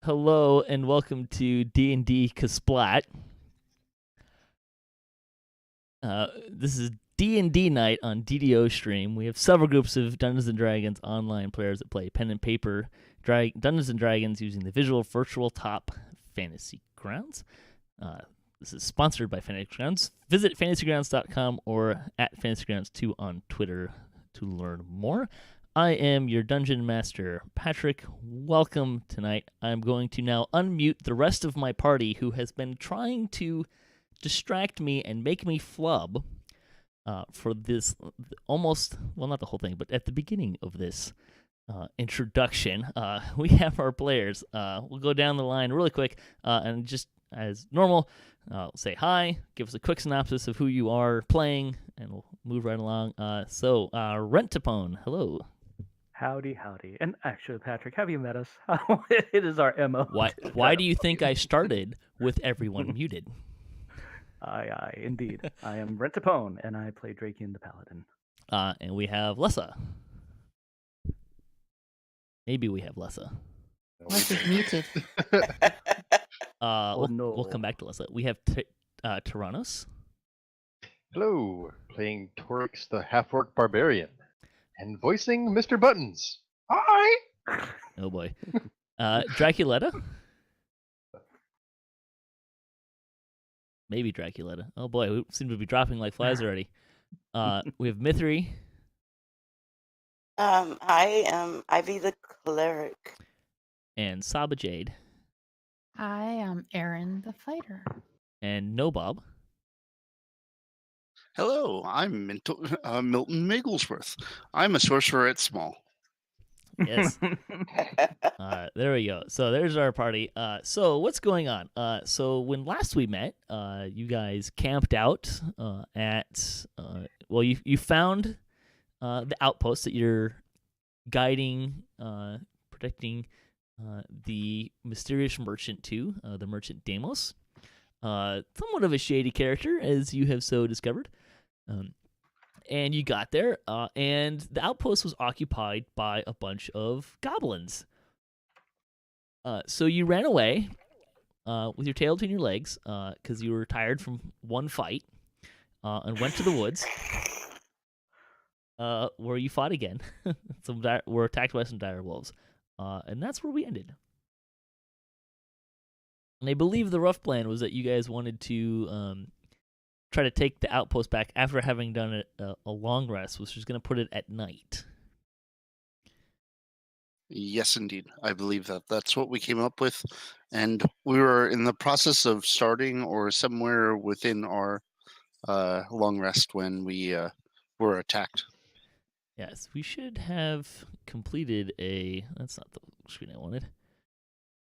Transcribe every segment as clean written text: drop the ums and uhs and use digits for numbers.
Hello and welcome to D&DCaSplat. This is D&D Night on DDOstream. We have several groups of Dungeons & Dragons online players that play pen and paper Dungeons & Dragons using the visual virtual top Fantasy Grounds. This is sponsored by Fantasy Grounds. Visit fantasygrounds.com or at fantasygrounds2 on Twitter to learn more. I am your Dungeon Master, Patrick. Welcome tonight. I'm going to now unmute the rest of my party who has been trying to distract me and make me flub for this almost, well, not the whole thing, but at the beginning of this introduction. We have our players. We'll go down the line really quick and just as normal, say hi, give us a quick synopsis of who you are playing, and we'll move right along. So, Renttopwn, hello. Howdy. And actually, Patrick, have you met us? It is our MO. Why do you think I started with everyone muted? Aye, indeed. I am Renttopwn, and I play Drachien the Paladin. And we have Lessah. Maybe we have Lessah. Lessah's muted. We'll come back to Lessah. We have Taeranos. Hello, playing Torix the half-orc barbarian, and voicing Mr. Buttons. Hi! Oh boy. Draculetta? Maybe Draculetta. Oh boy, we seem to be dropping like flies already. We have Mythery. I am Ivy the Cleric. And Sahbajade. I am Aeryn the Fighter. And Nohbob. Hello, I'm Milton Migglesworth. I'm a sorcerer at small. Yes. There we go. So there's our party. So what's going on? So when last we met, you guys camped out at you found the outpost that you're guiding, protecting the mysterious merchant to, the merchant Damsels. Somewhat of a shady character, as you have so discovered. And you got there, and the outpost was occupied by a bunch of goblins. So you ran away with your tail between your legs because you were tired from one fight, and went to the woods, where you fought again. Were attacked by some dire wolves, and that's where we ended. And I believe the rough plan was that you guys wanted to try to take the outpost back after having done a long rest, which was going to put it at night. Yes, indeed. I believe that's what we came up with. And we were in the process of starting or somewhere within our long rest when we were attacked. Yes, we should have completed that's not the screen I wanted.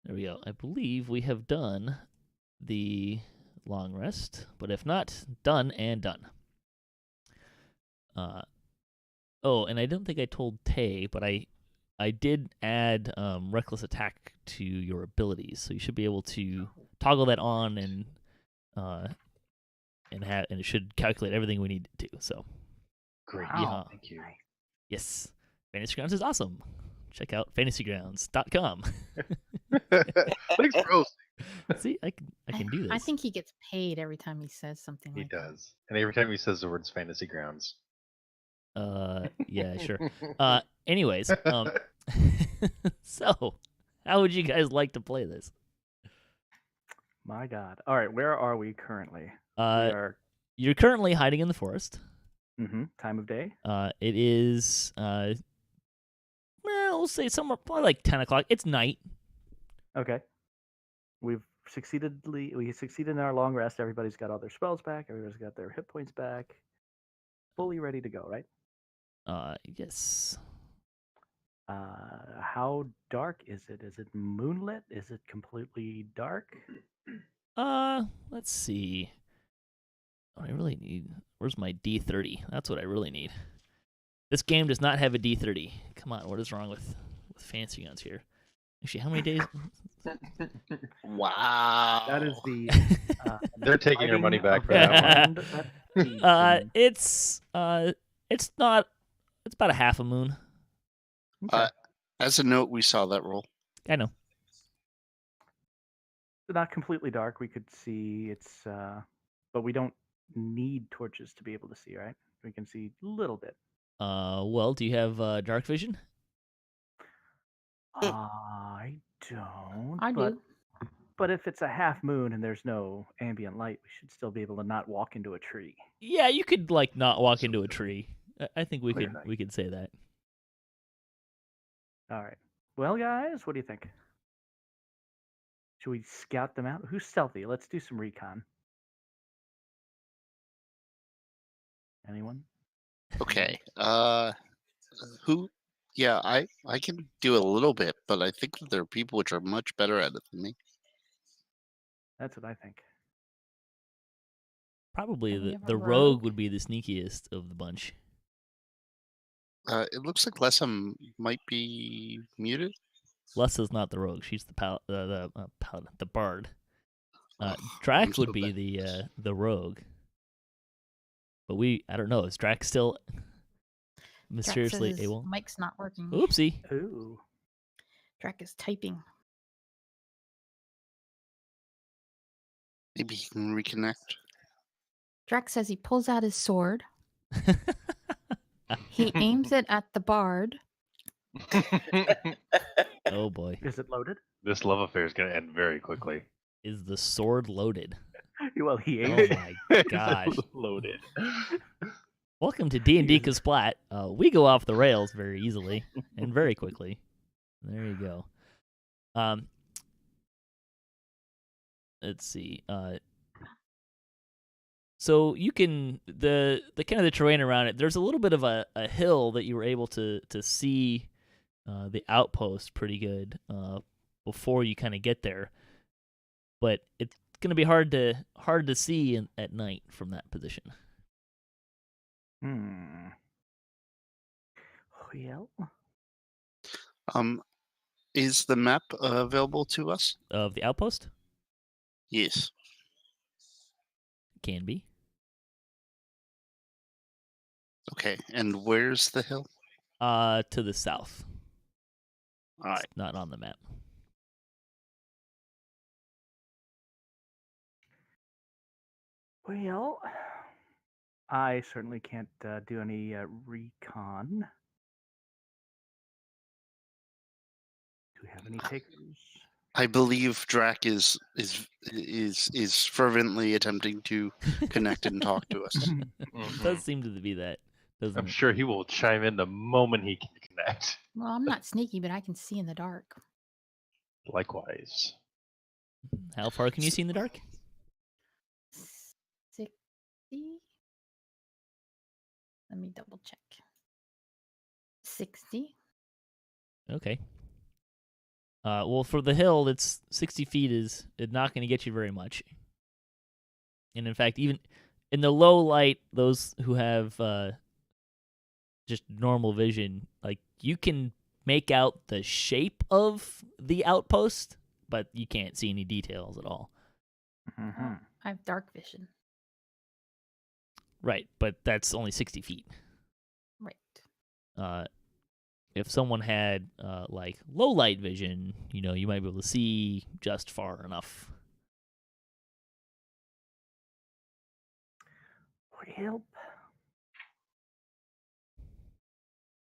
There we go. I believe we have done the long rest, but if not, done and done. And I don't think I told Tay, but I did add reckless attack to your abilities, so you should be able to toggle that on and it should calculate everything we need to do. So Great. Yeah. Thank you. Yes, Fantasy Grounds is awesome. Check out fantasygrounds.com. Thanks for hosting. See, I can do this. I think he gets paid every time he says something He like does. And every time he says the words Fantasy Grounds. Yeah, sure. Anyways, so how would you guys like to play this? My God. All right, where are we currently? You're currently hiding in the forest. Time of day? It is, we'll say somewhere probably like 10 o'clock. It's night. Okay. We succeeded in our long rest. Everybody's got all their spells back. Everybody's got their hit points back. Fully ready to go, right? Yes. How dark is it? Is it moonlit? Is it completely dark? Let's see. What I really need. Where's my D30? That's what I really need. This game does not have a D30. Come on, what is wrong with fancy guns here? Actually, how many days? Wow. That is the. They're taking your money back for that one. It's not. It's about a half a moon. Okay. As a note, we saw that roll. I know. not completely dark. We could see it's, but we don't need torches to be able to see, right? We can see a little bit. Well, do you have dark vision? I don't. I but, do. But if it's a half moon and there's no ambient light, we should still be able to not walk into a tree. Yeah, you could like not walk into a tree. I think we Clear could night. say that. All right. Well, guys, what do you think? Should we scout them out? Who's stealthy? Let's do some recon. Anyone? Okay. Who? Yeah, I can do a little bit, but I think that there are people which are much better at it than me. That's what I think. Probably Can we the, have a the rogue rogue? would be the sneakiest of the bunch. It looks like Lessah might be muted. Lessah's not the rogue; she's the paladin, the bard. I'm Drac so would be bad. the rogue. But I don't know. Is Drac still mysteriously Drac says his AWOL? mic's not working. Oopsie. Ooh. Drac is typing. Maybe he can reconnect. Drac says he pulls out his sword. He aims it at the bard. Oh boy. Is it loaded? This love affair is going to end very quickly. Is the sword loaded? Well, he Oh ate my gosh. Loaded. Welcome to D&DCaSplat. We go off the rails very easily and very quickly. There you go. Let's see. So you can the kind of the terrain around it. There's a little bit of a hill that you were able to see the outpost pretty good before you kind of get there, but it's going to be hard to see at night from that position. Well, Is the map available to us? Of the outpost? Yes. Can be. Okay. And where's the hill? To the south. All right. It's not on the map. well, I certainly can't do any recon. Do we have any takers? I believe Drac is fervently attempting to connect and talk to us. It does seem to be that, doesn't I'm it? sure he will chime in the moment he can connect. Well, I'm not sneaky, but I can see in the dark. Likewise. How far can you see in the dark? 60? Let me double check. 60. Okay. Well, for the hill, it's 60 feet is not going to get you very much. And in fact, even in the low light, those who have just normal vision, like you can make out the shape of the outpost, but you can't see any details at all. Mm-hmm. I have dark vision. Right, but that's only 60 feet. Right. If someone had like low light vision, you might be able to see just far enough. Well,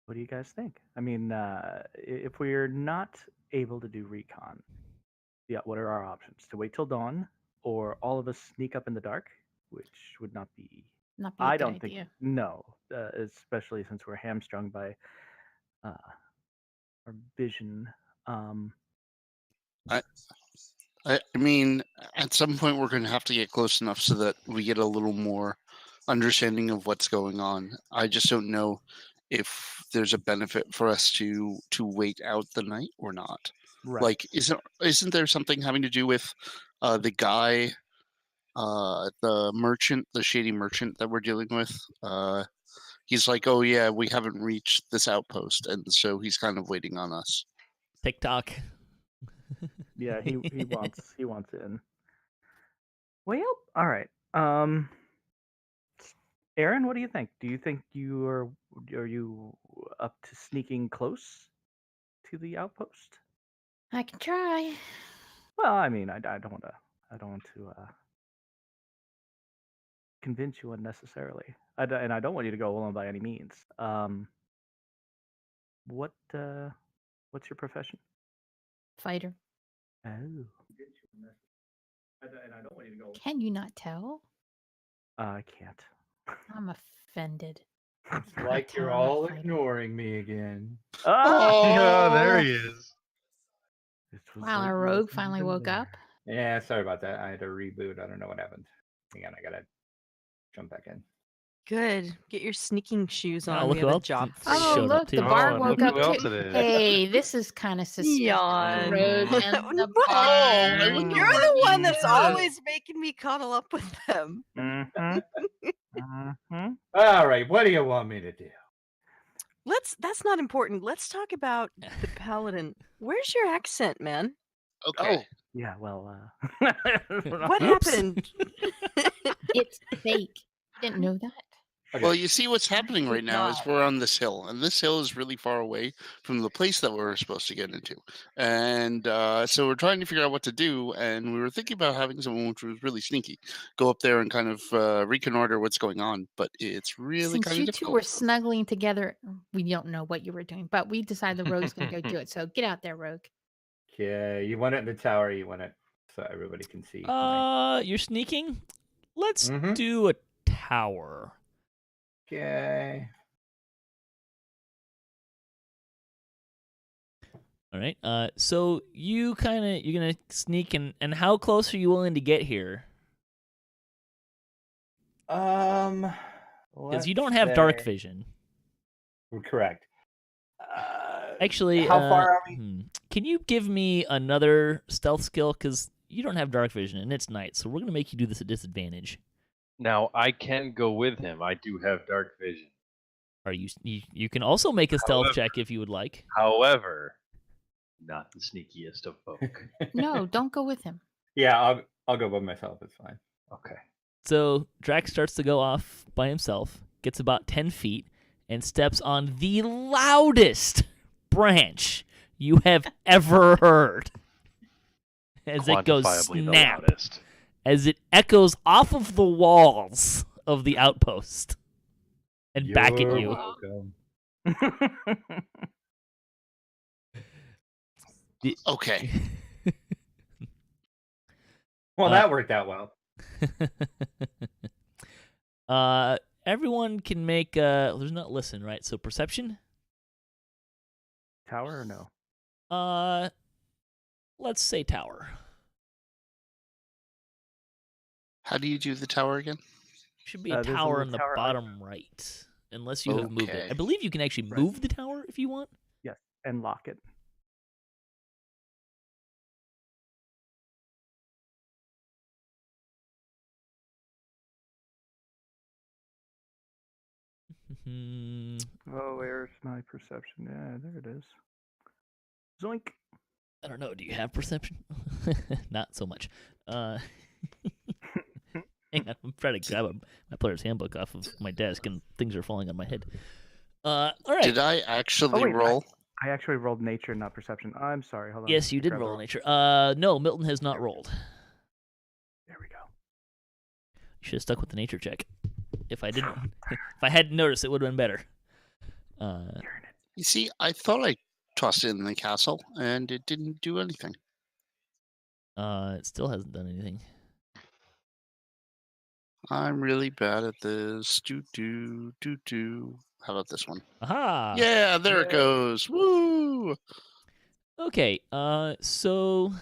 what do you guys think? I mean, if we're not able to do recon, yeah, what are our options? To wait till dawn, or all of us sneak up in the dark, which would not be. Not be a I good don't idea. think no, especially since we're hamstrung by our vision. I mean, at some point we're going to have to get close enough so that we get a little more understanding of what's going on. I just don't know if there's a benefit for us to wait out the night or not. Right. Like, isn't there something having to do with the guy, the merchant, the shady merchant that we're dealing with? He's like, oh yeah, we haven't reached this outpost, and so he's kind of waiting on us. TikTok. Yeah, he wants in. Well, all right. Aeryn, what do you think? Do you think are you up to sneaking close to the outpost? I can try. Well, I mean, I don't want to convince you unnecessarily. And I don't want you to go alone by any means. What's your profession? Fighter. Oh. And I don't want you to go. Can you not tell? I can't. I'm offended. It's like you're Tell 'em I'm a all fighter. ignoring me again. Oh, there he is. Wow, our rogue finally woke up. Yeah, sorry about that. I had to reboot. I don't know what happened. Hang on, I gotta jump back in. Good. Get your sneaking shoes on. Oh, look We who have a else job for Oh, you. showed up look, too. the Oh, bard and woke look up who else too. it is. Hey, this is kind of suspicious. Yawn. The rogue and the What? bard. You're the one that's Yeah. always making me cuddle up with them. Mm-hmm. Mm-hmm. All right, what do you want me to do? That's not important. Let's talk about the paladin. Where's your accent, man? Okay. Yeah, well, What Oops. happened? It's fake. You didn't know that? Okay. Well, you see what's happening right It's now is not. we're on this hill, and this hill is really far away from the place that we're supposed to get into. And so we're trying to figure out what to do, and we were thinking about having someone which was really sneaky go up there and kind of reconnoiter what's going on, but it's really Since kind you of two were difficult. snuggling together, we don't know what you were doing, but we decided the rogue's going to go do it. So get out there, rogue. Okay, you want it in the tower, you want it so everybody can see. You're sneaking? Let's Mhm. do a tower. Okay. All right. So you're gonna sneak and how close are you willing to get here? Because you don't have dark vision. Correct. Actually, how far are we? Can you give me another stealth skill? Because you don't have dark vision and it's night, so we're gonna make you do this at disadvantage. Now I can go with him. I do have dark vision. Are you can also make a stealth However- check if you would like. However, not the sneakiest of folk. No, don't go with him. Yeah, I'll go by myself. It's fine. Okay. So Drax starts to go off by himself, gets about 10 feet, and steps on the loudest branch you have ever heard. As it goes Quantifiably the snap, loudest. as it echoes off of the walls of the outpost and back at You're you. welcome. Okay. Well, that worked out well. Everyone can make there's not listen, right? So perception? Tower or no? Let's say tower. How do you do the tower again? Should be a There's a tower little in the tower bottom right. Unless you have moved it. Okay. I believe you can actually Right. move the tower if you want. Yes, and lock it. Oh, where's my perception? Yeah, there it is. Zoink. I don't know. Do you have perception? Not so much. Hang on. I'm trying to grab my player's handbook off of my desk, and things are falling on my head. All right. Did I actually wait, roll? I actually rolled nature, not perception. I'm sorry. Hold on. Yes, you did Grab the roll nature. No, Milton has not rolled. There we go. You should have stuck with the nature check. If I didn't, if I hadn't noticed, it would have been better. You're in it. You see, I thought I tossed it in the castle, and it didn't do anything. It still hasn't done anything. I'm really bad at this. Do. How about this one? Aha! Yeah, there it goes. Woo! Okay. So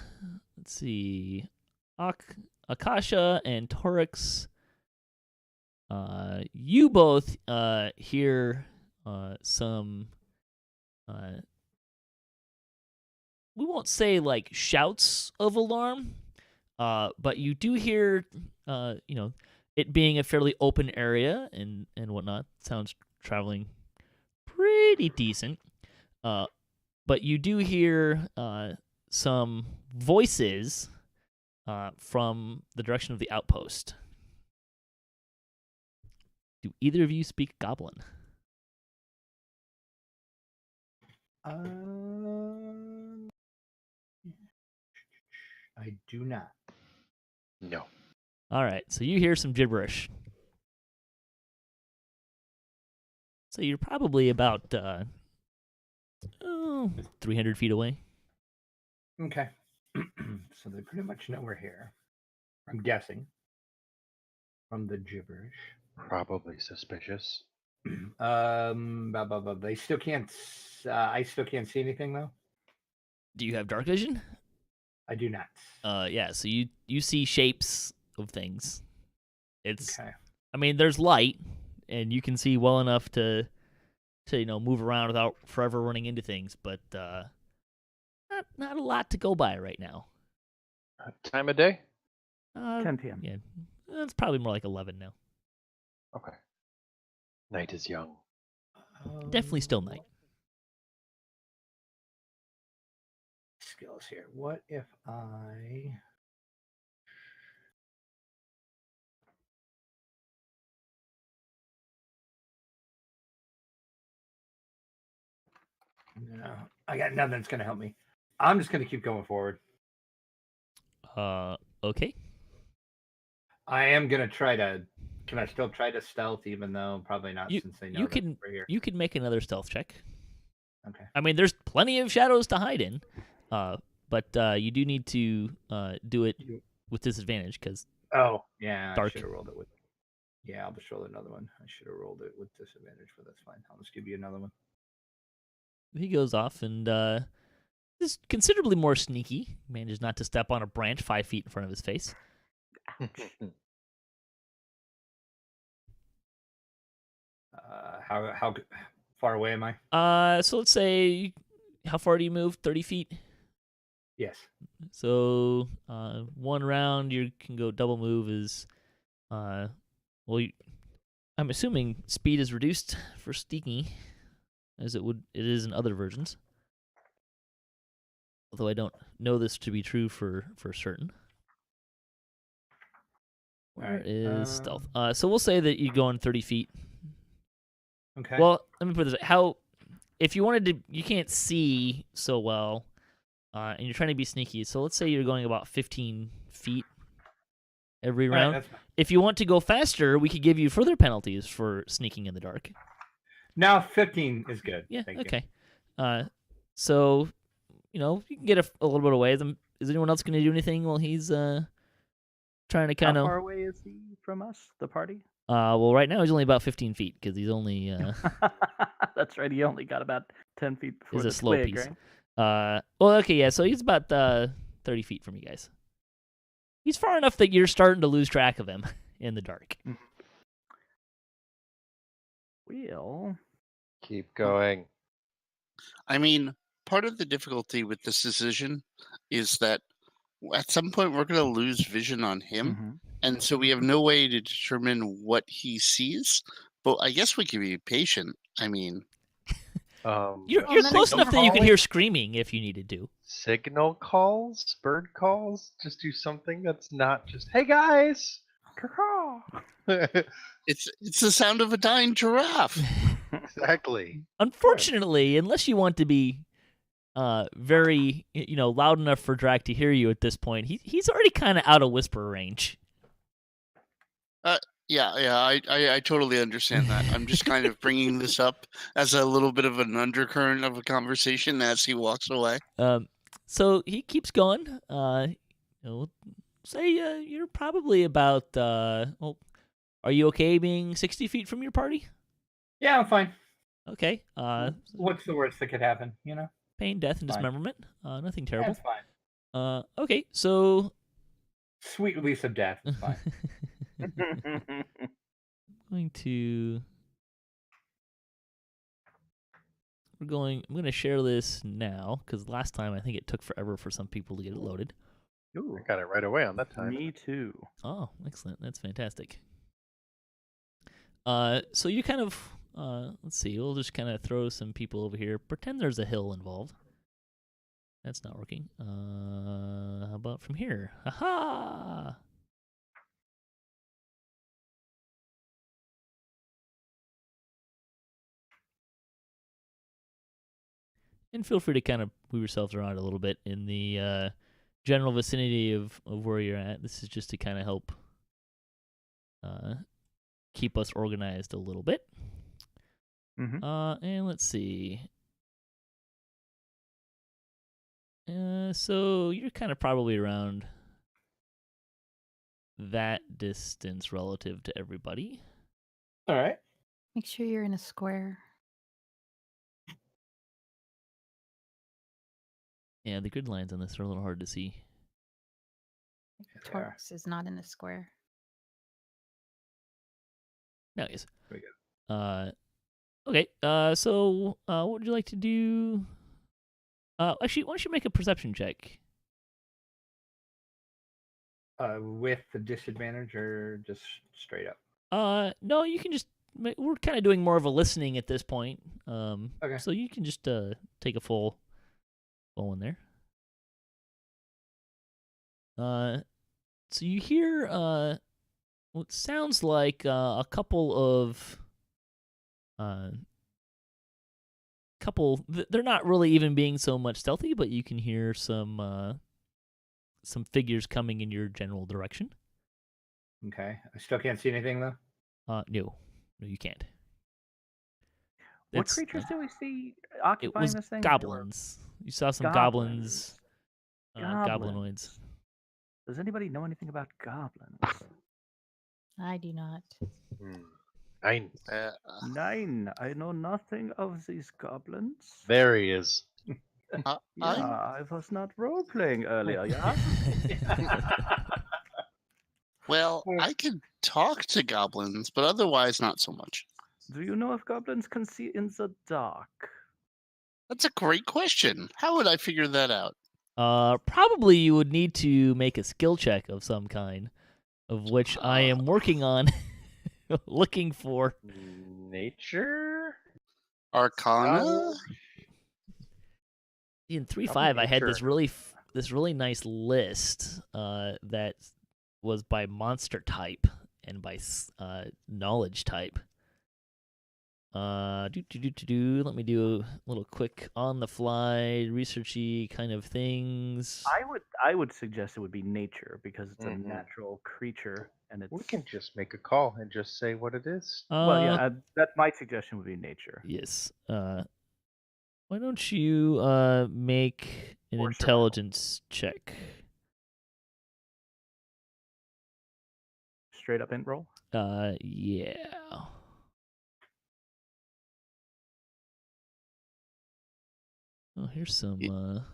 let's see. Akasha and Torix. You both hear some. We won't say like shouts of alarm, but you do hear, it being a fairly open area and whatnot. Sounds traveling pretty decent. But you do hear some voices from the direction of the outpost. Do either of you speak Goblin? I do not. No. All right, so you hear some gibberish. So you're probably about 300 feet away. Okay. So they pretty much know we're here. I'm guessing. From the gibberish. Probably suspicious. They still can't. I still can't see anything though. Do you have dark vision? I do not. Yeah. So you see shapes of things. It's. Okay. I mean, there's light, and you can see well enough to move around without forever running into things, but not a lot to go by right now. Time of day? 10 p.m. Yeah, it's probably more like 11 now. Okay. Night is young. Definitely still night. Skills here. What if I? No, I got nothing that's gonna help me. I'm just gonna keep going forward. Okay. I am gonna try to. Can I still try to stealth, even though probably not, since they know you that can we're here? you can make another stealth check. Okay. I mean, there's plenty of shadows to hide in, but you do need to do it with disadvantage because. Oh yeah, dark. I should have rolled it with. Yeah, I'll just roll another one. I should have rolled it with disadvantage, but that's fine. I'll just give you another one. He goes off and is considerably more sneaky. Manages not to step on a branch 5 feet in front of his face. How far away am I? So let's say, how far do you move? 30 feet? Yes. So, one round you can go double move is, I'm assuming speed is reduced for sneaky, as it is in other versions. Although I don't know this to be true for certain. Where is stealth? So we'll say that you go on 30 feet. Okay. Well, let me put it this way. If you wanted to, you can't see so well, and you're trying to be sneaky. So let's say you're going about 15 feet every All right, round. that's fine. If you want to go faster, we could give you further penalties for sneaking in the dark. Now 15 is good. Yeah, Thank okay. So, you can get a little bit away. Is anyone else going to do anything while he's trying to kind How of... far away is he from us, the party? Well, right now he's only about 15 feet because he's only... That's right. He only got about 10 feet before He's the a slow twig, piece. right? Well, okay, yeah, so he's about 30 feet from you guys. He's far enough that you're starting to lose track of him in the dark. We'll keep going. I mean, part of the difficulty with this decision is that at some point we're going to lose vision on him, and so we have no way to determine what he sees. But I guess we can be patient. I mean, you're close enough that you could hear screaming if you needed to. Signal calls, bird calls. Just do something that's not just "Hey guys." It's the sound of a dying giraffe. Exactly. Unfortunately, unless you want to be very loud enough for Drac to hear you at this point, he's already kind of out of whisper range. Yeah, I totally understand that. I'm just kind of bringing this up as a little bit of an undercurrent of a conversation as he walks away. So he keeps going. Say you're probably about. Are you okay being 60 feet from your party? Yeah, I'm fine. Okay. What's the worst that could happen? Pain, death, and dismemberment. Nothing terrible. That's fine. Okay, so. Sweet release of death. It's fine. I'm going to share this now because last time I think it took forever for some people to get it loaded. Ooh, I got it right away on that time. Me too. Oh, excellent. That's fantastic. So you kind of let's see. We'll just kind of throw some people over here. Pretend there's a hill involved. That's not working. How about from here? Aha! And feel free to kind of move yourselves around a little bit in the general vicinity of where you're at. This is just to kind of help keep us organized a little bit. Mm-hmm. And let's see. So you're kind of probably around that distance relative to everybody. All right. Make sure you're in a square. Yeah, the grid lines on this are a little hard to see. They are. Torix is not in a square. No, yes. Very good. Okay. So what would you like to do? Actually, why don't you make a perception check? With the disadvantage or just straight up? No, you can just. We're kind of doing more of a listening at this point. Okay. So you can just take a full one there. So you hear what sounds like a couple of they're not really even being so much stealthy, but you can hear some figures coming in your general direction. Okay. I still can't see anything though. No, you can't. What It's, creatures do we see It occupying was this thing? goblins. You saw some goblins. Goblins. Goblinoids. Does anybody know anything about goblins? I do not. 9. Nine. I know nothing of these goblins. There he is. I, I was not role playing earlier. Yeah. well, I can talk to goblins, but otherwise not so much. Do you know if goblins can see in the dark? That's a great question. How would I figure that out? Probably you would need to make a skill check of some kind, of which I am working on looking for. Nature? Arcana? In 3.5, Probably I had nature. this really nice list that was by monster type and by knowledge type. Let me do a little quick on the fly researchy kind of things. I would suggest it would be nature because it's Mhm. a natural creature and it's. We can just make a call and just say what it is. Well, yeah, that my suggestion would be nature. Yes. Why don't you make an Or survival. intelligence check? Straight up int roll. Yeah. Oh, here's some.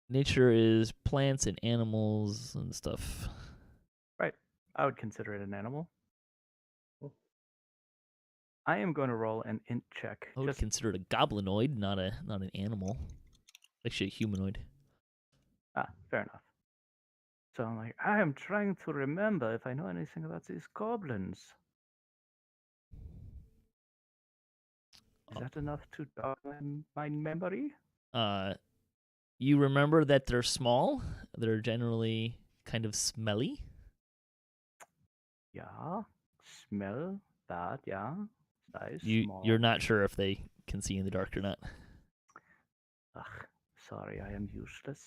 Nature is plants and animals and stuff. Right. I would consider it an animal. I am going to roll an int check. I would consider it a goblinoid, not an animal. Actually, a humanoid. Fair enough. So I'm like, I am trying to remember if I know anything about these goblins. Is that enough to jog my memory? You remember that they're small. They're generally kind of smelly. Yeah. Smell that, yeah. Size, small. You're not sure if they can see in the dark or not. Ugh, sorry, I am useless.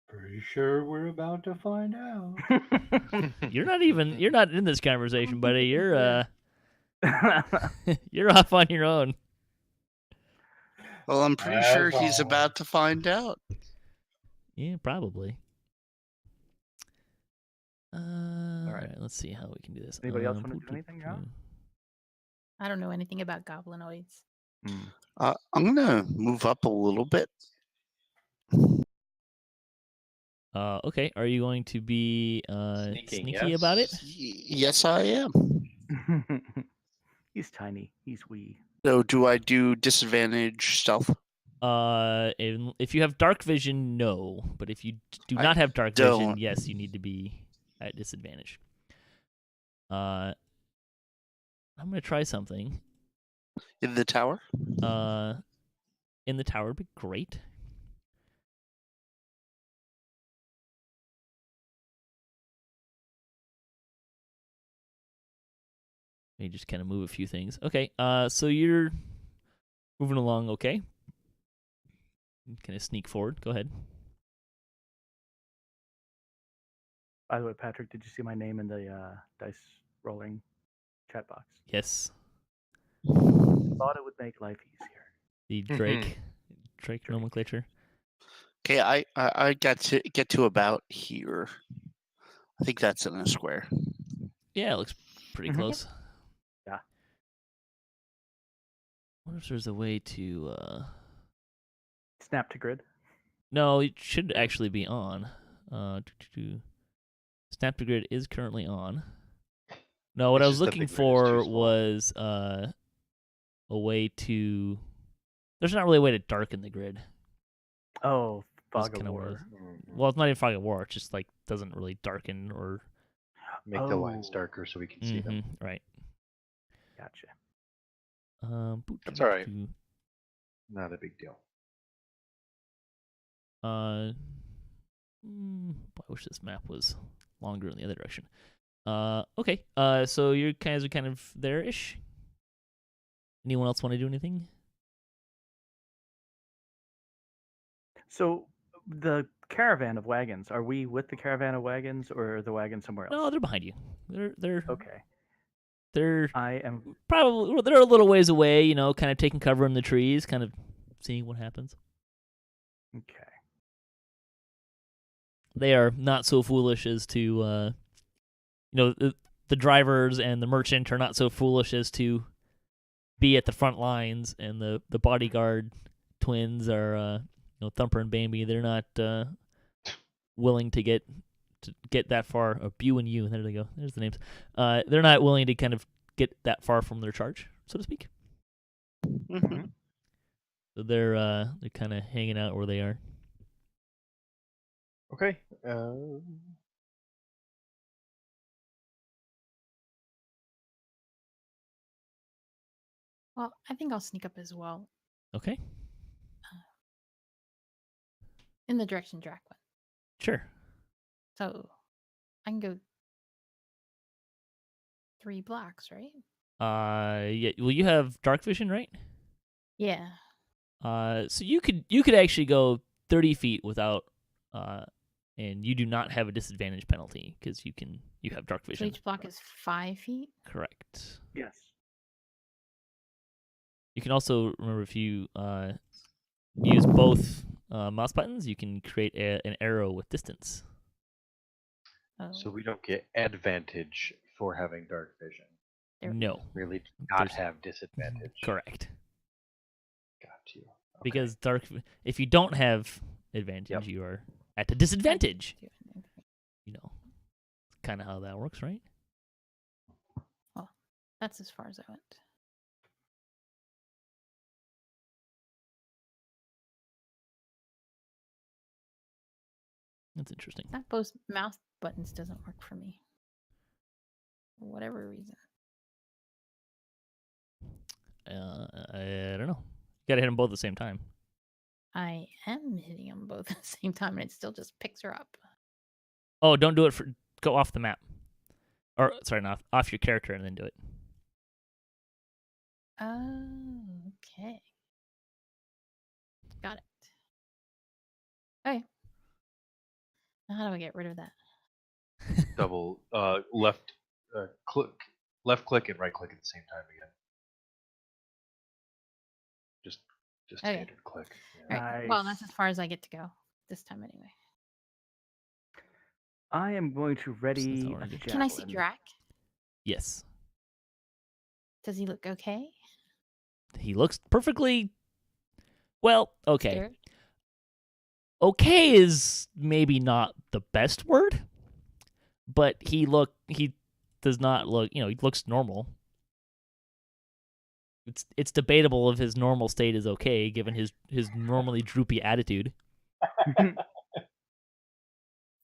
Pretty sure we're about to find out. You're not in this conversation, buddy. You're you're off on your own. Well, I'm pretty sure he's about to find out. Yeah, probably. All right, let's see how we can do this. Anybody else want to do anything now? I don't know anything about goblinoids. I'm gonna move up a little bit. Okay. Are you going to be sneaky about it? Yes, I am. He's tiny. He's wee. So, do I do disadvantage stealth? If you have dark vision, no. But if you do not have dark vision, yes, you need to be at disadvantage. I'm gonna try something. In the tower? In the tower would be great. Let me just kind of move a few things. Okay, so you're moving along okay. kind of sneak forward. Go ahead. By the way, Patrick, did you see my name in the dice rolling chat box? Yes. Thought it would make life easier. The Drake nomenclature. Okay, I got to get to about here. I think that's in a square. Yeah, it looks pretty close. Yeah. I wonder if there's a way to... Snap to grid. No, it should actually be on. Snap to grid is currently on. No, what It's I was just that the looking grid is too for small. was a way to... There's not really a way to darken the grid. Oh, That's Fog of kinda what War. it is. Well, it's not even Fog of War. It's just like doesn't really darken or... Make the lines Oh. darker so we can see them. Right. Gotcha. That's all right. Not a big deal. Boy, I wish this map was longer in the other direction. Okay. So you guys are kind of there-ish. Anyone else want to do anything? So the caravan of wagons, are we with the caravan of wagons or are the wagons somewhere else? No, they're behind you. They're Okay. They're I am probably they're a little ways away. You know, kind of taking cover in the trees, kind of seeing what happens. okay. They are not so foolish as to, the drivers and the merchant are not so foolish as to be at the front lines, and the bodyguard twins are, Thumper and Bambi. They're not willing to get that far. Or Bew and You, there they go. There's the names. They're not willing to kind of get that far from their charge, so to speak. Mm-hmm. So they're kind of hanging out where they are. Okay. Well, I think I'll sneak up as well Okay, in the direction Drac went. sure. So I can go 3 blocks, right? Yeah. Well, you have dark vision, right? Yeah. So you could actually go 30 feet without, and you do not have a disadvantage penalty because you have dark So vision. each block is 5 feet. Correct. Yes. You can also remember if you use both mouse buttons, you can create an arrow with distance. Oh, So we don't get advantage for having dark vision. there we No, Really do not There's- have disadvantage. correct. Got you. Okay. Because if you don't have advantage, you are at a disadvantage. go. You know, kind of how that works, right? Well, that's as far as I went. That's interesting. That both mouse buttons doesn't work for me. For whatever reason. I don't know. You gotta hit them both at the same time. I am hitting them both at the same time and it still just picks her up. Oh, don't do it go off the map. Or sorry, not off your character and then do it. Oh, okay. Got it. Okay. Now how do I get rid of that? Double left click and right click at the same time again. Just Okay. standard click. All Yeah. right. Well, Nice. that's as far as I get to go this time anyway. I am going to ready how a we're gonna do it. Can I see javelin. Drac? Yes. Does he look okay? He looks perfectly well, okay. Scared? Okay is maybe not the best word, but he does not look, he looks normal. It's debatable if his normal state is okay given his normally droopy attitude.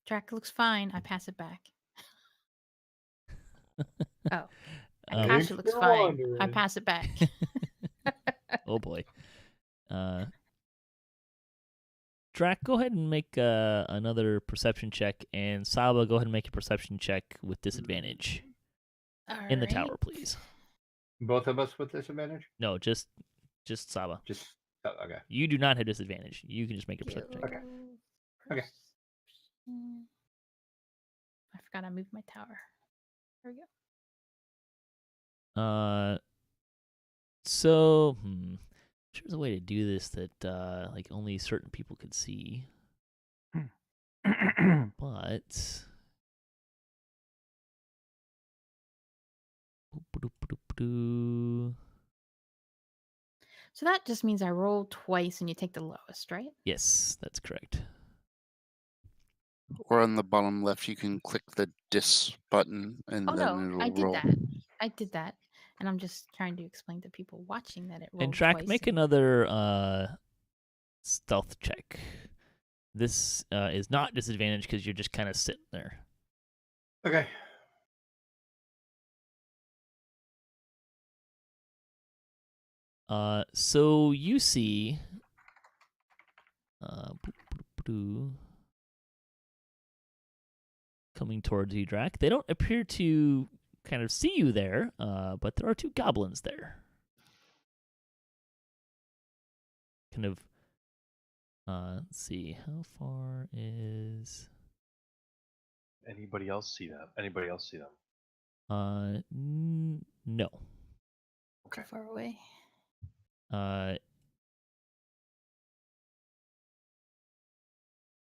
Drac looks fine. I pass it back. Oh. Um, Akasha looks fine. I pass it back. Oh boy. Drac, go ahead and make another perception check, and Saba, go ahead and make a perception check with disadvantage in the Alright. tower, please. Both of us with disadvantage? No, just Saba. Just Oh, okay. You do not have disadvantage. You can just make a perception check. Okay. Okay. I forgot I moved my tower. There we go. So, there's a way to do this that like only certain people could see, but. So that just means I roll twice and you take the lowest, right? Yes, that's correct. Or on the bottom left, you can click the dis button, and Oh then no, it'll I did roll. that. I did that. And I'm just trying to explain to people watching that it rolled And Track, twice. make another stealth check. This is not disadvantage because you're just kind of sitting there. Okay. So you see, coming towards you, Drac. They don't appear to kind of see you there, but there are two goblins there. Kind of, let's see, how far is... Anybody else see them? No. Too far away. Well,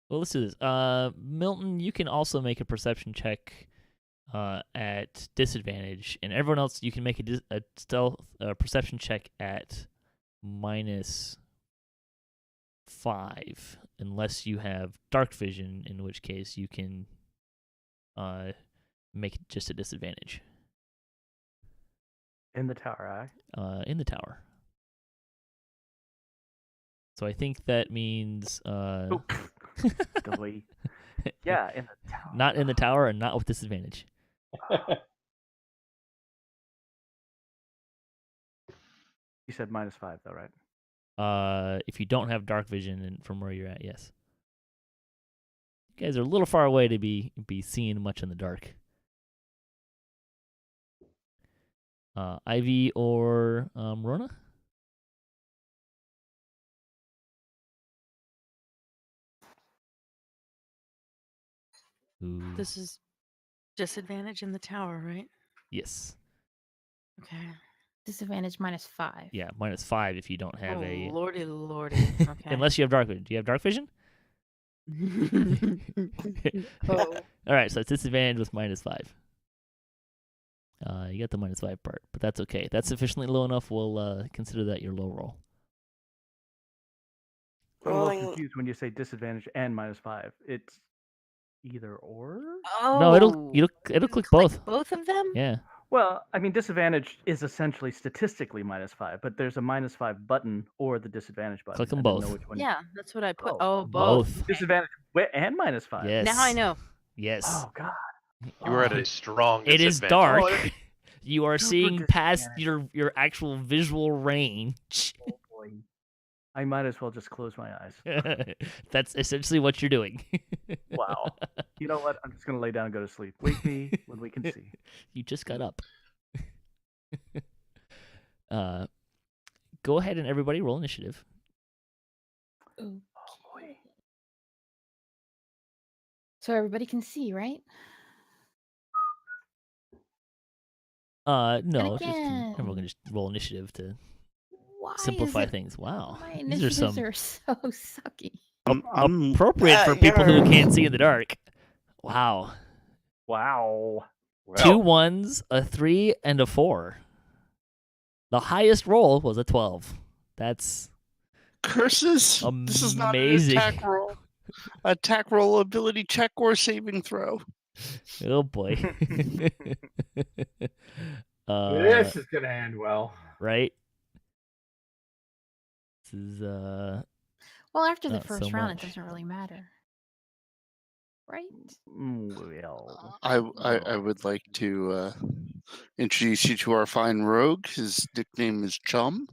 let's do this. Milton, you can also make a perception check at disadvantage, and everyone else, you can make a stealth perception check at -5, unless you have dark vision, in which case you can make it just a disadvantage. In the tower, In the tower. So I think that means Delete. Yeah, in the tower. not in the tower and not with disadvantage. You said -5 though, right? If you don't have dark vision and from where you're at, yes. You guys are a little far away to be seeing much in the dark. Ivy or Rhonda? Ooh. This is disadvantage in the tower, right? Yes. Okay. Disadvantage -5. Yeah, -5 if you don't have a... lordy, lordy. Okay. Unless you have dark vision. Do you have dark vision? Oh. All right, so it's disadvantage with -5. You got the -5 part, but that's okay. That's sufficiently low enough. We'll consider that your low roll. I'm a little Rolling. confused when you say disadvantage and -5. It's either or? Oh. No, it'll click both. Both of them? Yeah. Well, I mean, disadvantage is essentially statistically -5, but there's a -5 button or the disadvantage button. Click 'em I didn't know both. which one. Yeah, that's what I put. Oh, Oh, both. both. Disadvantage and -5. Yes. Now I know. Yes. Oh God. You are at a strong It is disadvantage. dark. Oh, You are super seeing past disadvantage. your actual visual range. Oh boy. I might as well just close my eyes. That's essentially what you're doing. Wow. You know what? I'm just gonna lay down and go to sleep. Wake me when we can see. You just got up. Go ahead and everybody roll initiative. Ooh. Oh boy. So everybody can see, right? No, again. everyone can just roll initiative to Why simplify is it things. Wow, my these are initiatives some are so sucky? I'm appropriate for people who can't see in the dark. Wow, Wow. Well, 2 1s, a 3, and a 4. The highest roll was a 12. That's curses. This is not an amazing. attack roll. Attack roll, ability check, or saving throw. Oh boy. This is gonna end well. Right. This is Well, after the Not so first round, much. it doesn't really matter, right? Well. I would like to introduce you to our fine rogue. His nickname is Chum.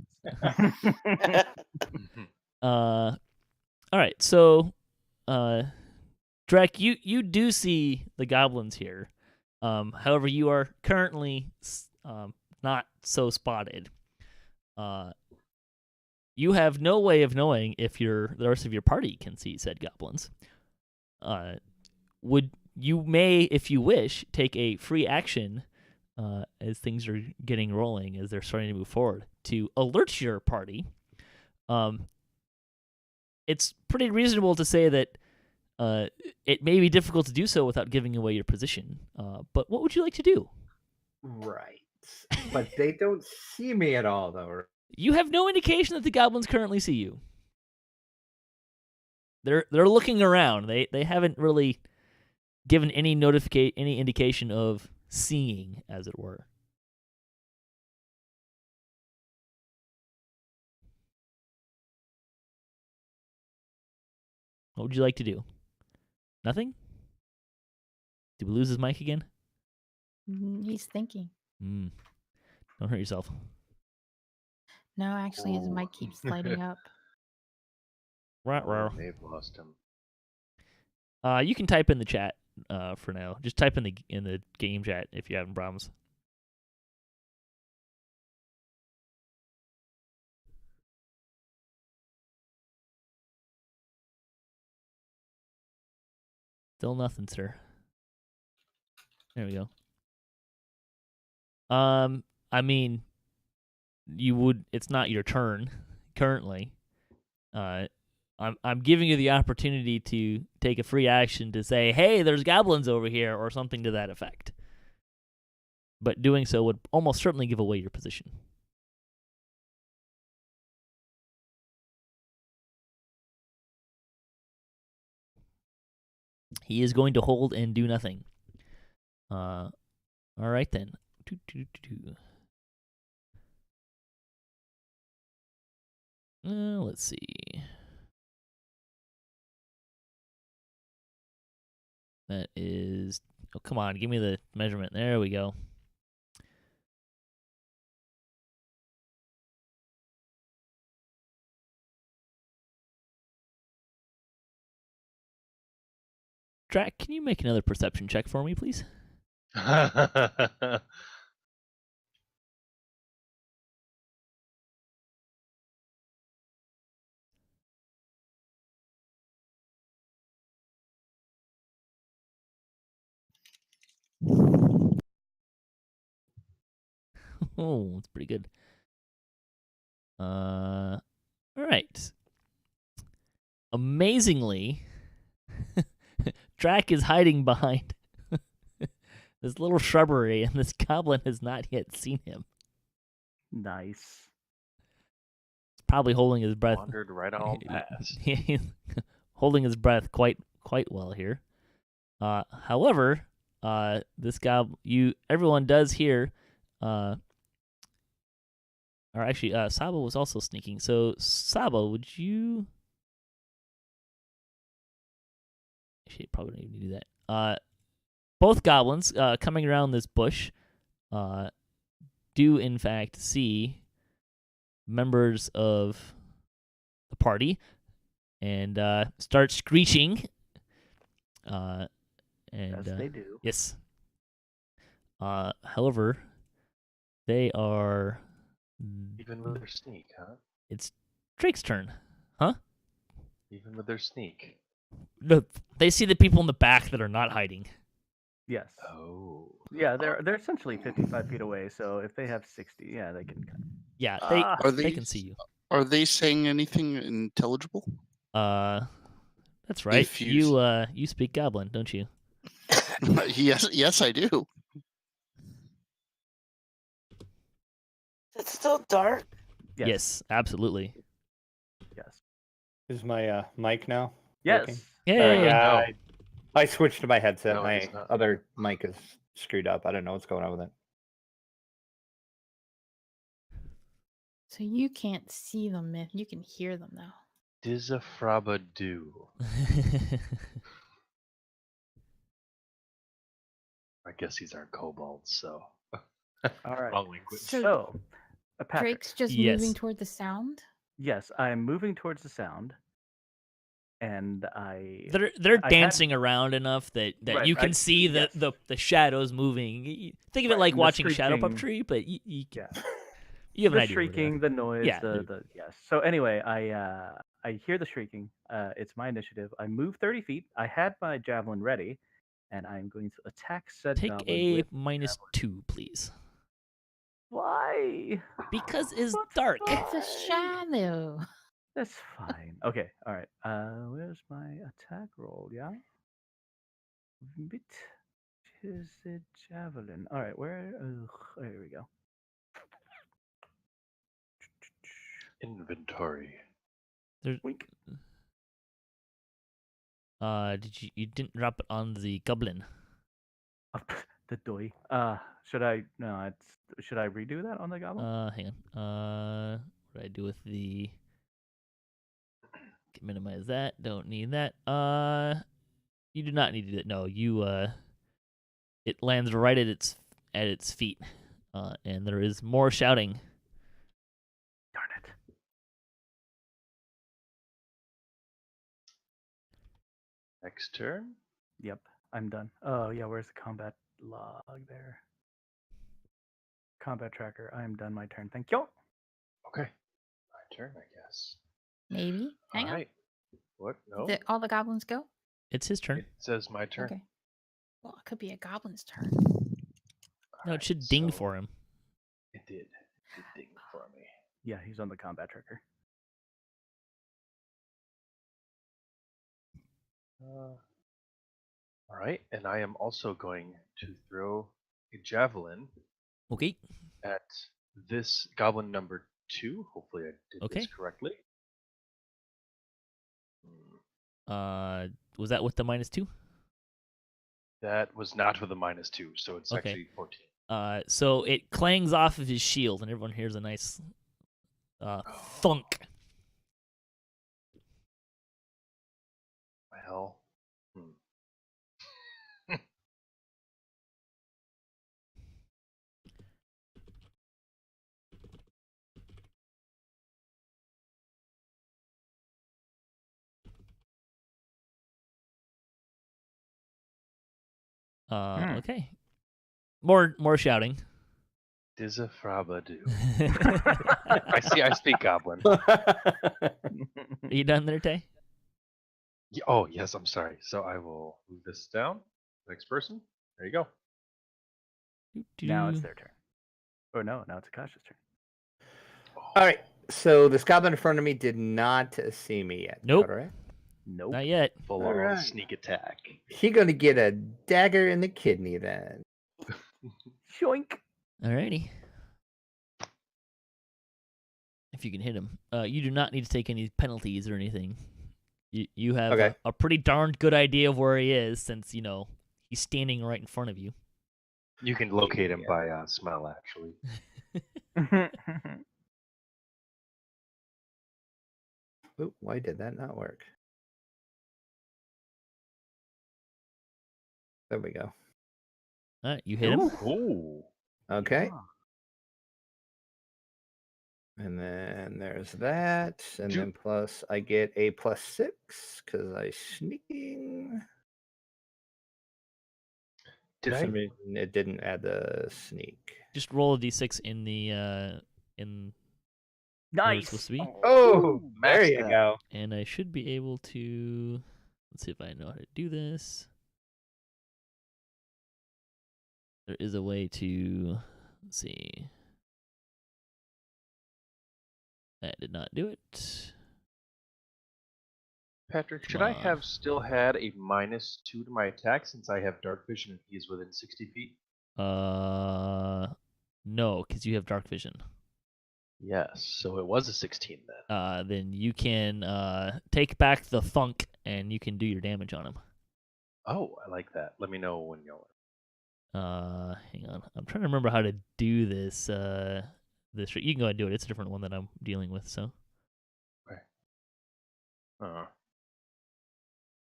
all right, so Drek, you do see the goblins here. However, you are currently not so spotted. you have no way of knowing if the rest of your party can see said goblins. You may, if you wish, take a free action as things are getting rolling, as they're starting to move forward, to alert your party. It's pretty reasonable to say that it may be difficult to do so without giving away your position. But what would you like to do? Right. But they don't see me at all, though. You have no indication that the goblins currently see you. They're looking around. They haven't really given any indication of seeing, as it were. What would you like to do? Nothing? Did we lose his mic again? He's thinking. Don't hurt yourself. No, actually, his mic keeps lighting up. Right. They've lost him. You can type in the chat for now. Just type in the game chat if you're having problems. Still nothing, sir. There we go. I mean, it's not your turn currently. I'm giving you the opportunity to take a free action to say, "Hey, there's goblins over here," or something to that effect. But doing so would almost certainly give away your position. He is going to hold and do nothing. All right then. Let's see. That is... Oh, come on. Give me the measurement. There we go. Drac, can you make another perception check for me, please? Oh, that's pretty good. All right. Amazingly, Drac is hiding behind this little shrubbery, and this goblin has not yet seen him. Nice. He's probably holding his breath. Wandered right on past. He's holding his breath quite well here. However, this everyone does hear. Or actually, Saba was also sneaking. So, Saba, would you? Actually, probably don't even need to do that. Both goblins coming around this bush do in fact see members of the party and start screeching. And Yes, they do. Yes. However, they are. Even with their sneak, huh? It's Drake's turn, huh? Even with their sneak. They see the people in the back that are not hiding. Yes. Oh. Yeah, they're essentially 55 feet away. So if they have 60, yeah, they can. Yeah, they can see you. Are they saying anything intelligible? That's right. If you You speak Goblin, don't you? yes, I do. It's still dark. Yes, absolutely. Yes. Is my mic now? Yes. working? Yay! Yeah, I switched to my headset. No, My it's not. other mic is screwed up. I don't know what's going on with it. So you can't see them, you can hear them though. Dizafrabadu. I guess these aren't kobolds, so. All right. Wrong language. So, Patrick. Drake's just Yes. moving toward the sound. Yes, I'm moving towards the sound, and They're I dancing around enough that Right, you can see the shadows moving. Think of it Right, like and the watching Shadow screeching- Puppetry, but you Yeah. You have an the idea where they are. shrieking, the noise, Yeah, the yes. So anyway, I hear the shrieking. It's my initiative. I move 30 feet. I had my javelin ready, and I'm going to attack said Take goblin a with -2, please. Why? Because it's That's dark. It's a fine. shadow. That's fine. Okay, all right. Where's my attack roll? Yeah. Bit is the javelin. All right, where? There we go. Inventory. Wink. You didn't drop it on the goblin? Up the doy. Should I? No, should I redo that on the goblin? Hang on. What do I do with the? Can minimize that. Don't need that. You do not need to do that. No, you. It lands right at its feet. And there is more shouting. Darn it. Next turn. Yep, I'm done. Oh yeah, where's the combat log there? Combat tracker. I am done my turn. Thank you. Okay. My turn, I guess. Maybe. Hang All on. right. What? No. Did all the goblins go? It's his turn. It says my turn. Okay. Well, it could be a goblin's turn. No, it should ding for him. It did. It did ding for me. Yeah, he's on the combat tracker. All right, and I am also going to throw a javelin Okay. at this goblin number 2. Hopefully, I did Okay. this correctly. Was that with the -2? That was not with a -2, so it's Okay. actually 14. So it clangs off of his shield, and everyone hears a nice thunk. Well, Okay. More shouting. Dizafrabadoo. I speak goblin. Are you done there, Tay? Oh, yes, I'm sorry. So I will move this down. Next person. There you go. Now it's their turn. Oh no, now it's Akasha's turn. All right. So this goblin in front of me did not see me yet. Nope. Correct? Nope. Not yet. Full All on right. sneak attack. He gonna get a dagger in the kidney then. Shoink. Alrighty. If you can hit him. You do not need to take any penalties or anything. You have Okay. a pretty darned good idea of where he is, since, he's standing right in front of you. You can locate him by smell, actually. Ooh, why did that not work? There we go. Alright, you hit him. Ooh. Okay. And then there's that. And then plus I get a +6 because I sneaking. Did For I? some reason, it didn't add the sneak. Just roll a d6 in the in where it's supposed to be. Oh, there match you that. go. And I should be able to. Let's see if I know how to do this. There is a way to. Let's see. That did not do it. Patrick, should Come I on. have still had a -2 to my attack since I have dark vision and he is within 60 feet? No, because you have dark vision. Yes, so it was a 16 then. Then you can take back the thunk, and you can do your damage on him. Oh, I like that. Let me know when you're. Hang on. I'm trying to remember how to do this. This you can go ahead and do it. It's a different one that I'm dealing with. So. Okay.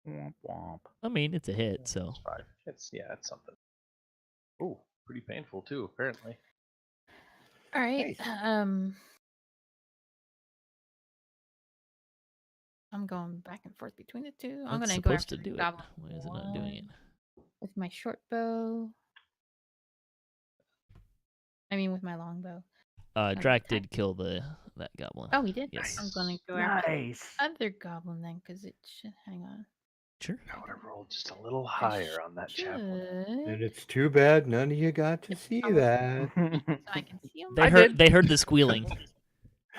Womp womp. I mean, it's a hit. So. It's 5. It's something. Ooh, pretty painful too, apparently. All right. Nice. I'm going back and forth between the two. I'm It's going to go supposed after to the do it. goblin Why is it not doing it? with my short bow. I mean, with my long bow. Drac did kill that goblin. Oh, he did. Yes. I'm gonna go after Nice. the other goblin then, because it should. Hang on. Sure. I would have rolled just a little higher on that javelin. Should. And it's too bad none of you got to see that. So I can see him. They heard. They heard the squealing.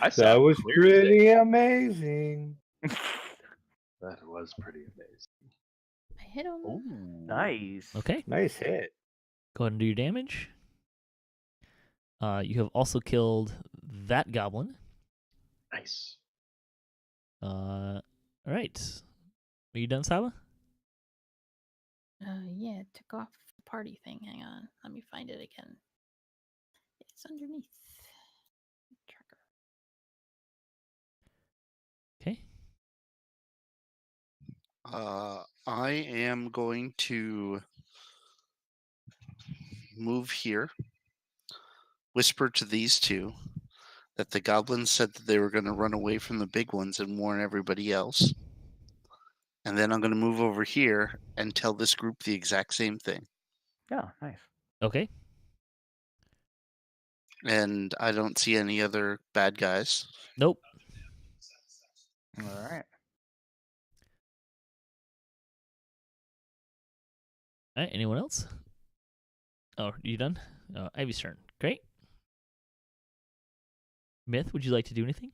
I saw That it was clear as day. pretty amazing. That was pretty amazing. I hit him. Ooh. Nice. Okay. Nice hit. Go ahead and do your damage. You have also killed that goblin. Nice. All right. Are you done, Saba? Yeah, it took off the party thing. Hang on. Let me find it again. It's underneath. Tracker. Okay. I am going to move here, whisper to these two that the goblins said that they were going to run away from the big ones and warn everybody else. And then I'm going to move over here and tell this group the exact same thing. Yeah, nice. Okay. And I don't see any other bad guys. Nope. All right. All right. Anyone else? Oh, are you done? Ivy's turn. Great. Myth, would you like to do anything?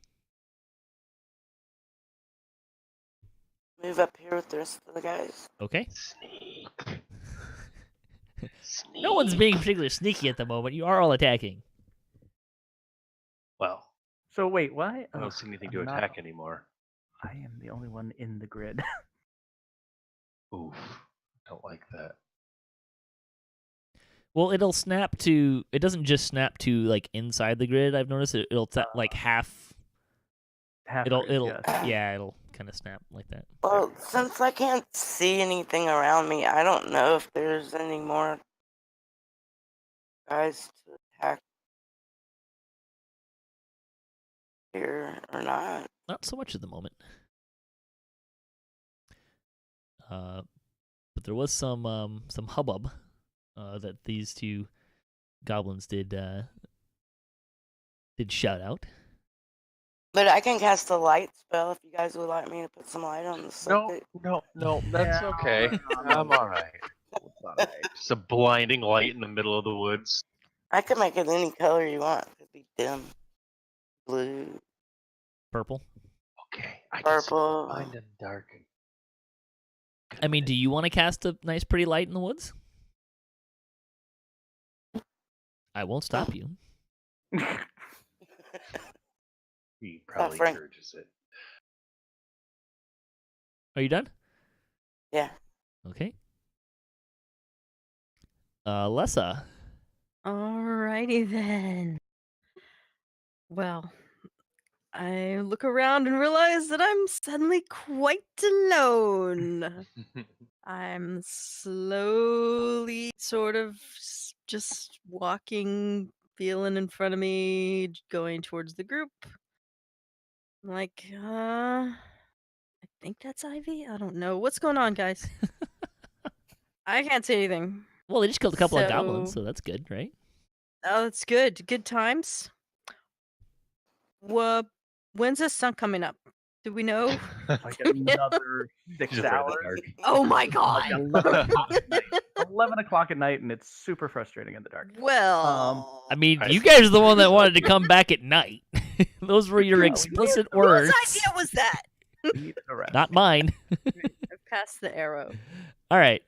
Move up here with the rest of the guys. Okay. Sneak. No one's being particularly sneaky at the moment. You are all attacking. Well, So wait, what? I don't see anything to I'm not- attack anymore. I am the only one in the grid. Oof. Don't like that. Well, it'll snap to. It doesn't just snap to like inside the grid. I've noticed it'll like half. Half It'll grid, yes. yeah, it'll kind of snap like that. Well, since I can't see anything around me, I don't know if there's any more guys to attack here or not. Not so much at the moment. But there was some hubbub that these two goblins did shout out. But I can cast a light spell if you guys would like me to put some light on the subject. No, that's okay. I'm all right. Just a blinding light in the middle of the woods. I can make it any color you want. It could be dim, blue, Purple. Okay, I can see purple. blind and dark. I mean, do you want to cast a nice, pretty light in the woods? I won't stop you. He probably Frank. urges it. Are you done? Yeah. Okay. Lessah. Alrighty then. Well, I look around and realize that I'm suddenly quite alone. I'm slowly sort of just walking, feeling in front of me, going towards the group. I'm like, I think that's Ivy. I don't know. What's going on, guys? I can't see anything. Well, they just killed a couple of goblins, So- so that's good, right? Oh, that's good. Good times. When's the sun coming up? Do we know? Like another 6 Just right in the hours. dark. Oh my Like god. 11 o'clock at night. 11 o'clock at night, and it's super frustrating in the dark. Well, I mean, I you see. guys are the one that wanted to come back at night. Those were your Yeah, we explicit whose words. idea was that? Eat the rest. Not mine. I've passed the arrow. All right.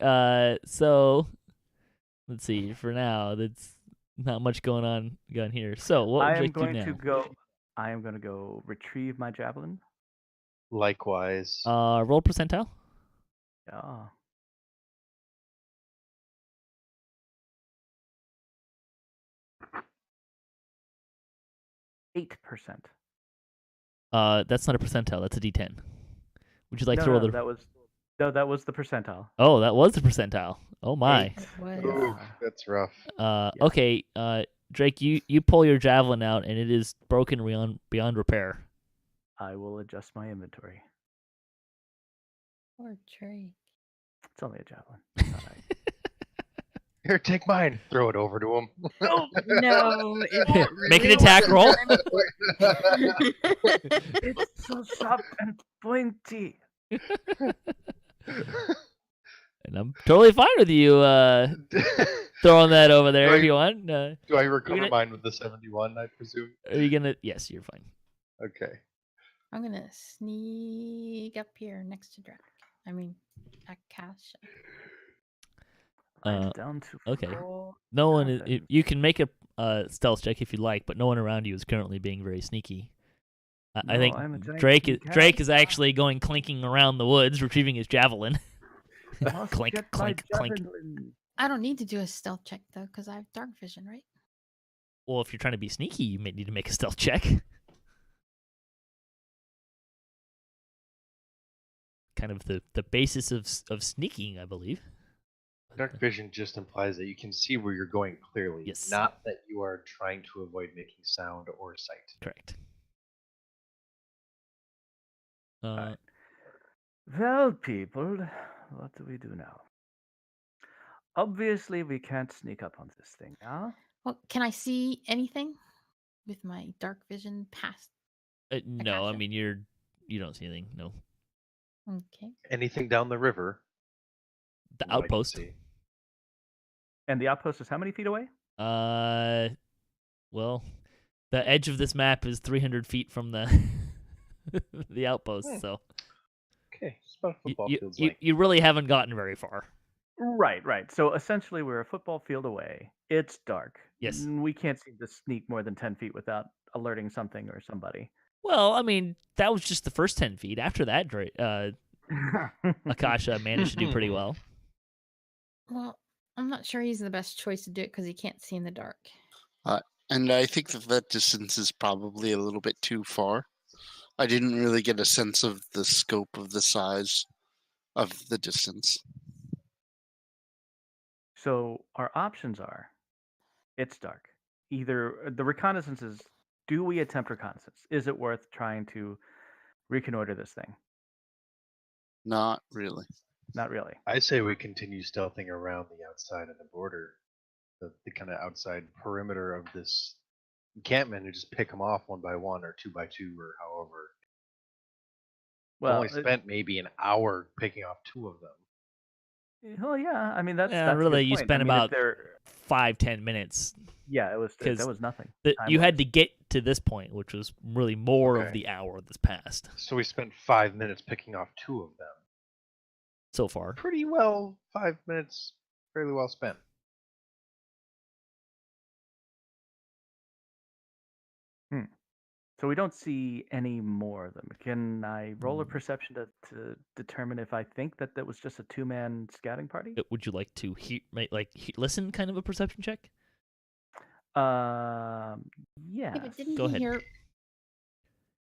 So let's see. For now, that's not much going on here. So what would I you am like to do going now? to go. I am going to go retrieve my javelin. Likewise. Roll percentile. Yeah. $8%. That's not a percentile. That's a D10. Would you like no, to roll no, the? that was the percentile. Oh, that was the percentile. Oh my. Eight. What? Ooh, that's rough. Okay. Drake, you pull your javelin out, and it is broken beyond repair. I will adjust my inventory. Poor Drake. It's only a javelin. It's all right. Here, take mine. Throw it over to him. No, is it Make an really attack what roll. I'm for? It's so sharp and pointy. And I'm totally fine with you throwing that over there Do if I- you want. Do I recover gonna- mine with the 71, I presume? Are you gonna? Yes, you're fine. Okay. I'm gonna sneak up here next to Akasha. Mine's down to okay. 4. No one. Nothing. You can make a stealth check if you like, but no one around you is currently being very sneaky. I No, think I'm a giant Drake is cat. actually going clinking around the woods, retrieving his javelin. Must Clink, get my clink, clink. javelin. I don't need to do a stealth check though, because I have dark vision, right? Well, if you're trying to be sneaky, you may need to make a stealth check. Kind of the basis of sneaking, I believe. Dark vision just implies that you can see where you're going clearly, Yes. not that you are trying to avoid making sound or sight. Correct. Alright. Well, people, what do we do now? Obviously, we can't sneak up on this thing, yeah? Well, can I see anything with my dark vision past? No, I Akasha? mean you don't see anything. No, Okay. Anything down the river? the from what I can outpost. see. And the outpost is how many feet away? Well, the edge of this map is 300 feet from the the outpost, so Okay, it's about a football field's length. you really haven't gotten very far. Right, right. So essentially, we're a football field away. It's dark. Yes. We can't seem to sneak more than 10 feet without alerting something or somebody. Well, I mean, that was just the first 10 feet. After that, Akasha managed to do pretty well. Well, I'm not sure he's the best choice to do it because he can't see in the dark. And I think that distance is probably a little bit too far. I didn't really get a sense of the scope of the size of the distance. So our options are, it's dark. Either the reconnaissance is, do we attempt reconnaissance? Is it worth trying to reconnoiter this thing? Not really. Not really. I say we continue stealthing around the outside of the border, the kind of outside perimeter of this encampment, and just pick them off one by one or two by two or however. Well, Only spent maybe an hour picking off two of them. well, yeah. I mean, that's Yeah, that's a good really, you point. spent I mean, if about they're- 5-10 minutes. yeah, it was 'cause that was nothing. You had time-wise. to get to this point, which was really more of Okay. the hour that's passed So we spent 5 minutes picking off two of them. so far. Pretty well, 5 minutes, fairly well spent. So we don't see any more of them. Can I roll Hmm. a perception to determine if I think that was just a 2-man scouting party? Would you like to listen, kind of a perception check? Yeah. Yeah, but didn't Go he ahead. hear?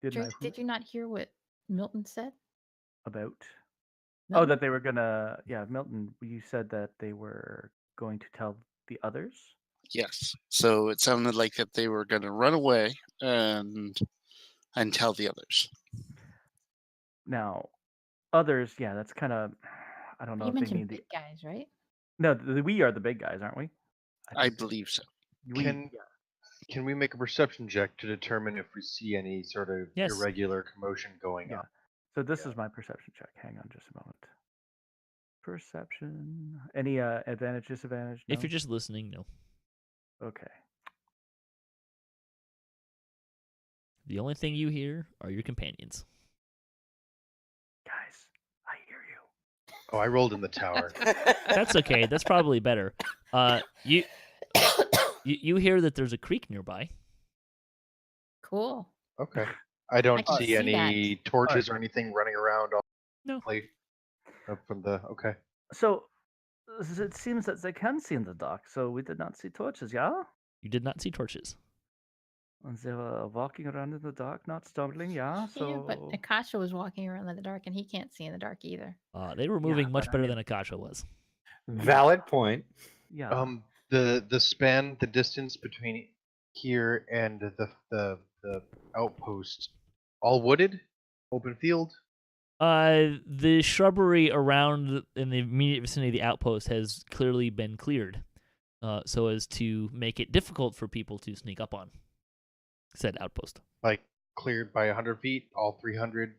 Didn't I Drake, did you not hear what Milton said? about? Oh, Milton? that they were gonna. Yeah, Milton. You said that they were going to tell the others. Yes. So it sounded like that they were going to run away and tell the others. Now, others. Yeah, that's kind of. I don't know You if they mentioned mean the. big guys, right? No, we are the big guys, aren't we? I believe so. Can we make a perception check to determine if we see any sort of Yes. irregular commotion going Yeah. on? So this is my perception check. Hang on just a moment. Perception. Any advantage, disadvantage? If No? you're just listening, no. Okay. The only thing you hear are your companions. Guys, I hear you. Oh, I rolled in the tower. That's okay. That's probably better. You hear that there's a creek nearby. Cool. Okay. I don't can see see any torches or anything running around. No. Up from the okay. So it seems that they can see in the dark. So we did not see torches, yeah? You did not see torches. And they were walking around in the dark, not stumbling, yeah? So Yeah, but Akasha was walking around in the dark, and he can't see in the dark either. They were moving much but I better mean- than Akasha was. Valid point. yeah. The span, the distance between here and the outpost, all wooded, open field. The shrubbery around in the immediate vicinity of the outpost has clearly been cleared. so as to make it difficult for people to sneak up on said outpost. Like cleared by 100 feet, all 300.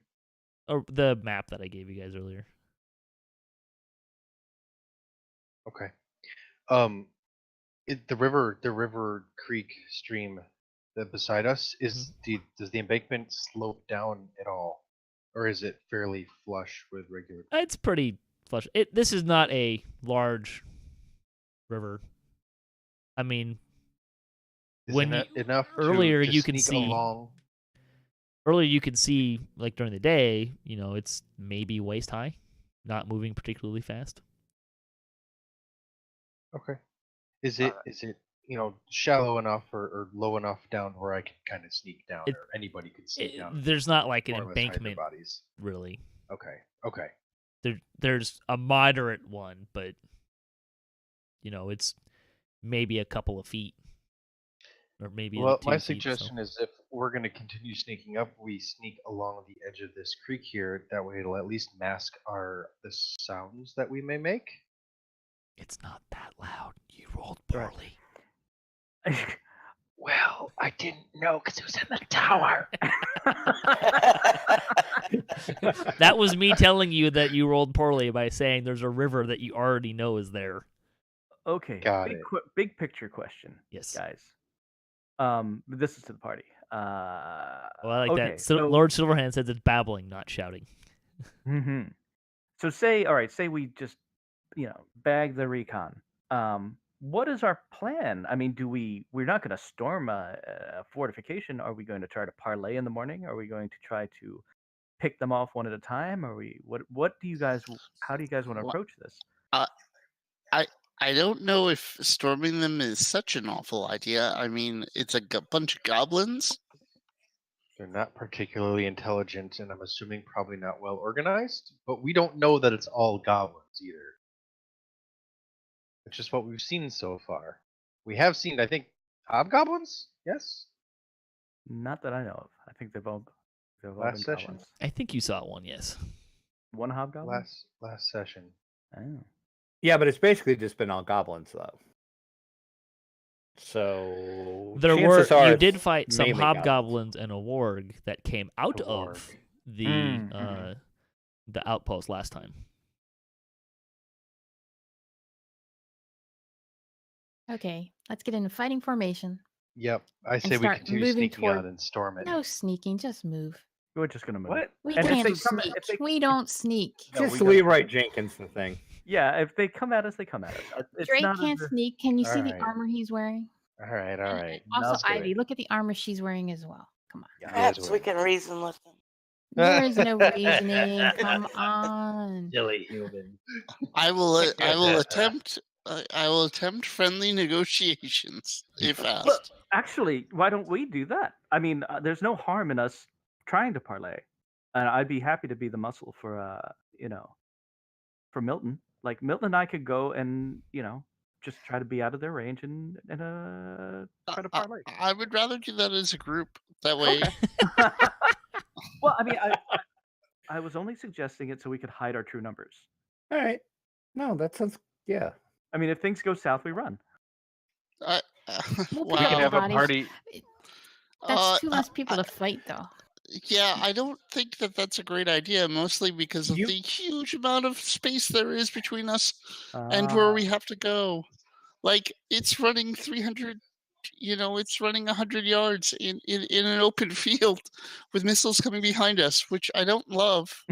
Or the map that I gave you guys earlier. Okay. The river creek stream that beside us is does the embankment slope down at all, or is it fairly flush with regular? It's pretty flush. This is not a large river. I mean, Is when it enough earlier to you can sneak see along? earlier you can see like during the day, it's maybe waist high, not moving particularly fast. Okay. Is it shallow enough or low enough down where I can kind of sneak down, or anybody could sneak down? There's not like an more or less hide their embankment, bodies. really. Okay. There's a moderate one, but it's maybe a couple of feet, or maybe. Well, 2 my feet, suggestion is if we're going to continue sneaking up, we sneak along the edge of this creek here. That way, it'll at least mask the sounds that we may make. It's not that loud. You rolled poorly. Well, I didn't know because it was in the tower. That was me telling you that you rolled poorly by saying there's a river that you already know is there. Okay. Got it. Big picture question. Yes. Guys. This is to the party. Well, I like okay, that. So, Lord Silverhand says it's babbling, not shouting. Mm-hmm. So say we just, bag the recon. What is our plan? I mean, we're not going to storm a fortification. Are we going to try to parlay in the morning? Are we going to try to pick them off one at a time? How do you guys want to approach this? I don't know if storming them is such an awful idea. I mean, it's a bunch of goblins. They're not particularly intelligent, and I'm assuming probably not well organized. But we don't know that it's all goblins either. It's just what we've seen so far. We have seen, I think, hobgoblins. Yes. Not that I know of. I think they've all Last been session? goblins. I think you saw one, yes. One hobgoblin. Last session. Oh. Yeah, but it's basically just been all goblins, though. So you did fight some mainly hobgoblins and a warg that came out A warg. of the outpost last time. Okay, let's get into fighting formation. Yep. I say we start continue moving sneaking toward- on and storm it. No sneaking, just move. We're just gonna move. What? We And if can't they come- sneak. if they- We don't sneak. No, Just we don't. Leroy Jenkins the thing. Yeah, if they come at us, they come at us. It's Drake not as can't if- sneak. Can you see the Alright. armor he's wearing? All right. Also, Let's do Ivy, it. look at the armor she's wearing as well. Come on. Yeah, Perhaps we can reason with them. There is no reasoning. Come on. Silly human. I will attempt. I will attempt friendly negotiations if Look, asked. actually, why don't we do that? I mean, there's no harm in us trying to parlay, and I'd be happy to be the muscle for for Milton. Like Milton and I could go and just try to be out of their range and try to parlay. I would rather do that as a group. That way, Well, I mean, I was only suggesting it so we could hide our true numbers. All right. No, that sounds yeah. I mean, if things go south, we run. We'll wow. pick up the have a bodies. party. That's two less people to fight, though. Yeah, I don't think that that's a great idea, mostly because of You- the huge amount of space there is between us and where we have to go. Like, it's running 300, it's running 100 yards in an open field with missiles coming behind us, which I don't love.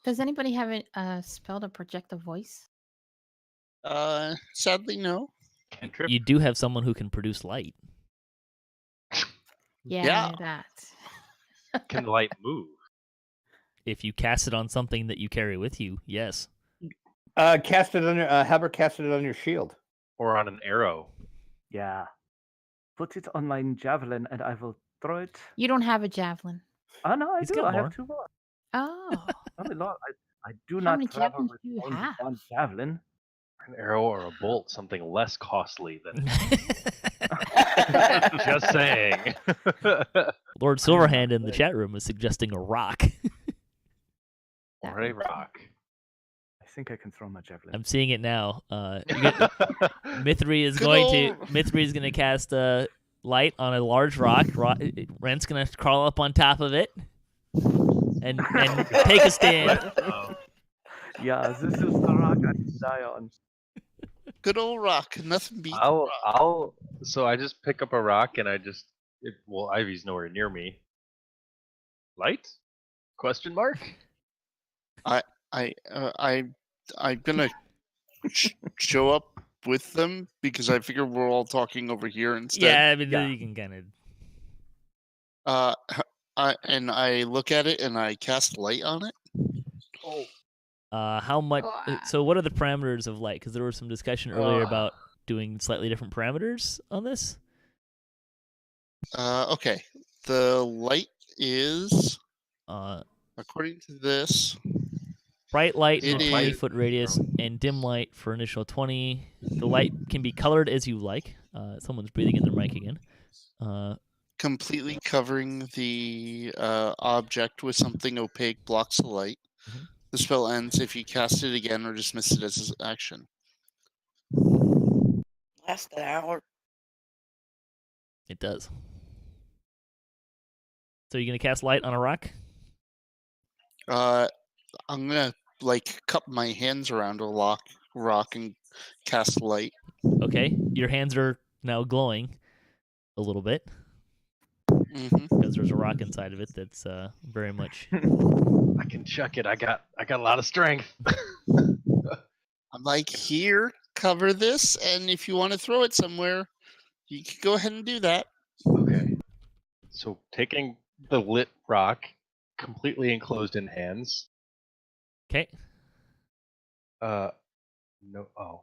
Does anybody have a spell to project a voice? Sadly, no. Cantrip. You do have someone who can produce light. Yeah, Yeah. I knew that. Can the light move? If you cast it on something that you carry with you, yes. Cast it on your Haber casted it on your shield. Or on an arrow? Yeah. Put it on my javelin and I will throw it. You don't have a javelin. Oh, no, I He's do. got I more. have 2 more. Oh. Only lot. I do How not many travel javelins with do you only have? one javelin. An arrow or a bolt? Something less costly than. Just saying. Lord Silverhand in the chat room is suggesting a rock. That Or a works. rock. I think I can throw my javelin. I'm seeing it now. Mythery is Good going ol'- to Mythery is going to cast light on a large rock. Rent's going to crawl up on top of it and take a stand. Yeah, this is the rock I die on. Good old rock. Nothing beats rock. So I just pick up a rock and well, Ivy's nowhere near me. Light? Question mark? I'm gonna show up with them because I figure we're all talking over here instead. Yeah, I mean you can kind of. I look at it and I cast light on it. How much? So what are the parameters of light? Because there was some discussion earlier about doing slightly different parameters on this. Okay. The light is according to this. Bright light in It a 20 is- foot radius and dim light for initial 20. The light can be colored as you like. Someone's breathing in their mic again. Completely covering the object with something opaque blocks the light. Mhm. The spell ends if you cast it again or dismiss it as an action. Last an hour. It does. So you're gonna cast light on a rock? I'm gonna cup my hands around a rock and cast light. Okay. Your hands are now glowing a little bit Mm-hmm. because there's a rock inside of it that's very much. I can chuck it. I got a lot of strength. I'm like, here, cover this, and if you want to throw it somewhere, you can go ahead and do that. Okay. So taking the lit rock, completely enclosed in hands. Okay. No. Oh.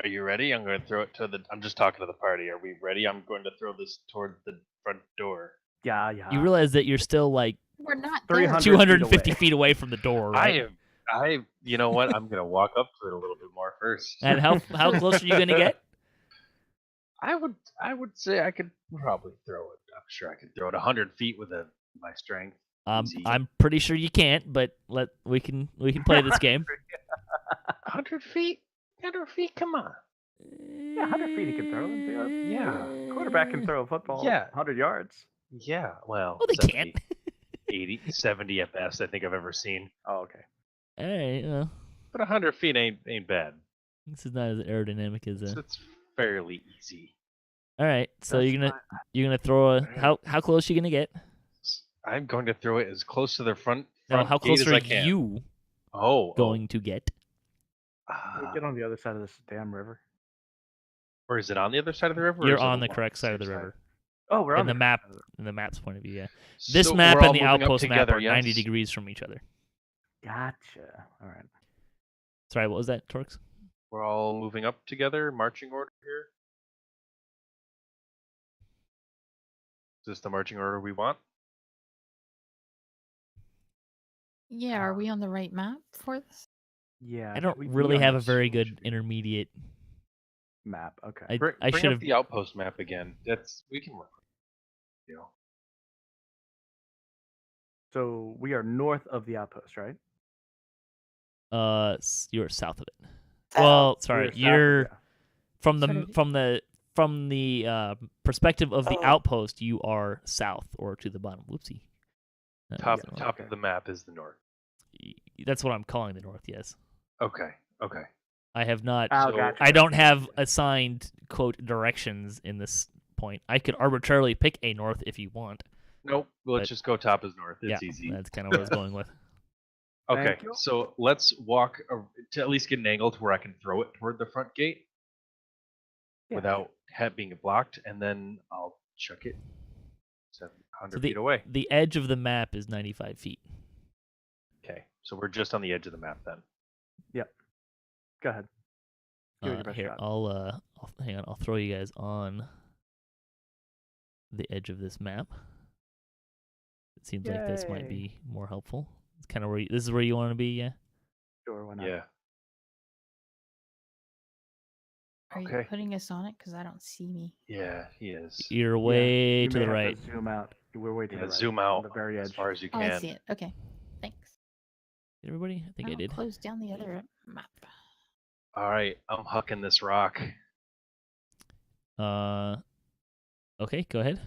Are you ready? I'm going to throw it to the. I'm just talking to the party. Are we ready? I'm going to throw this toward the front door. Yeah. You realize that you're still like We're not 300 there. 250 away. feet away from the door, right? You know what? I'm going to walk up to it a little bit more first. And how close are you gonna get? I would say I could probably throw it. I'm sure I could throw it 100 feet with my strength. Easy. I'm pretty sure you can't, but we can play this game. 100 feet? 100 feet? Come on. Yeah, 100 feet he can throw. Yeah. Quarterback can throw a football. Yeah. 100 yards. Yeah. Well, Oh, they 70, can't. 80, 70 at best. I think I've ever seen. Oh, okay. All right. Well, But 100 feet ain't bad. this is not as aerodynamic as So it's fairly easy. All right. So That's you're gonna throw a how close are you gonna get? I'm going to throw it as close to the front No, how gate close as are I can. you going to get? We get on the other side of this damn river. Or is it on the other side of the river? or You're is it on the along correct side of the same river. Oh, we're on In the correct map, side of in the map's point of view, yeah. So This map we're all and the moving up Outpost map together, are 90 yes? degrees from each other. Gotcha. All right. Sorry, what was that, Torix? We're all moving up together, marching order here. Is this the marching order we want? Yeah, are we on the right map for this? Yeah. I should don't we be really on have a this very good intermediate. map? Okay. I Bring should up have. the outpost map again. We can work. You know. So we are north of the outpost, right? You're south of it. South. Well, sorry, We're south of you're it. from Sort the of- from the perspective of the Oh. outpost. You are south or to the bottom. Whoopsie. Top That's the top okay. of the map is the north. That's what I'm calling the north. Yes, Okay. Okay. I have not. Oh, So- gotcha. I don't have assigned quote directions in this point. I could arbitrarily pick a north if you want. Nope. Let's But- just go top is north. It's yeah, easy. that's kind of what I was going with. Okay. Thank you. So let's walk to at least get an angle to where I can throw it toward the front gate Yeah. without being blocked, and then I'll chuck it 700 So feet away. the edge of the map is 95 feet. Okay. So we're just on the edge of the map then. Go ahead. Give it your best Here, shot. I'll hang on. I'll throw you guys on the edge of this map. It seems like this might Yay. be more helpful. It's kind of where this is where you want to be, yeah. Sure, why not? Yeah. Are you Okay. putting us on it? Because I don't see me. Yeah, he is. You're Yeah, way you to may the have right. zoom out. We're way to Yeah, the right. zoom on out the very as edge. far as you Oh, can. I see it. Okay. Thanks. Everybody? I think I I'll did. close down the other map. All right, I'm hucking this rock. Okay, go ahead.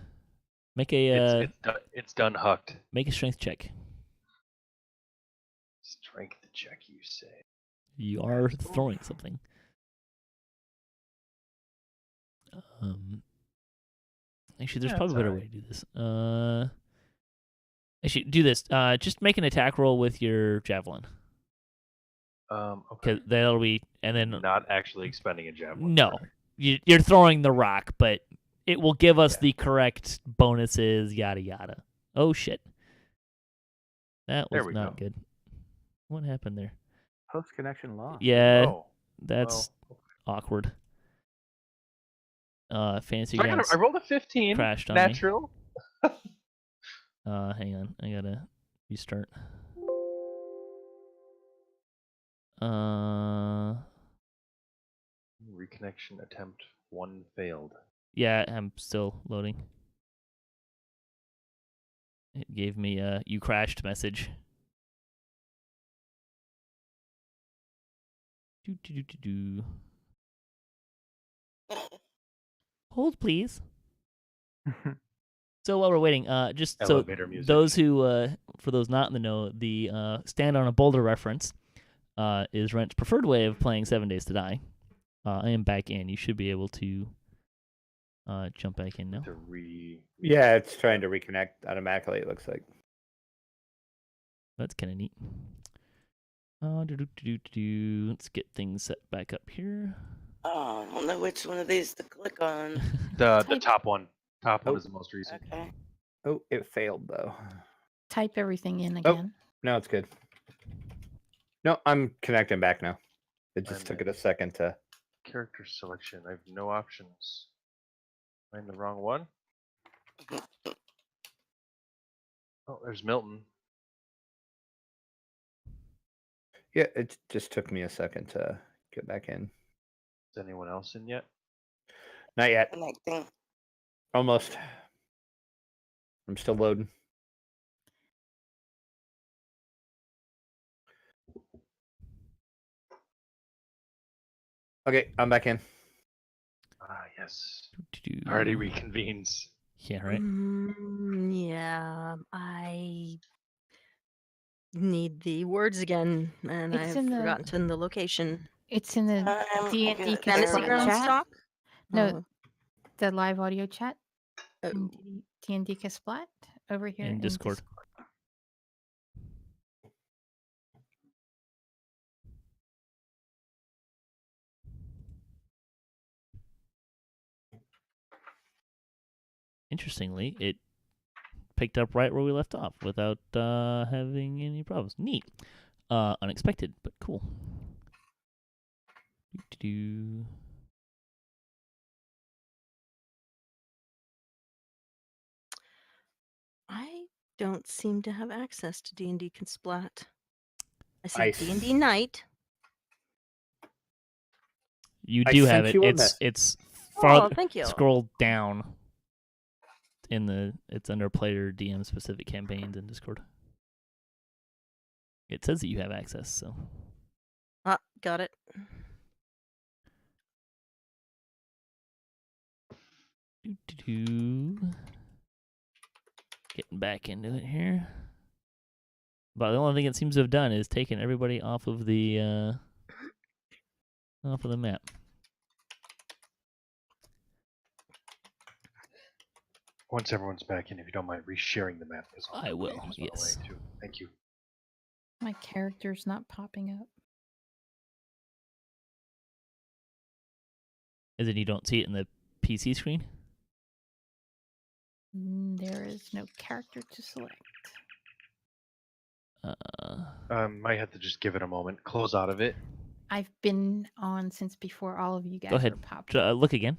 Make a It's done hucked. make a strength check. Strength check, you say? You are throwing something. Actually, there's probably a better way to do this. Actually, do this. Just make an attack roll with your javelin. Okay. That'll be, and then Not actually expending a javelin. no, correct? you're throwing the rock, but it will give us the correct bonuses. Yada yada. Oh shit, that There was we not go. good. What happened there? Post connection lost. Yeah, Oh, that's awkward. Fantasy so Grounds I rolled a 15. crashed on Natural. me. Hang on, I gotta restart. Reconnection attempt 1 failed. Yeah, I'm still loading. It gave me a "you crashed" message. Do. Hold, please. So while we're waiting, just Elevator so music. those who, for those not in the know, the stand on a boulder reference is Rent's preferred way of playing 7 Days to Die. I am back in. You should be able to jump back in now. Yeah, it's trying to reconnect automatically, it looks like. That's kind of neat. Let's get things set back up here. Oh, I don't know which one of these to click on. The top one. Top one is the most recent. Okay. Oh, it failed though. Type everything in Oh. again. No, it's good. No, I'm connecting back now. It just I'm took in. it a second to. Character selection. I have no options. Am I in the wrong one? Oh, there's Milton. Yeah, it just took me a second to get back in. Is anyone else in yet? Not yet. Connecting. Almost. I'm still loading. Okay, I'm back in. Ah, yes. Party reconvenes. Yeah, right. Yeah, I need the words again, and It's I've in the- forgotten the location. It's in the D&D Fantasy Fantasy Casplat Grounds chat. talk? No, the live audio chat. Oh. in D&DCaSplat over here In Discord. Interestingly, it picked up right where we left off without having any problems. Neat. Unexpected, but cool. I don't seem to have access to D&DCaSplat. I see I D&D Night. You I do have sent it. you a It's message. it's Oh, far. thank you. Scroll down. It's under player DM specific campaigns in Discord. It says that you have access, so. Ah, got it. Getting back into it here. But the only thing it seems to have done is taken everybody off of the map. Once everyone's back in, if you don't mind resharing the map. I will, yes. Too. Thank you. My character's not popping up. Is it you don't see it in the PC screen? There is no character to select. Might have to just give it a moment. Close out of it. I've been on since before all of you guys Go ahead. were popped. Look again.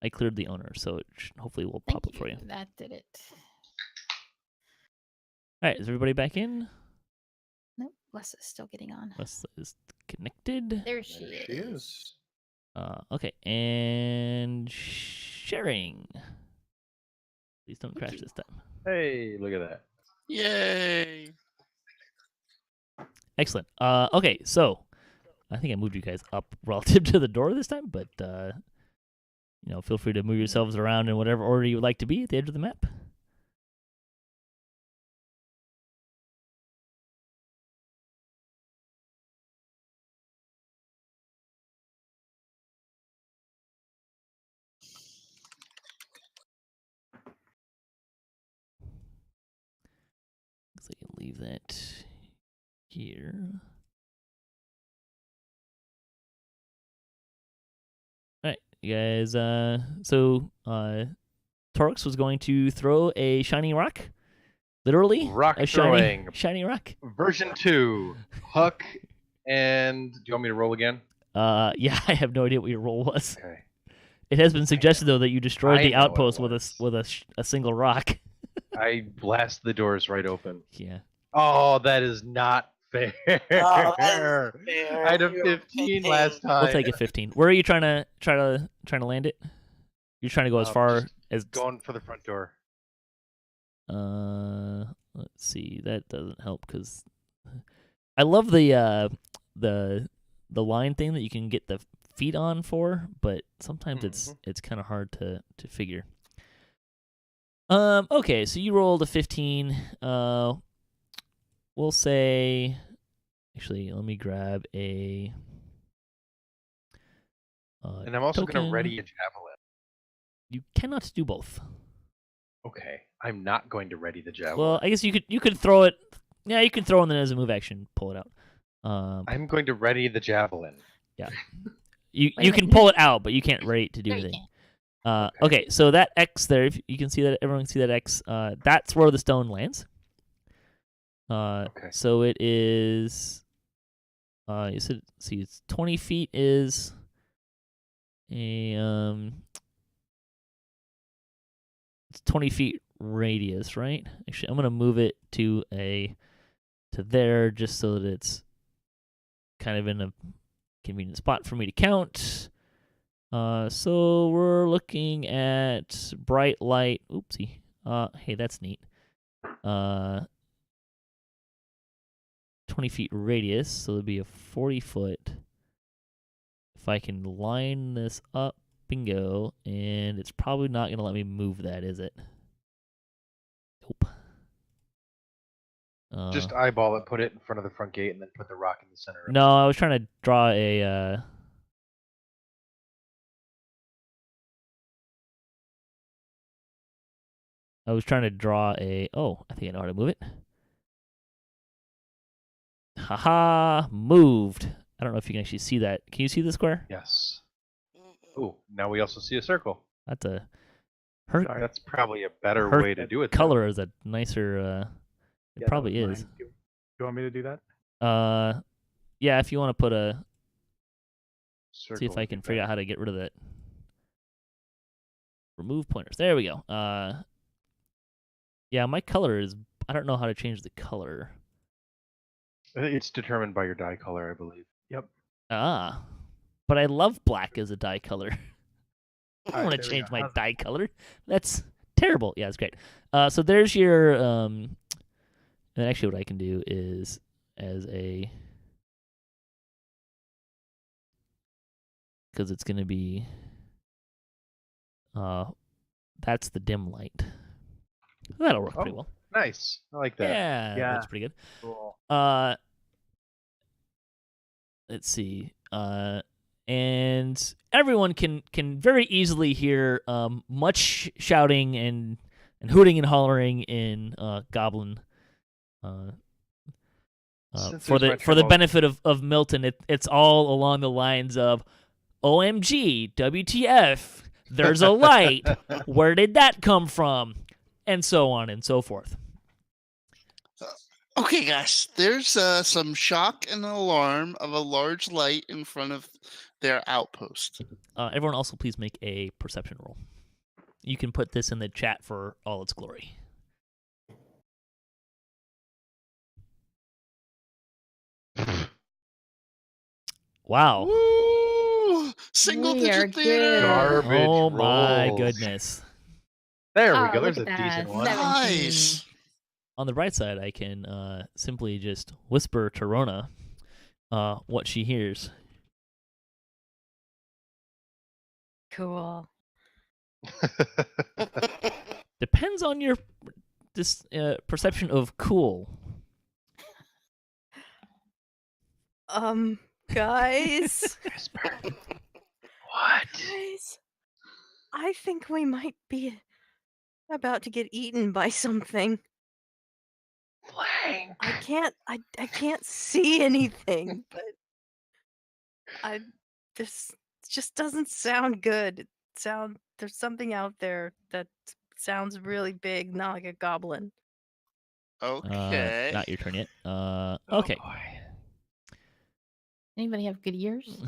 I cleared the owner, so it hopefully will pop up for you. That did it. All right, is everybody back in? Nope, Lessah's still getting on. Lessah is connected. There she is. Okay, and sharing. Please don't crash this time. Hey, look at that. Yay! Excellent. Okay, so I think I moved you guys up relative to the door this time, but feel free to move yourselves around in whatever order you would like to be at the edge of the map. So you can leave that here. All right, you guys. So Torix was going to throw a shiny rock, literally Rock a throwing. shiny rock. Version 2. Huck, and do you want me to roll again? Yeah, I have no idea what your roll was. Okay. It has been suggested though that you destroyed I the know what it outpost with was. a single rock. I blast the doors right open. Yeah. Oh, that is not fair. Oh, that isn't fair. I had a You were 15 last time. We'll take a 15. Where are you trying to land it? You're trying to go as far Just as going for the front door. let's see. That doesn't help because I love the line thing that you can get the feet on for, but sometimes it's kind of hard to figure. Okay, so you rolled a 15. We'll say, actually, let me grab a. And I'm also going token. to ready a javelin. You cannot do both. Okay, I'm not going to ready the javelin. Well, I guess you could throw it. Yeah, you can throw it, and then as a move action, pull it out. I'm going to ready the javelin. Yeah, you Wait a can minute. pull it out, but you can't ready it to do No, you anything. can't. Okay, so that X there, if you can see that, everyone can see that X. That's where the stone lands. Okay. So it is. You said, see, it's 20 feet is a it's 20 feet radius, right? Actually, I'm gonna move it to there just so that it's kind of in a convenient spot for me to count. So we're looking at bright light. Oopsie. Hey, that's neat. 20 feet radius, so it'll be a 40 foot. If I can line this up, bingo, and it's probably not going to let me move that, is it? Nope. Just eyeball it, put it in front of the front gate, and then put the rock in the center. No, I was trying to draw a. I was trying to draw a. Oh, I think I know how to move it. Haha, moved. I don't know if you can actually see that. Can you see the square? Yes. Oh, now we also see a circle. That's a. That's probably a better her way to do it. Color is a nicer. It Yeah, probably that was is. mine. Do you want me to do that? Yeah. If you want to put a. Circle See if I would can be figure out better. how to get rid of that. Remove pointers. There we go. Yeah, my color is. I don't know how to change the color. It's determined by your dye color, I believe. Yep. Ah, but I love black as a dye color. I don't Alright, want there to we change go. my How's- dye color. That's terrible. Yeah, it's great. So there's your. And actually, what I can do is as a. Because it's going to be. That's the dim light. That'll work pretty well. Nice. I like that. Yeah, Yeah. that's pretty good. Cool. Let's see. And everyone can very easily hear much shouting and hooting and hollering in Goblin. Since For there's the my benefit of Milton, it's all along the lines of OMG, WTF, there's a light, where did that come from? And so on and so forth. Okay, guys, there's some shock and alarm of a large light in front of their outpost. Everyone also please make a perception roll. You can put this in the chat for all its glory. Wow. Woo! Single We are digit theater. good. Garbage Oh my rolls. goodness. There we Oh, go. look There's a at that. decent one. 17. Nice. On the bright side, I can simply just whisper to Rhona what she hears. Cool. Depends on your perception of cool. Guys. What? Guys, I think we might be about to get eaten by something. Flank. I can't see anything, but this just doesn't sound good. There's something out there that sounds really big, not like a goblin. Okay. Not your turn yet. Oh, Okay. boy. Anybody have good ears?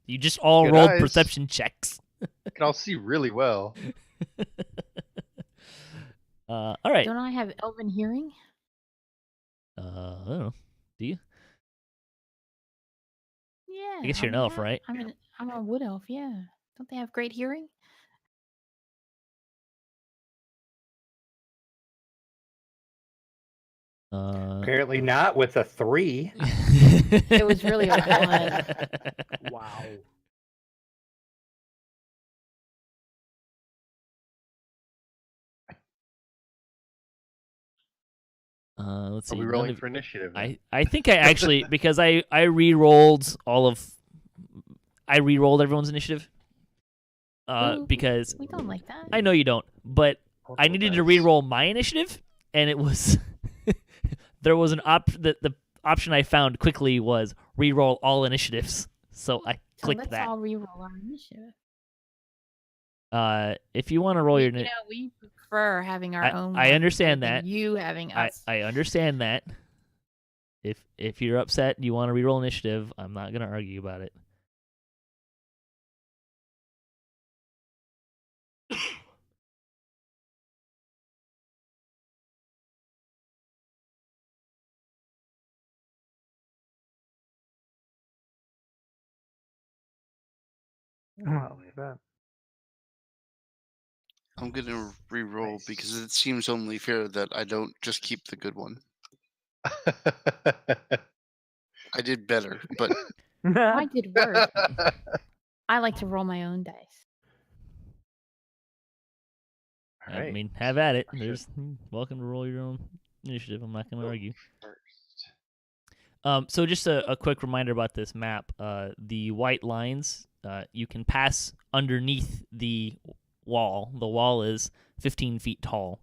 You just all Good rolled eyes. perception checks. I can all see really well. All right. Don't I have elven hearing? I don't know. Do you? Yeah. I guess you're an elf, right? I'm a wood elf. Yeah. Don't they have great hearing? Apparently not with a 3. It was really a 1. Wow. Let's see. Are we none rolling of- for initiative? then? I think I actually because I re-rolled I re-rolled everyone's initiative. Ooh, Because we don't like that. I know you don't, but I Multiple needed to dice. re-roll my initiative, and it was there was an the option I found quickly was re-roll all initiatives, so I So clicked let's that. all re-roll our initiative. If you want to roll your, You know, we prefer having our own. I one understand rather than that. You having us. I understand that. If you're upset, and you want to re-roll initiative. I'm not gonna argue about it. Well, that. I'm gonna re-roll Nice. because it seems only fair that I don't just keep the good one. I did better, but I did worse. I like to roll my own dice. All I right. mean, have at it. Sure. There's welcome to roll your own initiative. I'm not gonna Go argue. first. So just a quick reminder about this map. The white lines, you can pass underneath the wall. The wall is 15 feet tall,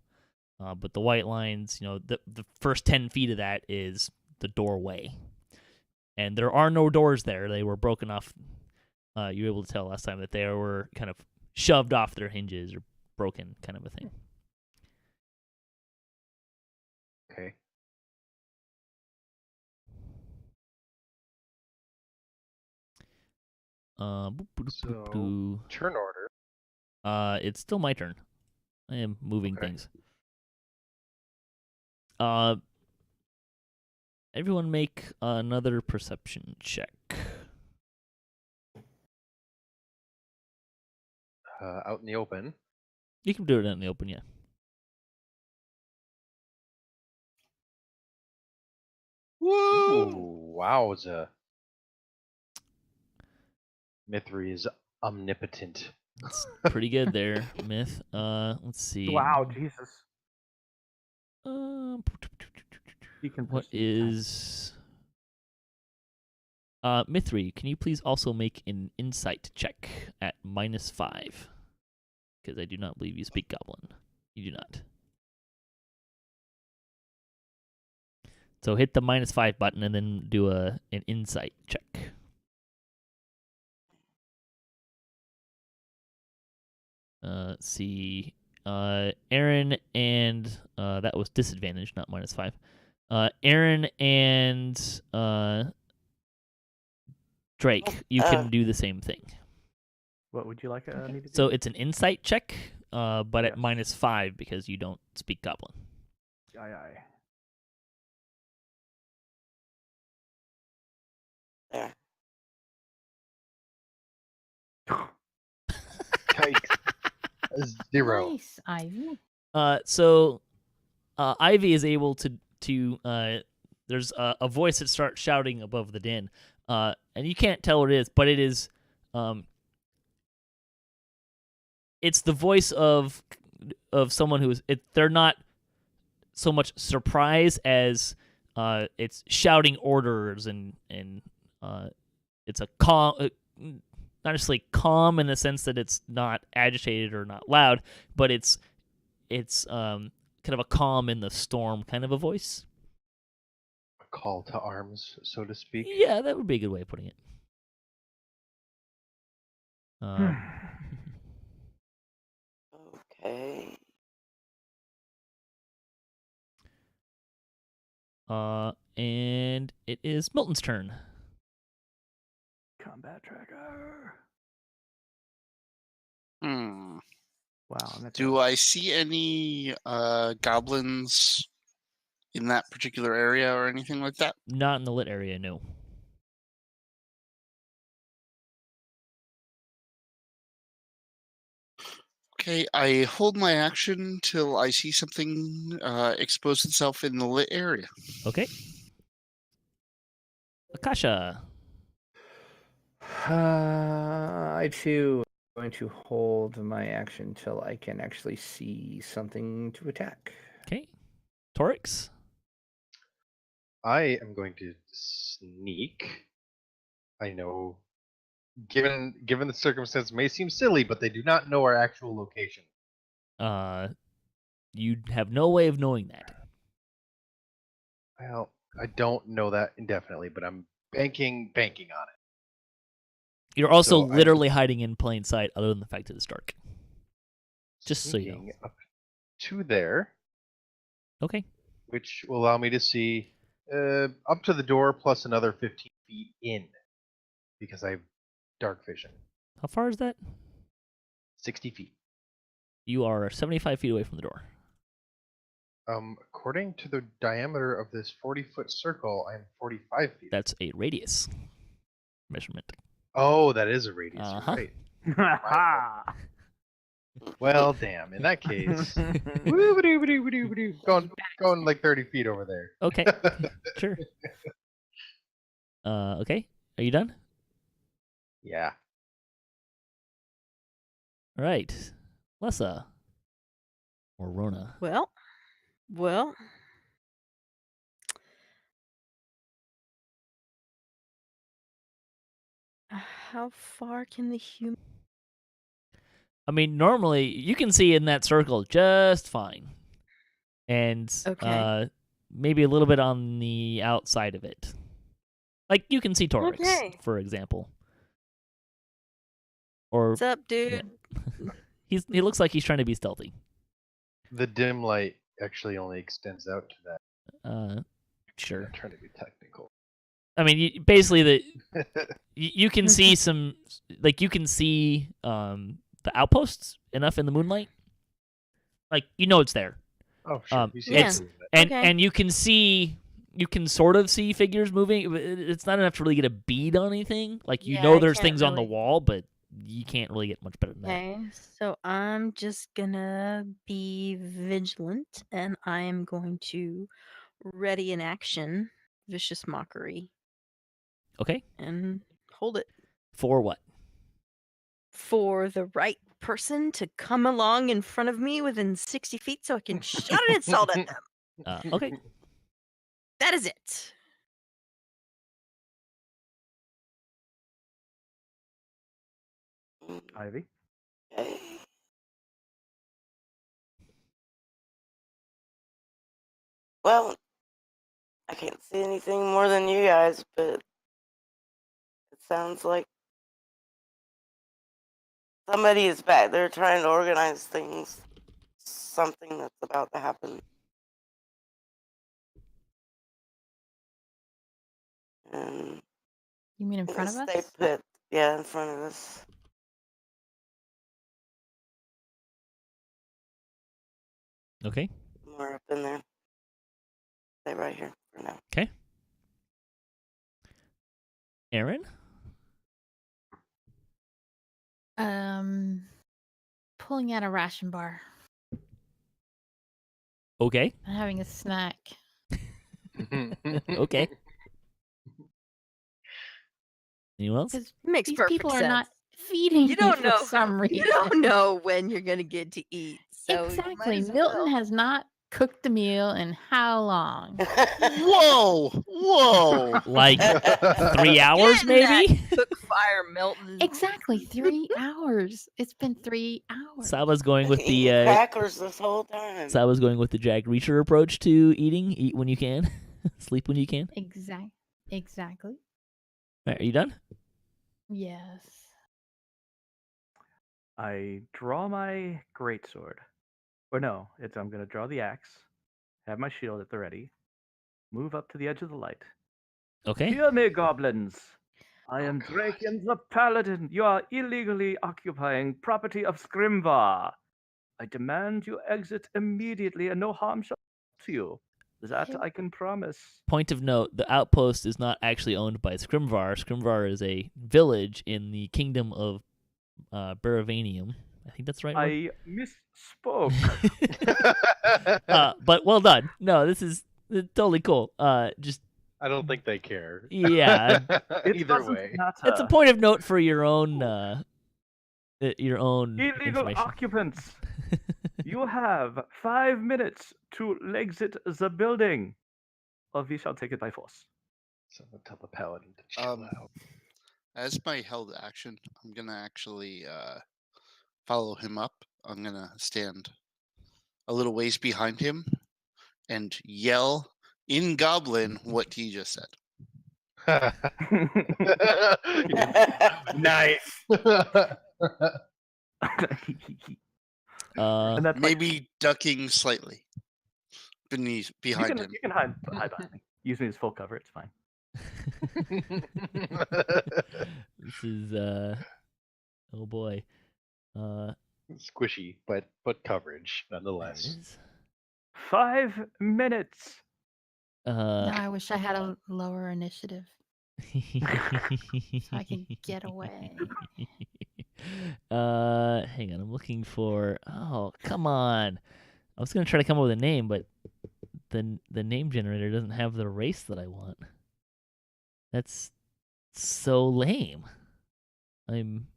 but the white lines, the first 10 feet of that is the doorway. And there are no doors there. They were broken off. You were able to tell last time that they were kind of shoved off their hinges or broken, kind of a thing. Okay. So turn order. It's still my turn. I am moving Okay. things. Everyone make another perception check. Out in the open. You can do it out in the open, yeah. Ooh, wowza. Mythery is omnipotent. It's pretty good there, Myth. Let's see. Wow, Jesus. You can What proceed now. is Mythery, can you please also make an insight check at -5? Because I do not believe you speak Goblin. You do not. So hit the -5 button and then do an insight check. Let's see. Aeryn and that was disadvantage, not -5. Aeryn and Drake, you can do the same thing. What would you like me to do? So it's an insight check, but at Yes. -5 because you don't speak Goblin. Aye. There. Yikes. 0. Nice, Ivy. So Ivy is able to there's a voice that starts shouting above the din, and you can't tell what it is, but it is it's the voice of someone who is they're not so much surprised as it's shouting orders and it's a calm, not necessarily calm in the sense that it's not agitated or not loud, but it's kind of a calm in the storm kind of a voice. A call to arms, so to speak. Yeah, that would be a good way of putting it. Okay. And it is Milton's turn. Combat tracker. Hmm. Wow. That's Do I see any goblins in that particular area or anything like that? Not in the lit area, no. Okay, I hold my action till I see something expose itself in the lit area. Okay. Akasha. I too am going to hold my action till I can actually see something to attack. Okay. Torix. I am going to sneak. I know, given the circumstance, may seem silly, but they do not know our actual location. You have no way of knowing that. Well, I don't know that indefinitely, but I'm banking on it. You're also So literally hiding in plain sight, other than the fact that it's dark. Just so you know. Sneaking up to there, Okay. which will allow me to see up to the door plus another 15 feet in, because I have dark vision. How far is that? 60 feet. You are 75 feet away from the door. According to the diameter of this 40-foot circle, I'm 45 feet. That's a radius measurement. Oh, that is a radius. You're Uh-huh. right. Well, damn. In that case, going like 30 feet over there. Okay. Sure. Okay. Are you done? Yeah. All right. Lessah. Or Rona. Well. How far can the human? I mean, normally you can see in that circle just fine. And Okay. maybe a little bit on the outside of it. Like you can see Torix, Okay. for example. Or What's up, dude? he looks like he's trying to be stealthy. The dim light actually only extends out to that. Sure. I'm trying to be technical. I mean, basically you can see some, like you can see the outposts enough in the moonlight. Like you know it's there. Oh, sure. And you can sort of see figures moving. It's not enough to really get a bead on anything. Like you know there's things on the wall, but you can't really get much better than that. Okay, so I'm just gonna be vigilant, and I am going to ready in action, vicious mockery, Okay. and hold it For what? for the right person to come along in front of me within 60 feet, so I can shout an insult at them. Okay. That is it. Ivy. Okay. Well, I can't see anything more than you guys, but it sounds like somebody is back there trying to organize things. Something that's about to happen. And You mean in front of stay us? put. Yeah, in front of us. Okay. More up in there. Stay right here for now. Okay. Aeryn? Pulling out a ration bar. Okay. I'm having a snack. Okay. Anyone else? Because Makes these perfect people sense. are not feeding You don't me know. for some reason. You don't know when you're gonna get to eat. So you Exactly. might as Milton well. has not cooked a meal in how long? Whoa! Whoa! Like 3 hours, Get in that maybe? cook fire, Milton. Exactly 3 hours. It's been 3 hours. Saba's going with Eating the crackers this whole time. Saba's going with the Jack Reacher approach to eating. Eat when you can, sleep when you can. Exactly. All right, are you done? Yes. I draw my greatsword. Or no, I'm going to draw the axe, have my shield at the ready, move up to the edge of the light. Okay. Hear me, goblins! I Oh, am God. Drachien the Paladin. You are illegally occupying property of Scrimvar. I demand you exit immediately and no harm shall come to you. That Hey. I can promise. Point of note: the outpost is not actually owned by Scrimvar. Scrimvar is a village in the kingdom of Baravanium. I think that's the right word. I misspoke. But well done. No, this is totally cool. Just I don't think they care. yeah, It Either doesn't way. matter. it's a point of note for your own Illegal information. occupants. You have 5 minutes to exit the building, or we shall take it by force. Someone tell the paladin to chill out. As my held action, I'm gonna actually follow him up. I'm gonna stand a little ways behind him and yell in Goblin what he just said. Nice. And that's Maybe ducking slightly behind him. you can hide behind me. Use me as full cover. It's fine. This is oh boy. Squishy, but coverage There nonetheless. it is. 5 minutes. No, I wish I had a lower initiative so I can get away. Hang on, I'm looking for. Oh, come on! I was gonna try to come up with a name, but the name generator doesn't have the race that I want. That's so lame. I'm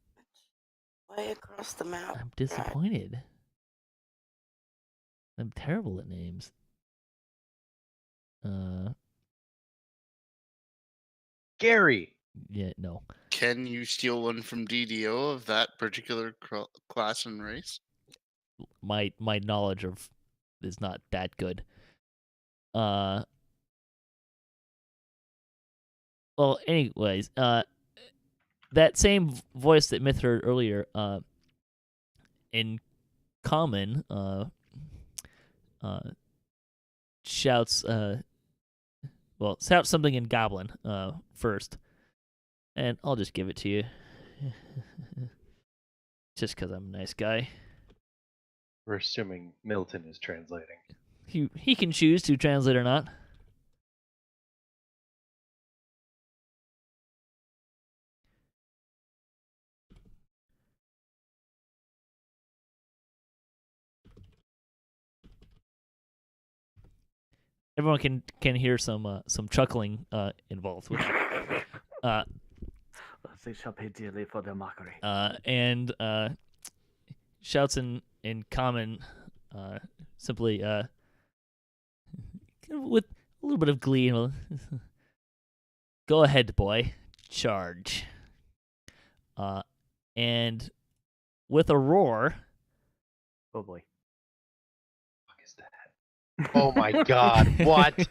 Way across the map. I'm disappointed. I'm terrible at names. Gary. Yeah, no. Can you steal one from DDO of that particular class and race? My knowledge of is not that good. Well, anyways, that same voice that Myth heard earlier, in common, shouts, shouts something in Goblin, first, and I'll just give it to you, just because I'm a nice guy. We're assuming Milton is translating. He can choose to translate or not. Everyone can hear some chuckling involved with it. They shall pay dearly for their mockery. And shouts in common, simply with a little bit of glee. Go ahead, boy, charge. And with a roar. Oh boy. What is that? Oh my God! What?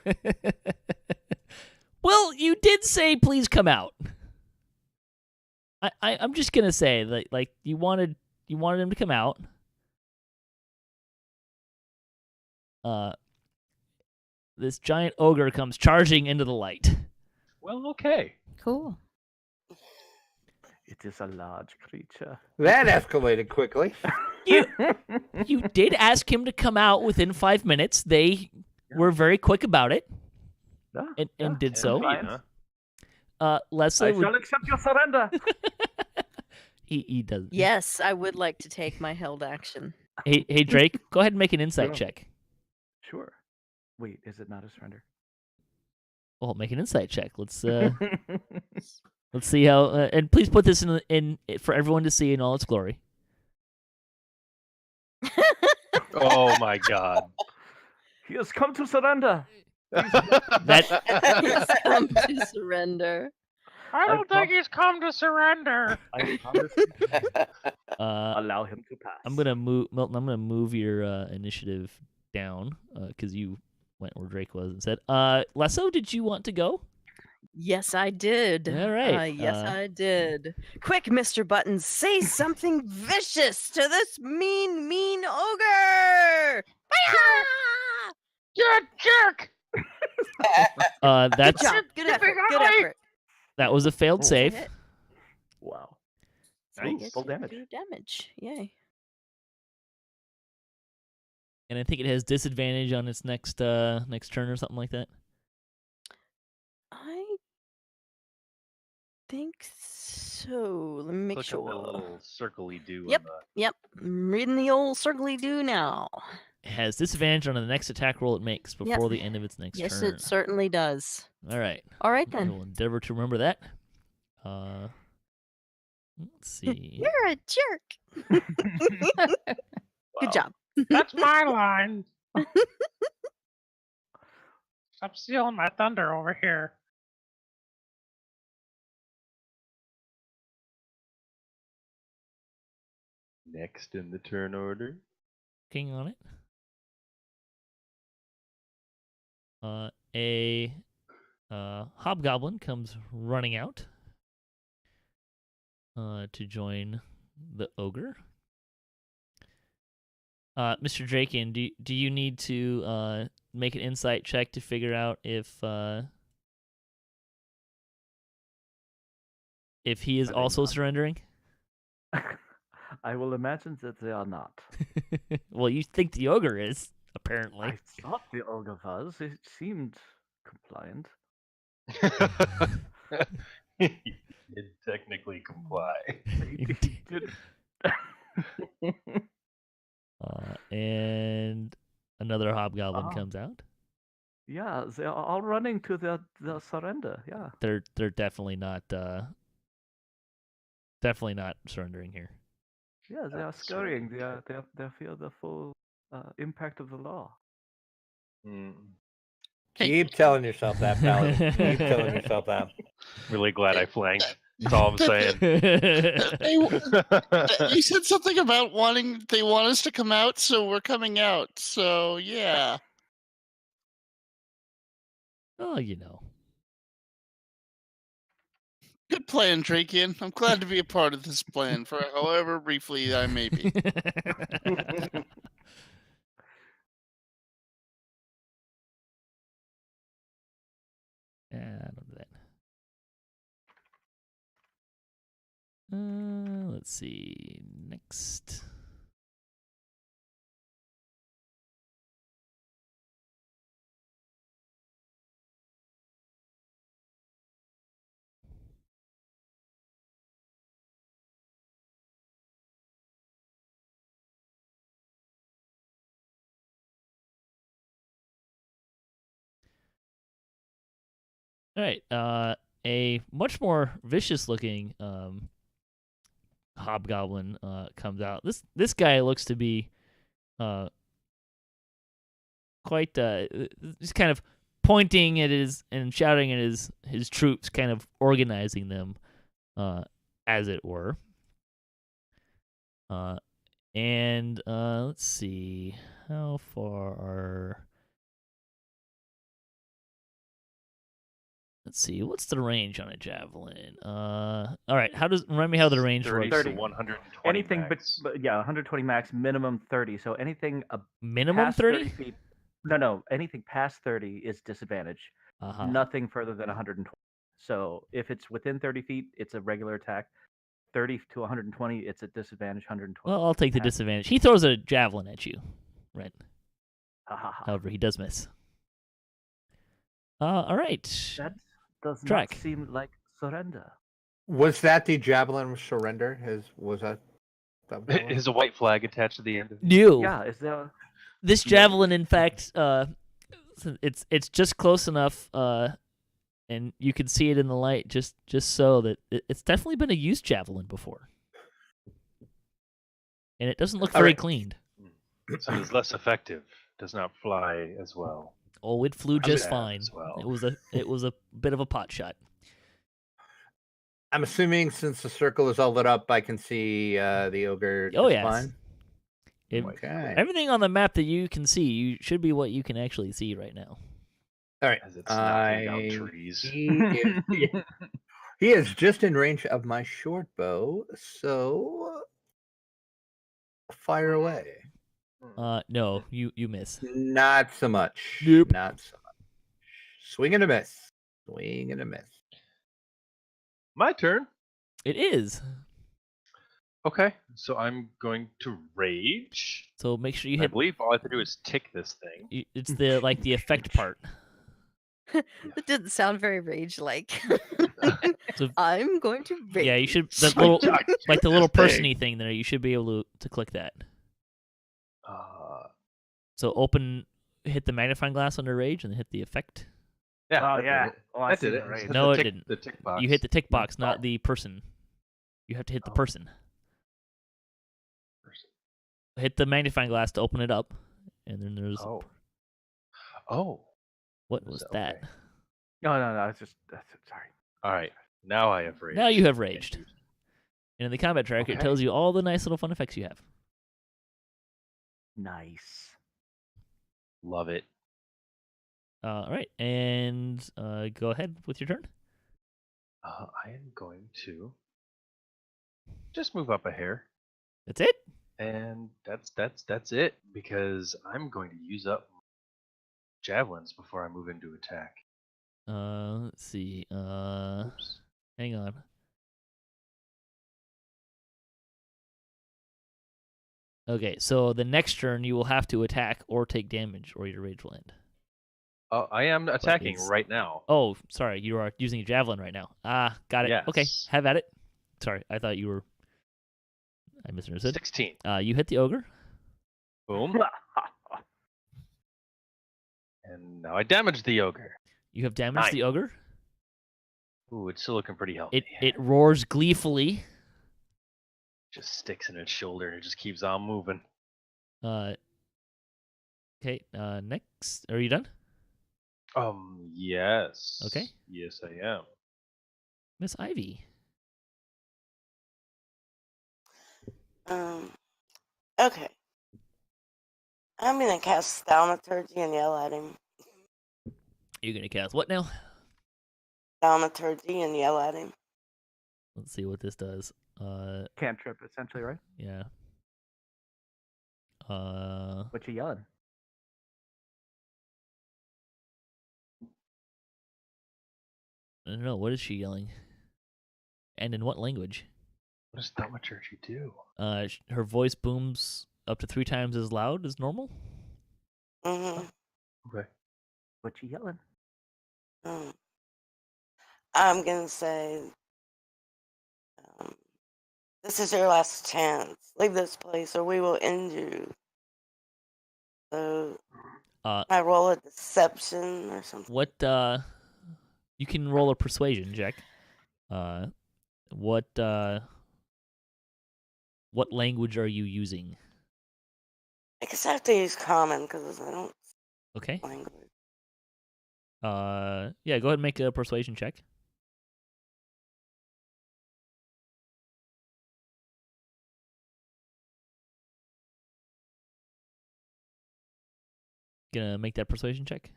Well, you did say please come out. I'm just gonna say that, like, you wanted him to come out. This giant ogre comes charging into the light. Well, okay. Cool. It is a large creature. That escalated quickly. You did ask him to come out within 5 minutes. They were very quick about it and did so. Fine. Lessah I would... shall accept your surrender. he does. Yes, I would like to take my held action. Hey Drake, go ahead and make an insight check. Sure. Wait, is it not a surrender? Well, make an insight check. Let's see how. And please put this in for everyone to see in all its glory. Oh my god. He has come to surrender. He's come to surrender. I don't think he's come to surrender. I promise allow him to pass. I'm gonna move, Milton. I'm gonna move your initiative down because you went where Drake was and said, Lessah, did you want to go? Yes, I did. All right. Yes, I did. Quick, Mr. Buttons, say something vicious to this mean ogre! You're a jerk. That's Good job. Good effort. Good effort. that was a failed save. Hit. Wow. So you Nice. get Full to damage. do damage. Yay. And I think it has disadvantage on its next turn or something like that. I think so. Let me make Click on the sure. little circle-y do. Yep. On the... Yep. I'm reading the old circly do now. It has disadvantage on the next attack roll it makes before Yep. the end of its next Yes, turn. it certainly does. All right. All right I then. will endeavor to remember that. Let's see. You're a jerk. Good job. That's my line. Stop stealing my thunder over here. Next in the turn order. King on it. A hobgoblin comes running out to join the ogre. Mr. Drachien, do you need to make an insight check to figure out if he is Are they also not? surrendering? I will imagine that they are not. Well, you think the ogre is, apparently. I thought the ogre was. It seemed compliant. He did technically comply. He did. And another hobgoblin Ah. comes out. Yeah, they are all running to the surrender. Yeah. They're definitely not surrendering here. Yeah, they are scurrying. They feel the full impact of the law. Mm. Keep telling yourself that, Paladin. Keep telling yourself that. Really glad I flanked. That's all I'm saying. You said something about they want us to come out, so we're coming out. So yeah. Oh, you know. Good plan, Drachien. I'm glad to be a part of this plan for however briefly I may be. I don't do that. Let's see. Next. All right. A much more vicious-looking hobgoblin comes out. This guy looks to be quite just kind of pointing at and shouting at his troops, kind of organizing them, as it were. And let's see, how far are. Let's see, what's the range on a javelin? All right, remind me how the range 30 works. to 120 Anything, max. but yeah, 120 max, minimum 30. So anything Minimum past 30? feet. No, anything past 30 is disadvantage. Uh-huh. Nothing further than 120. So if it's within 30 feet, it's a regular attack. 30 to 120, it's a disadvantage. 120. Well, I'll take the disadvantage. He throws a javelin at you, right? Ha, ha, ha. However, he does miss. All right. That does Drac. not seem like surrender. Was that the javelin surrender? Was that? Is a white flag attached to the end of it? You. Yeah, is there? This javelin, in fact, it's just close enough, and you can see it in the light, just so that it's definitely been a used javelin before, and it doesn't look very cleaned. So it's less effective. Does not fly as well. Oh, it flew just As fine. well. It was a bit of a pot shot. I'm assuming since the circle is all lit up, I can see the ogre. Oh, just yes. fine. Okay. Everything on the map that you can see, should be what you can actually see right now. All right. As it's knocking down trees. He is just in range of my short bow, so fire away. No, you miss. Not so much. Nope. Not so much. Swing and a miss. Swing and a miss. My turn. It is. Okay, so I'm going to rage. So make sure you I hit. believe all I have to do is tick this thing. It's the the effect part. That didn't sound very rage-like. So, I'm going to rage. yeah, you should the little person-y thing there. You should be able to click that. So hit the magnifying glass under rage, and then hit the effect. Yeah. Oh, yeah. Well, I That see did it. that, right? No, it tick- didn't. The tick box. You hit the tick box, not the person. You have to hit the person. Hit the magnifying glass to open it up, and then there's. Oh. What was that? Okay. No. It's just sorry. All right. Now I have rage. Now you have raged. And in the combat tracker, it Okay. tells you all the nice little fun effects you have. Nice. Love it. All right, and go ahead with your turn. I am going to just move up a hair. That's it. And that's it, because I'm going to use up javelins before I move into attack. Let's see. Oops. Hang on. Okay, so the next turn you will have to attack or take damage, or your rage will end. I am attacking is- right now. Oh, sorry, you are using a javelin right now. Got it. Okay, Yes. have at it. Sorry, I thought you were. I misunderstood. 16. You hit the ogre. Boom. And now I damaged the ogre. You have damaged the ogre. Ooh, it's still looking pretty healthy. It roars gleefully. Just sticks in its shoulder and it just keeps on moving. Okay. Next, are you done? Yes. Okay. Yes, I am. Miss Ivy. Okay. I'm gonna cast Thaumaturgy and yell at him. You're gonna cast what now? Thaumaturgy and yell at him. Let's see what this does. Cantrip, essentially, right? Yeah. What you yelling? I don't know. What is she yelling? And in what language? What does thaumaturgy do? Her voice booms up to 3 times as loud as normal. Okay. What you yelling? I'm gonna say, this is your last chance. Leave this place or we will end you. So, I roll a deception or something. What, you can roll a persuasion check. What language are you using? I guess I have to use common because I don't Okay. language. Yeah, go ahead and make a persuasion check. Gonna make that persuasion check?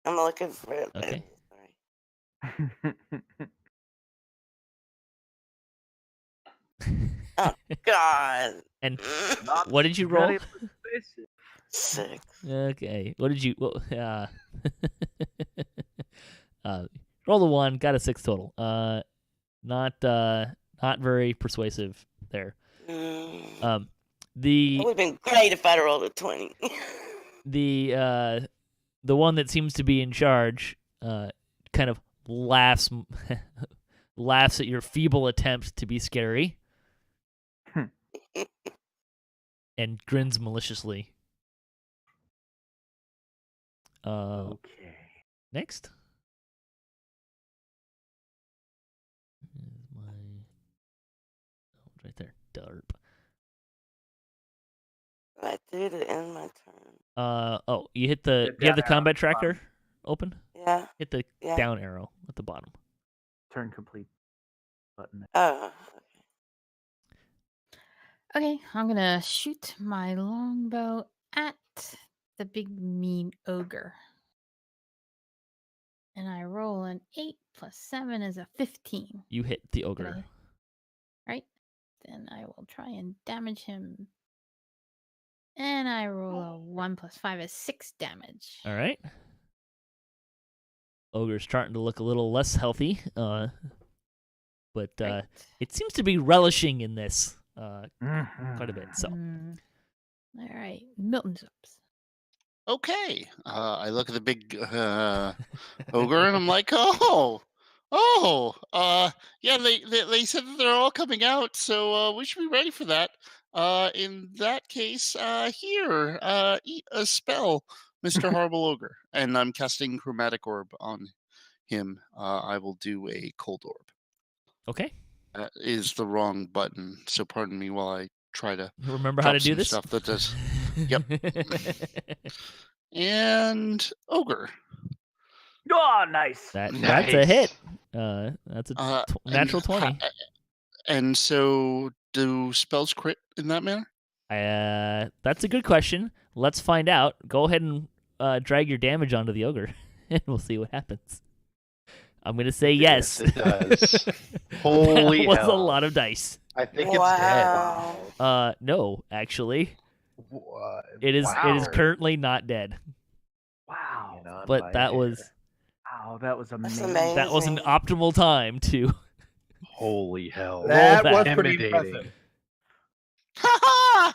I'm looking for it. Okay. Sorry. Oh, God. And what did you roll? 6. Okay. What did you? Roll a 1, got a 6 total. Not very persuasive there. It The would have been great if I'd rolled a 20. the one that seems to be in charge, kind of laughs at your feeble attempt to be scary, and grins maliciously. Okay. Next. Here's my... Oh, right there. Derp. I do to end my turn. Oh, you hit the... Hit Do you have the down arrow combat at the bottom. tracker open? Yeah. Hit the Yeah. down arrow at the bottom. Turn complete button. Oh. Okay, I'm gonna shoot my longbow at the big mean ogre. And I roll an 8 plus 7 is a 15. You hit the ogre. Okay. Right? Then I will try and damage him. And I roll a 1 plus 5 is 6 damage. All right. Ogre's starting to look a little less healthy, but Right. it seems to be relishing in this quite a bit. So All right, Milton's up. Okay. I look at the big ogre and I'm like, yeah, they said that they're all coming out, so we should be ready for that. In that case, here, eat a spell, Mr. Horrible Ogre. And I'm casting Chromatic Orb on him. I will do a Cold Orb. okay. That is the wrong button, so pardon me while I try to Remember how to drop do some this? stuff that does. Yep. And Ogre. Oh, nice. That's a hit. That's a And natural 20. And so, do spells crit in that manner? That's a good question. Let's find out. Go ahead and drag your damage onto the ogre, and we'll see what happens. I'm gonna say yes. It does. Holy That was hell. a lot of dice. I think it's Wow. No, actually, dead. What? it is Wow. currently not dead. Wow. Hanging on by But that a was hair. Wow, that was amazing. amazing. that was an optimal time to. Holy hell. That that. was pretty Intimidating. impressive. Ha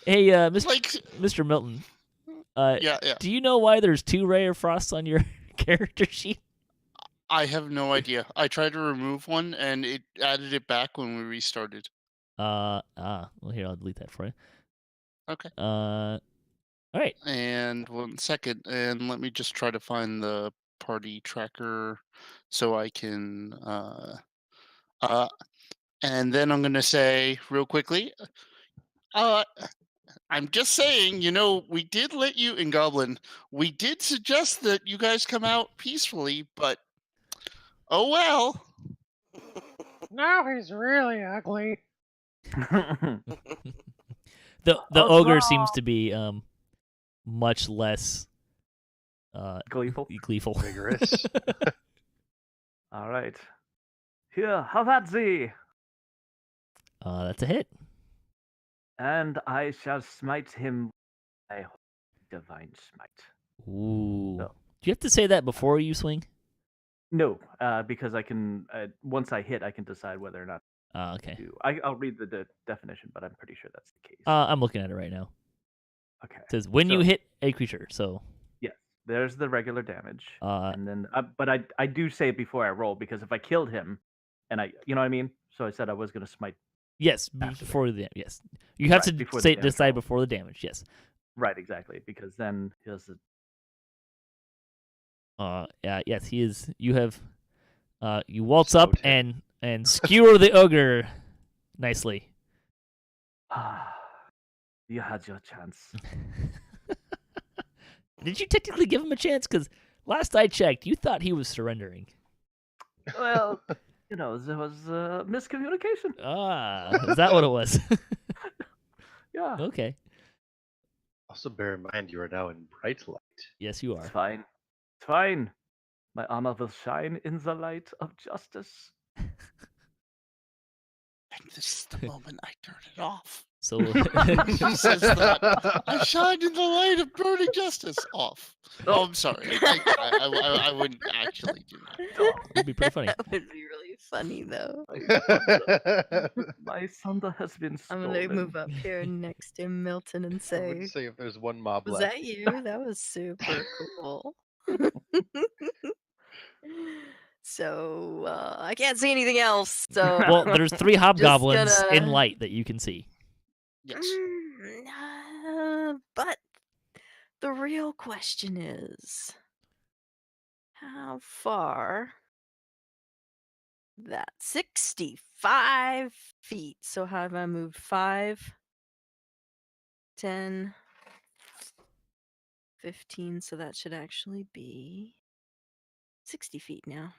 Hey, Like, Mr. Milton. yeah. Do you know why there's 2 Ray of Frosts on your character sheet? I have no idea. I tried to remove one, and it added it back when we restarted. Well, here, I'll delete that for you. Okay. All right. And 1 second, and let me just try to find the party tracker so I can. And then I'm gonna say real quickly. I'm just saying, we did let you in Goblin. We did suggest that you guys come out peacefully, but oh well. Now he's really ugly. The Oh, ogre no. seems to be much less Gleeful. gleeful. Vigorous. All right. Here, have at thee, That's a hit. and I shall smite him with my divine smite. Ooh. So- Do you have to say that before you swing? No, because I can. Once I hit, I can decide whether or not Okay. to. I'll read the definition, but I'm pretty sure that's the case. I'm looking at it right now. Okay. It says when you So- hit a creature. So. Yes, there's the regular damage, Uh, and then. But I do say it before I roll because if I killed him, and you know what I mean. So I said I was gonna smite. yes, After before the yes. You have Right, to before the damage decide roll. before the damage. Yes. Right, exactly, because then here's the. Yeah. Yes, he is. You have. You waltz So up dead. and skewer the ogre nicely. You had your chance. Did you technically give him a chance? Because last I checked, you thought he was surrendering. Well, there was miscommunication. Is that what it was? Yeah, Okay. Also, bear in mind you are now in bright light. Yes, you it's are. fine. It's fine. My armor will shine in the light of justice. And this is the moment I turn it off. So. She says that. I shine in the light of burning justice off. Oh, I'm sorry. I wouldn't actually do that. It'd be pretty funny. That would be really funny, though. My thunder has been I'm stolen. gonna move up here next to Milton and I say, would say if there's one mob "Was left. that you? That was super cool." So I can't see anything else. So Well, there's 3 hobgoblins in gonna- light that you can see. Yes. But the real question is, how far? That's 65 feet. So how have I moved? 5, 10, 15. So that should actually be 60 feet now.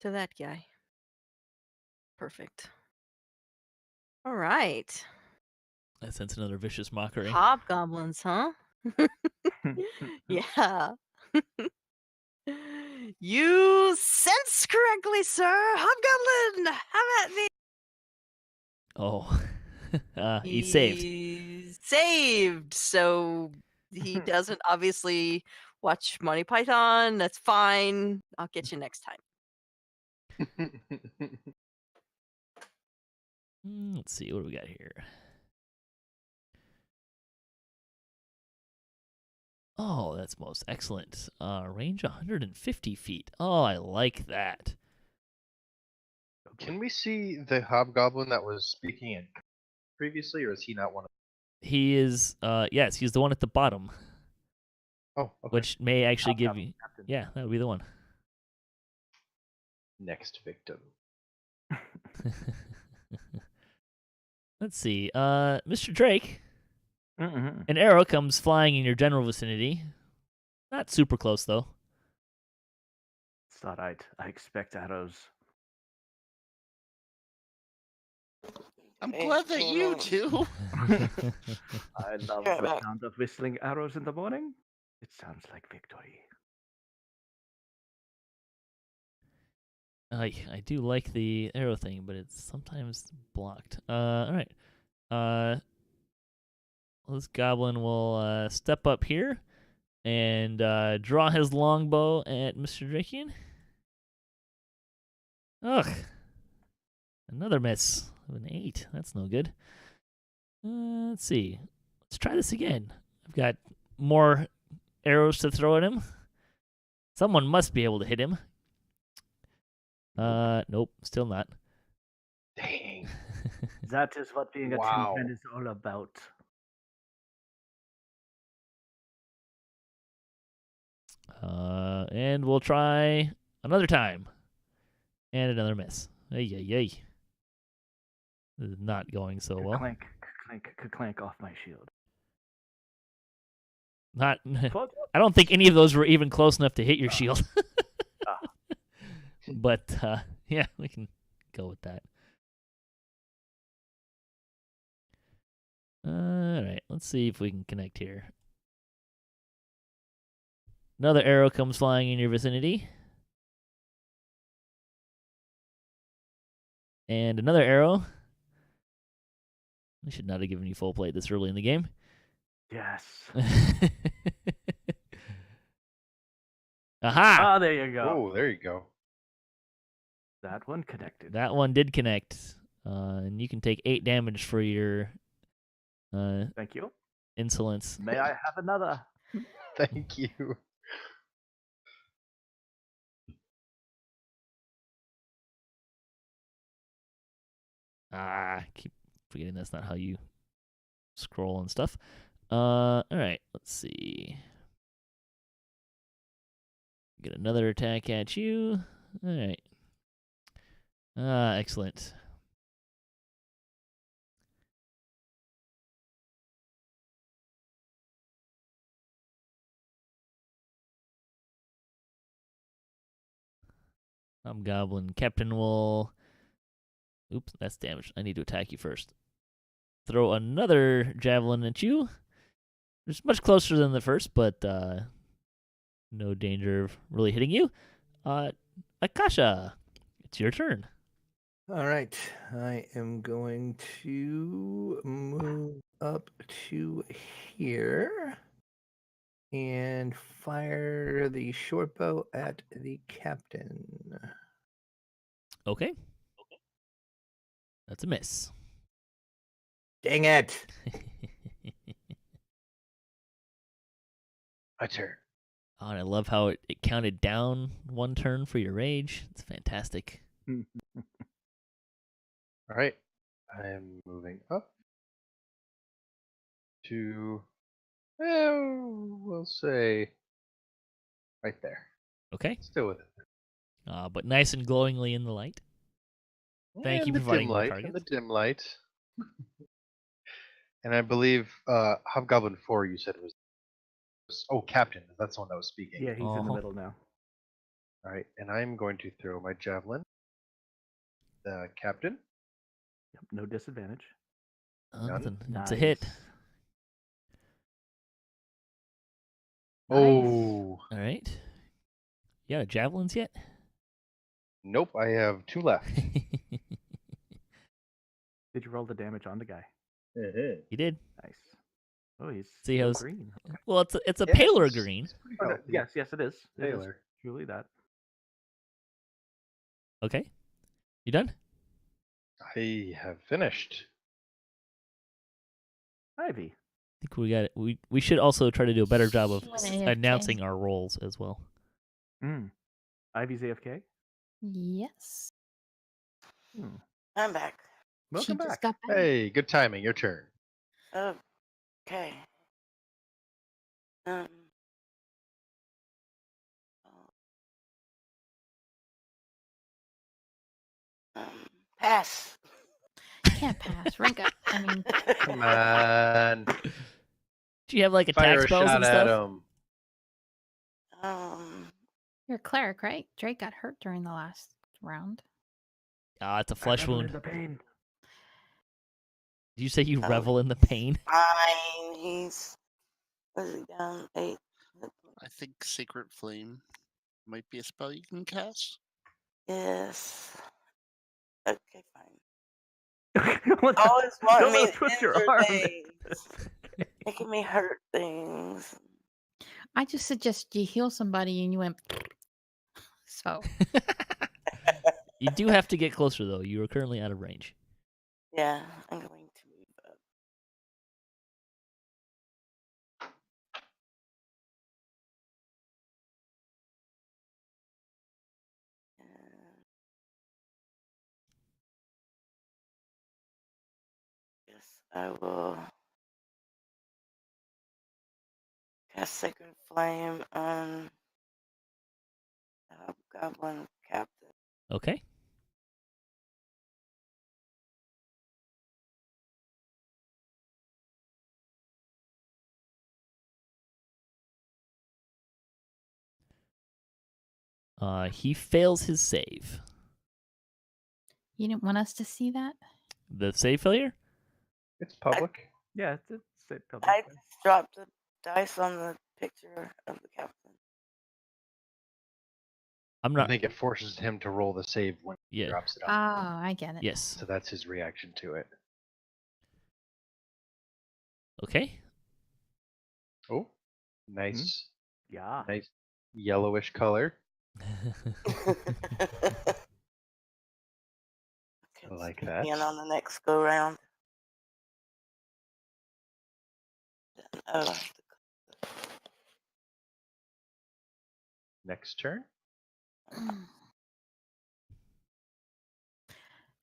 To that guy. Perfect. All right. I sense another vicious mockery. Hobgoblins, huh? Yeah. You sense correctly, sir. Hobgoblin, have at me. Oh, he saved. He's saved. So he doesn't obviously watch Monty Python. That's fine. I'll get you next time. Let's see, what do we got here? Oh, that's most excellent. Range 150 feet. Oh, I like that. Can we see the hobgoblin that was speaking in previously, or is he not one of He is, yes, he's the one at the bottom, Oh, okay. which may actually give you, Captain. yeah, that would be the one. Next victim. Let's see, Mr. Drake, Mm-hmm. an arrow comes flying in your general vicinity. Not super close, though. It's all right. I expect arrows. I'm Hey, glad that you Taeranos. do. I love Yeah, the but- sound of whistling arrows in the morning. It sounds like victory. I do like the arrow thing, but it's sometimes blocked. All right. This goblin will step up here and draw his longbow at Mr. Drachien. Ugh. Another miss. An 8. That's no good. Let's see. Let's try this again. I've got more arrows to throw at him. Someone must be able to hit him. Nope, still not. Dang. That is what being a Wow. tin man is all about. And we'll try another time. And another miss. Ay, ay, ay. This is not going so well. Clank, clank, clank off my shield. Not. What? I don't think any of those were even close enough to hit your shield. Ah. But yeah, we can go with that. All right, let's see if we can connect here. Another arrow comes flying in your vicinity. And another arrow. I should not have given you full plate this early in the game. Yes. Aha! Ah, there you go. Oh, there you go. That one connected. That one did connect. And you can take 8 damage for your Thank you. insolence. May I have another? Thank you. I keep forgetting that's not how you scroll and stuff. All right, let's see. Get another attack at you. All right. Excellent. Goblin Captain will... Oops, that's damage. I need to attack you first. Throw another javelin at you. It's much closer than the first, but no danger of really hitting you. Akasha, it's your turn. All right, I am going to move up to here and fire the short bow at the captain. Okay. That's a miss. Dang it! My turn. Oh, and I love how it counted down 1 turn for your rage. It's fantastic. All right. I am moving up to We'll say right there. Okay. Still with it. But nice and glowingly in the light. Thank you for providing more In targets. the dim light. And I believe Hobgoblin 4 you said was Captain. That's the one that was speaking. Yeah, he's in the middle now. All right, and I'm going to throw my javelin. The Captain. Yep, no disadvantage. Nothing. Nice. It's a hit. Oh. All right. You got javelins yet? Nope, I have 2 left. Did you roll the damage on the guy? You did. Nice. Oh, he's See still how green. Okay. Well, it's a paler it's- green. it's pretty Oh, no, healthy. yes, it is. It is Paler. truly that. Okay. You done? I have finished. Ivy. I think we got it. We should also try to do a better job of Went AFK. announcing our roles as well. Ivy's AFK. Yes. I'm back. Welcome she just back. got back. Hey, good timing. Your turn. Okay. Pass. Can't pass. Rank up. I mean, Come on. Do you have like Fire attack a spells shot and at stuff? him. you're a cleric, right? Drake got hurt during the last round. It's a flesh Revel in wound. the pain. Did you say you revel in the pain? Fine. He's. What is he down? 8. I think Sacred Flame might be a spell you can cast. Yes. Okay, fine. What the- Always wanting me Don't to twist your injure arm. things. Making me hurt things. I just suggest you heal somebody and you went. So You do have to get closer though. You are currently out of range. Yeah, I'm going to move up. Yes, I will cast Sacred Flame on the Hobgoblin Captain. Okay. He fails his save. you didn't want us to see that? The save failure? It's public. Yeah, it's public. I just dropped the dice on the picture of the captain. I'm I not. think it forces him to roll the save when he Yeah. drops it Oh, on. I get it. Yes. So that's his reaction to it. Okay. Oh, nice. Yeah. Nice yellowish color. I like that. And on the next go round. Next turn.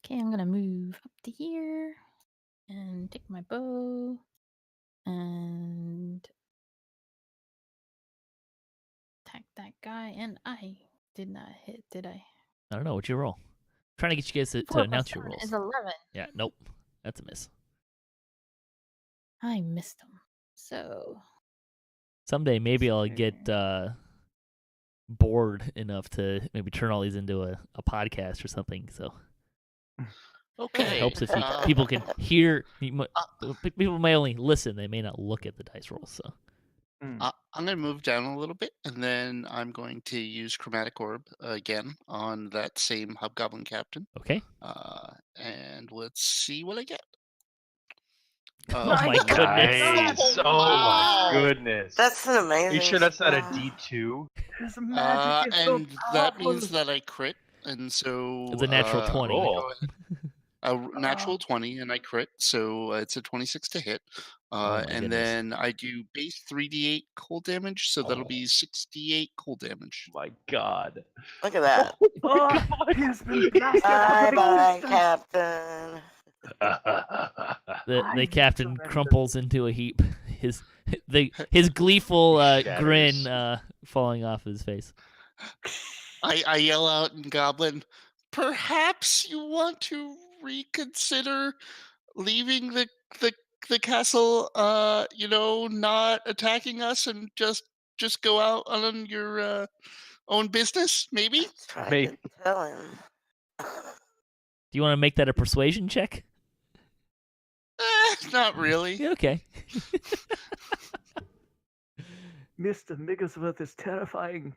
Okay, I'm gonna move up to here and take my bow and attack that guy. And I did not hit, did I? I don't know. What'd you roll? I'm trying to get you guys to 4 plus announce your 7 rolls. is 11. Yeah. Nope. That's a miss. I missed him. So Someday maybe I'll get bored enough to maybe turn all these into a podcast or something. So Okay. it helps if people can hear. People may only listen; they may not look at the dice rolls. So I'm going to move down a little bit, and then I'm going to use Chromatic Orb again on that same Hobgoblin Captain. okay. And let's see what I get. Oh my goodness! Nice. Oh my goodness. That's an amazing. You sure that's not a spell. D2? His magic is so And that powerful. means that I crit, and so It's a natural 20. Cool. A natural 20, and I crit, so it's a 26 to hit. my And goodness. then I do base 3d8 cold damage, so that'll be 68 cold damage. My God. Look at that. Oh, he has been blasted Bye out bye, of Captain. The I'm captain surrendered. crumples into a heap. His his gleeful grin Shatters. falling off his face. I yell out in Goblin, perhaps you want to reconsider leaving the castle, not attacking us and just go out on your own business, maybe? Tried Make- to tell him. Do you want to make that a persuasion check? Not really. Yeah, okay. Mr. Migglesworth is terrifying.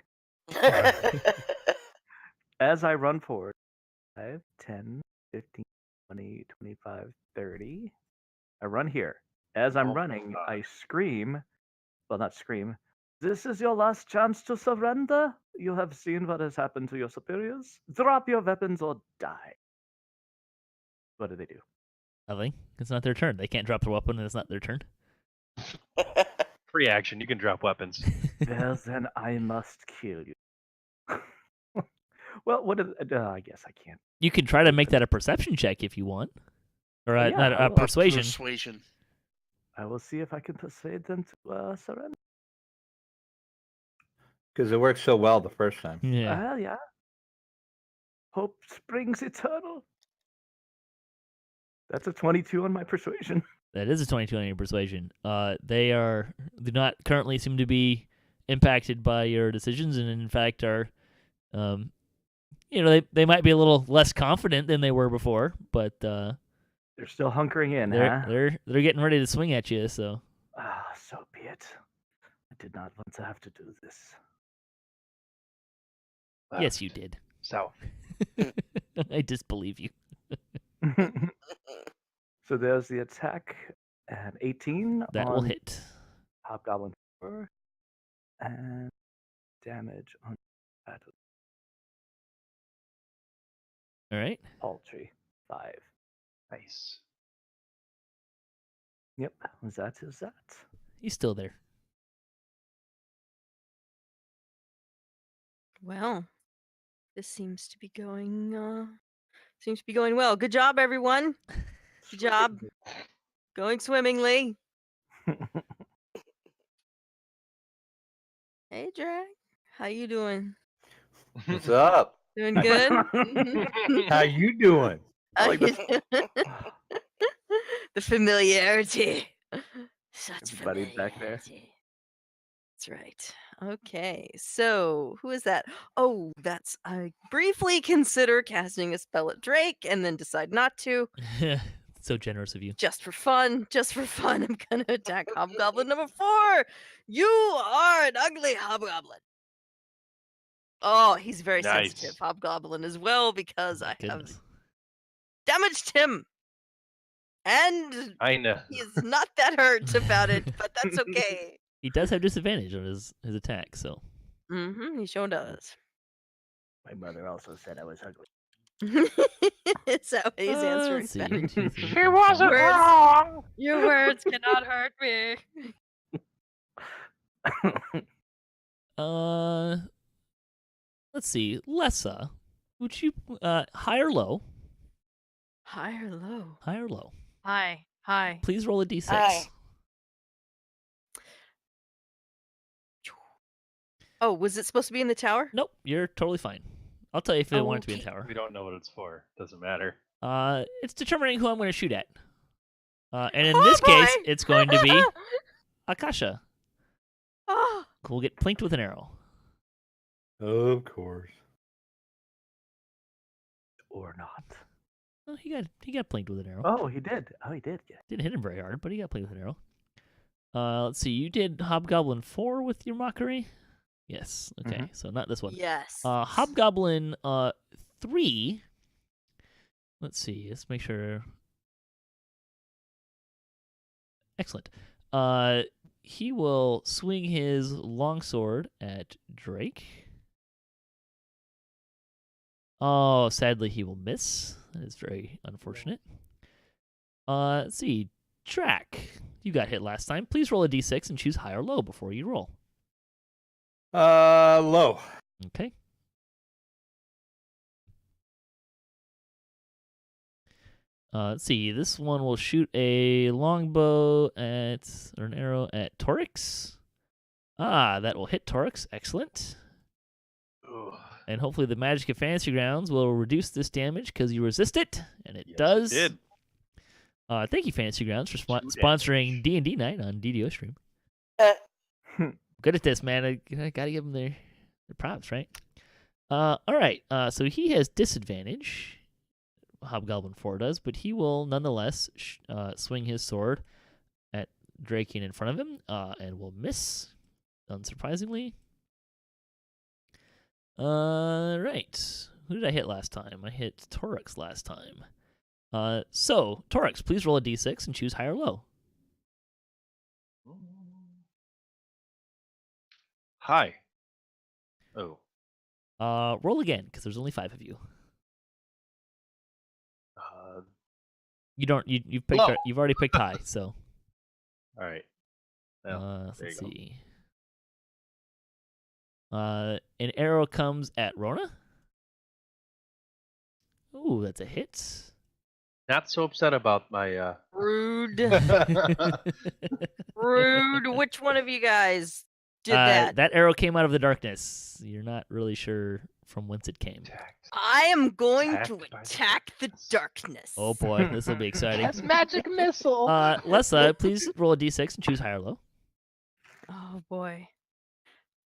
As I run forward, 5, 10, 15, 20, 25, 30. I run here. As I'm Oh my running, God. I scream. Well, not scream. This is your last chance to surrender. You have seen what has happened to your superiors. Drop your weapons or die. What do they do? Nothing. It's not their turn. They can't drop their weapon, and it's not their turn. Free action. You can drop weapons. Well, then I must kill you. Well, what? I guess I can't. You can try to make that a perception check if you want, or Yeah, not I will. persuasion. Persuasion. I will see if I can persuade them to surrender. Because it worked so well the first time. Yeah. Well, yeah. Hope springs eternal. That's a 22 on my persuasion. That is a 22 on your persuasion. They do not currently seem to be impacted by your decisions, and in fact are, they might be a little less confident than they were before, but They're still hunkering in, huh? they're getting ready to swing at you. So Ah, so be it. I did not want to have to do this. yes, you did. South. I disbelieve you. So there's the attack at 18 That on will hit. Hobgoblin 4 and damage on battle All right. paltry 5. Nice. Yep, is that? He's still there. Well, this seems to be going well. Good job, everyone. Good job. Going swimmingly. Hey, Drag. How you doing? What's up? Doing good? How you doing? How like you the- doing? The familiarity. Such Everybody back there. familiarity. That's right. Okay, so who is that? Oh, I briefly consider casting a spell at Drake and then decide not to. So generous of you. Just for fun, I'm gonna attack Hobgoblin number 4. You are an ugly Hobgoblin. Oh, he's very Nice. sensitive, Hobgoblin, as well, because I have Goodness. damaged him. And I know. he is not that hurt about it, but that's okay. He does have disadvantage on his attack, so. He sure does. My mother also said I was ugly. Is that what he's answering Let's see. back? 1, 2, 3, She 4, wasn't 5. wrong. Your words cannot hurt me. Let's see. Lessah, would you high or low? High or low? High or low? Hi. Hi. Please roll a d6. Hi. Oh, was it supposed to be in the tower? Nope, you're totally fine. I'll tell you if I want it to be in Okay. tower. We don't know what it's for. Doesn't matter. It's determining who I'm going to shoot at. And in Oh, this case, boy! it's going to be Akasha, Oh, who will get plinked with an arrow. Of course. Or not. Oh, he got plinked with an arrow. Oh, he did. Yeah. Didn't hit him very hard, but he got plinked with an arrow. Let's see. You did Hobgoblin 4 with your mockery? Yes. Okay, Mhm. so not this one. yes. Hobgoblin 3. Let's see. Let's make sure. Excellent. He will swing his longsword at Drake. Oh, sadly, he will miss. That is very unfortunate. Let's see. Drac, you got hit last time. Please roll a d6 and choose high or low before you roll. Low. Okay. Let's see. This one will shoot a longbow or an arrow at Torix. That will hit Torix. Excellent. Ugh. And hopefully the Magic of Fantasy Grounds will reduce this damage because you resist it, and it Yes, does. It did. Thank you, Fantasy Grounds, for Two sponsoring D&D Night on DDOstream. Good at this, man. I gotta give them their props, right? All right. So he has disadvantage. Hobgoblin 4 does, but he will nonetheless swing his sword at Drachien in front of him, and will miss, unsurprisingly. Right. Who did I hit last time? I hit Torix last time. So, Torix, please roll a d6 and choose high or low. Hi. Oh. Roll again, because there's only 5 of you. You don't. You've picked. Low. You've already picked high. So. All right. Well, there Let's you go. see. An arrow comes at Rhonda. Ooh, that's a hit. Not so upset about my. Rude. Rude. Which one of you guys did that? That arrow came out of the darkness. You're not really sure from whence it came. I am going Attacked to by the attack the darkness. Oh boy, this will be exciting. That's magic missile. Lessah, please roll a d6 and choose high or low. Oh boy.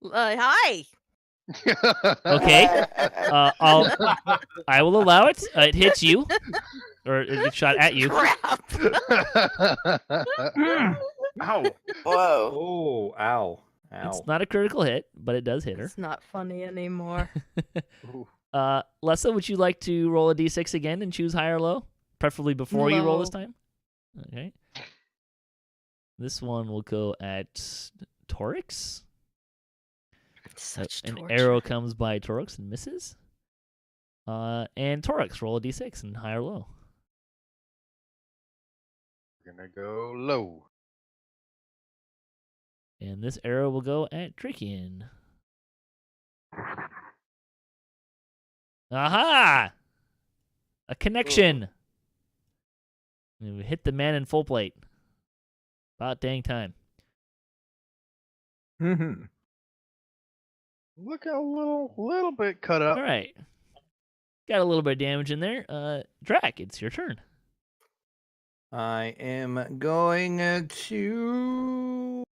Hi. Okay. I will allow it. It hits you, or it gets shot at you. Crap. Ow. Whoa. Oh, ow. Ow. It's not a critical hit, but it does hit her. It's not funny anymore. Lessah, would you like to roll a d6 again and choose high or low? Preferably before you roll this Low. time? Okay. This one will go at Torix. Such An torture. arrow comes by Torix and misses. And Torix, roll a d6 and high or low. We're gonna go low. And this arrow will go at Drachien. Aha! A connection. And we hit the man in full plate. About dang time. Look a little bit cut up. All right. Got a little bit of damage in there. Drac, it's your turn. I am going to.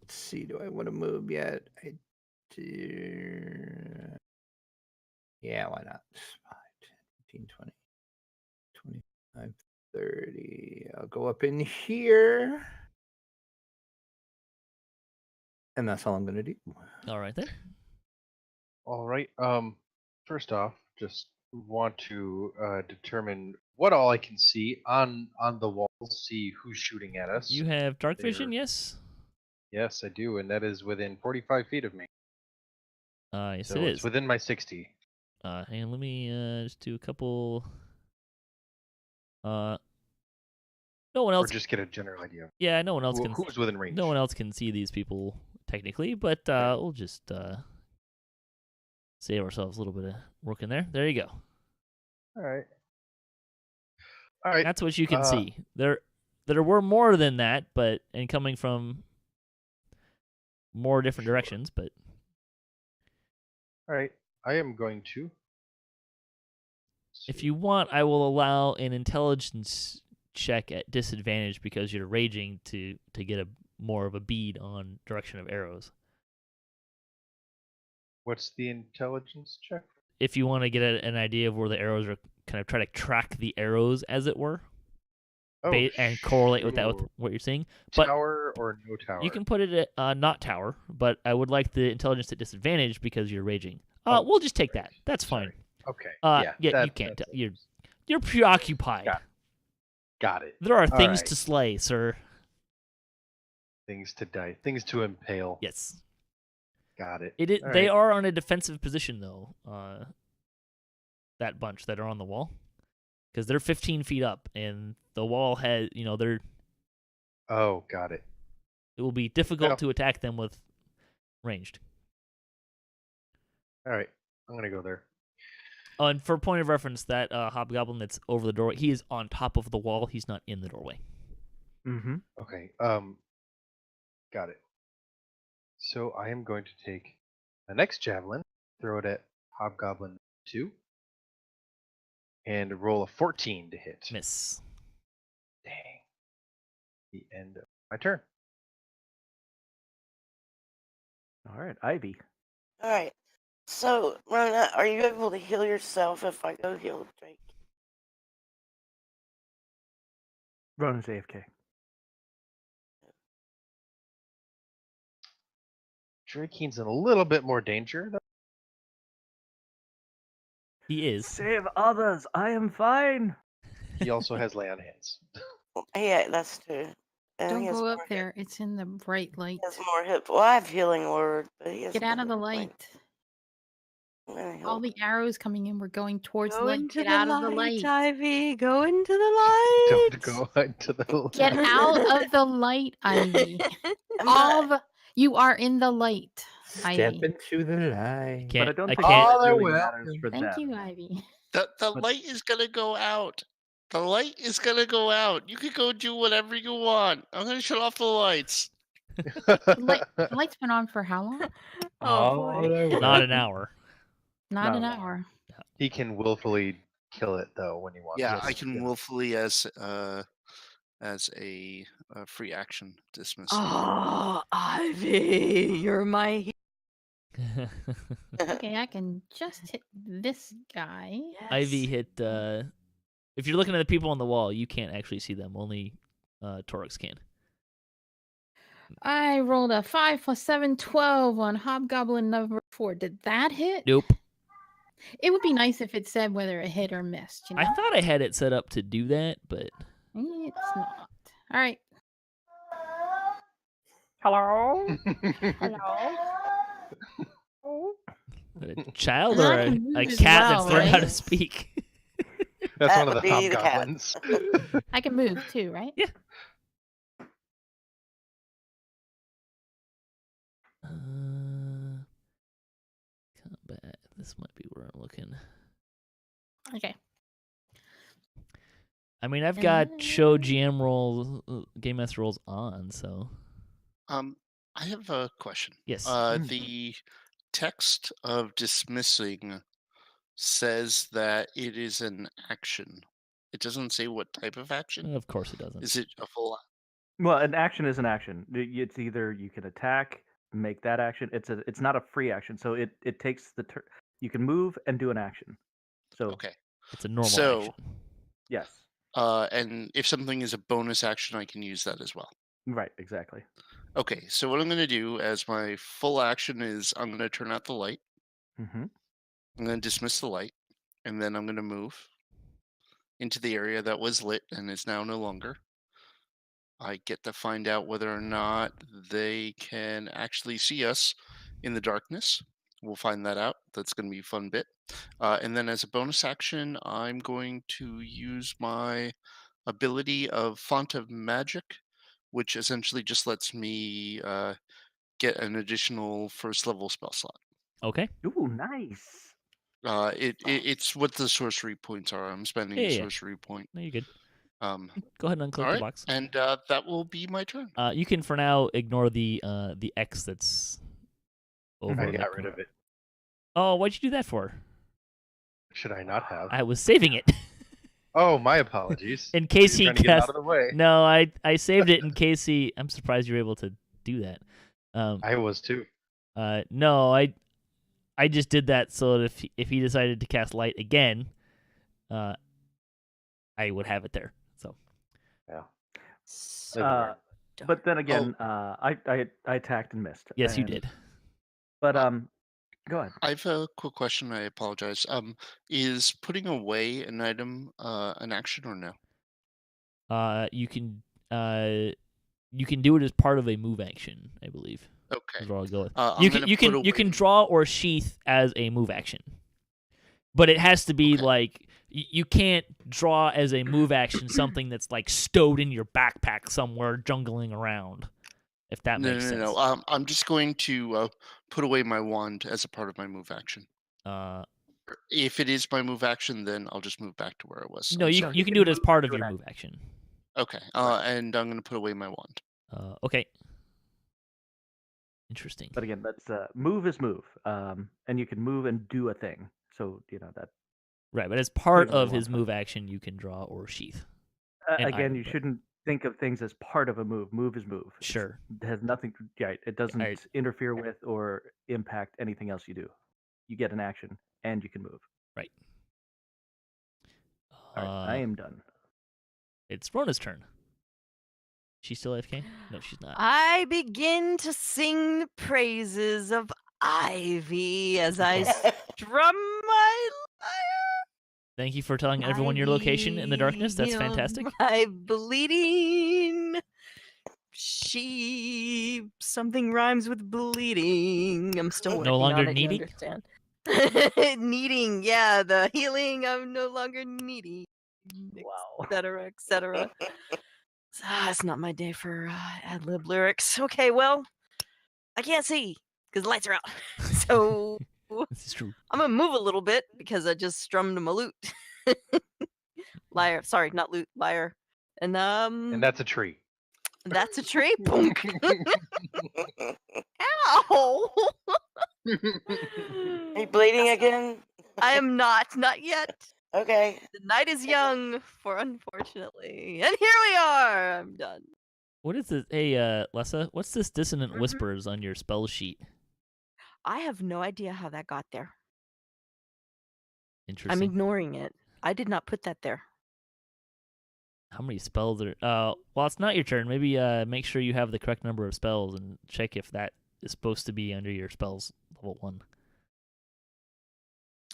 Let's see. Do I want to move yet? I do. Yeah, why not? 5, 10, 15, 20, 25, 30. I'll go up in here. And that's all I'm going to do. All right then. All right. First off, just want to determine what all I can see on the wall. See who's shooting at us. You have dark vision, There. yes? Yes, I do, and that is within 45 feet of me. Yes, So it it's is. within my 60. Hang on, let me just do a couple. No one Or else. just get a general idea. Yeah, no one else can. Who's within range? No one else can see these people technically, but we'll just save ourselves a little bit of work in there. There you go. All right. All right. That's what you can see. There were more than that, but and coming from more different directions, but All right. I am going to. if you want, I will allow an intelligence check at disadvantage because you're raging to get a more of a bead on direction of arrows. What's the intelligence check? If you want to get an idea of where the arrows are, kind of try to track the arrows, as it were, Oh, and correlate with that with sure. what you're seeing. But Tower or no tower? you can put it at not tower, but I would like the intelligence at disadvantage because you're raging. Oh, We'll just take that. That's fine. Okay. Yeah, that- you can't. that's- You're preoccupied. Got it. There are All things right. to slay, sir. Things to die. Things to impale. Yes. Got it. They right. are on a defensive position though. That bunch that are on the wall, because they're 15 feet up, and the wall has, they're. Oh, got it. It will be difficult Yeah. to attack them with ranged. All right. I'm gonna go there. And for point of reference, that hobgoblin that's over the doorway, he is on top of the wall. He's not in the doorway. Mm-hmm. Okay. Got it. So I am going to take the next javelin, throw it at Hobgoblin 2, and roll a 14 to hit. Miss. Dang. The end of my turn. All right, Ivy. All right. So, Rhonda, are you able to heal yourself if I go heal Drake? Ronan's AFK. Drachien's in a little bit more danger, though. He is. Save others. I am fine. He also has lay on hands. Yeah, that's true. And Don't he has go up more there. It's in the bright light. He has more hit. Well, I have healing word, but he has Get out more of the hit light. points. I'm gonna heal All the arrows coming in. We're going towards Go light. into Get the out light, of the light. Ivy. Go into the light. Don't go into the Get out of the light, Ivy. I'm All not- the you are in the light, Step Ivy. into the light. Can't, But I don't I think can't. that Oh, they're really welcome. matters for Thank them. you, Ivy. The But- light is gonna go out. The light is gonna go out. You can go do whatever you want. I'm gonna shut off the lights. The light's been on for how long? Oh, boy. they're Not an welcome. hour. Not No, an no. hour. He can willfully kill it, though, when he wants. Yeah, Yes. I can willfully as a free action dismiss. Oh, Ivy, you're my Okay, I can just hit this guy. Ivy hit. If you're looking at the people on the wall, you can't actually see them. Only Torix can. I rolled a 5 + 7, 12 on Hobgoblin number 4. Did that hit? Nope. It would be nice if it said whether it hit or missed. You know? I thought I had it set up to do that, but It's not. All right. Hello? Hello. a child And or I a, can move a as cat well, that's learned how right? to speak. That's That one of would the be the cat. hobgoblins. I can move too, right? Yeah. Combat. This might be where I'm looking. Okay. I mean, I've got show GM roles, game master roles on, so I have a question. yes. The text of dismissing says that it is an action. It doesn't say what type of action. Of course it doesn't. Is it a full? Well, an action is an action. It's either you can attack, make that action. It's not a free action, so it takes the turn. You can move and do an action. So Okay. It's a normal So- action. yes, And if something is a bonus action, I can use that as well. right, exactly. Okay, so what I'm going to do as my full action is I'm going to turn out the light. Mm-hmm. I'm going to dismiss the light, and then I'm going to move into the area that was lit and is now no longer. I get to find out whether or not they can actually see us in the darkness. We'll find that out. That's going to be a fun bit. And then as a bonus action, I'm going to use my ability of Font of Magic, which essentially just lets me get an additional first level spell slot. Okay. Ooh, nice. It's what the sorcery points are. I'm spending Yeah, a yeah. sorcery point. No, you're good. Go Go ahead and unclick the box. And that will be my turn. You can for now ignore the X that's over. I that got rid corner. of it. Oh, what'd you do that for? Should I not have? I was saving it. Oh, my apologies. In case You're he trying to get it cast. out of the way. No, I saved it in case he. I'm surprised you were able to do that. I was too. No, I just did that so that if he decided to cast light again, I would have it there. So Yeah. Uh, but then again, I attacked and missed. yes, you and- did. But go ahead. I have a quick question. I apologize. Is putting away an item an action or no? You can do it as part of a move action, I believe. Okay. Is where I'll go with. I'm You gonna can put you can away- draw or sheath as a move action, but it has to be Okay. like you can't draw as a move action something that's like stowed in your backpack somewhere, jungling around. If that No, makes no, sense. no. I'm just going to put away my wand as a part of my move action. if it is my move action, then I'll just move back to where I was. No, I'm you sorry. you can do it as part of your move action. Okay, and I'm gonna put away my wand. Okay. Interesting. But again, that's move is move, and you can move and do a thing. So that. Right, but as part Freedom of of his one move action, you can draw or sheath. Again, you shouldn't think of things as part of a move. Move is move. Sure. It has nothing. Yeah, it doesn't interfere with or impact anything else you do. You get an action and you can move. Right. All right, I am done. It's Rhona's turn. She's still AFK? No, she's not. I begin to sing the praises of Ivy as I strum my lyre. Thank you for telling everyone your location in the darkness. That's fantastic. My bleeding sheep. Something rhymes with bleeding. I'm still working No longer on it, needing? You understand? Needing, yeah, the healing. I'm no longer needy. Wow. Etc. Etc. It's not my day for ad lib lyrics. Okay, well, I can't see because the lights are out. So This is true. I'm gonna move a little bit because I just strummed my lute. Lyre, sorry, not lute, lyre. And that's a tree. That's a tree. Boom. Ow! Are you bleeding again? I am not yet. Okay. The night is young, for unfortunately. And here we are. I'm done. What is this? Hey, Lessah, what's this dissonant whispers on your spell sheet? I have no idea how that got there. Interesting. I'm ignoring it. I did not put that there. How many spells are... well, it's not your turn. Maybe make sure you have the correct number of spells and check if that is supposed to be under your spells level 1.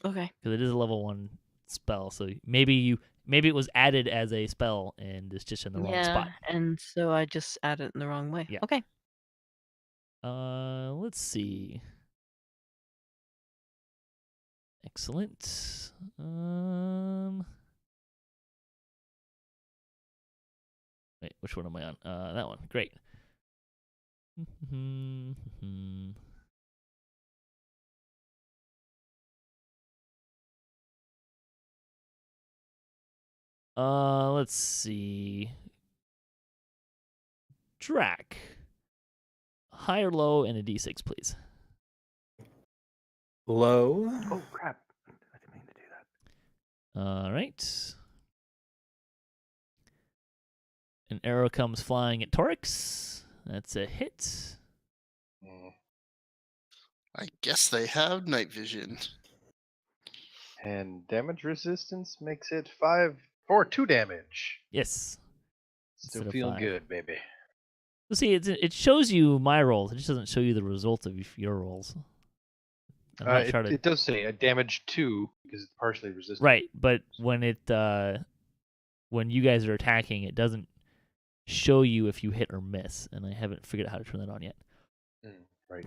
Okay. Because it is a level 1 spell, so maybe it was added as a spell and it's just in the wrong spot. And so I just added it in the wrong way. Yeah. Okay. Let's see. Excellent. Wait, which one am I on? That one. Great. Let's see. Drac. High or low and a D6, please. Low. Oh crap! I didn't mean to do that. All right. An arrow comes flying at Torix. That's a hit. I guess they have night vision. And damage resistance makes it 2 damage. Yes. Still Instead of feeling 5. good, baby. So see, it shows you my rolls. It just doesn't show you the result of your rolls. It does say a damage 2 because it's partially resistant. Right, but when you guys are attacking, it doesn't show you if you hit or miss, and I haven't figured out how to turn that on yet. Right.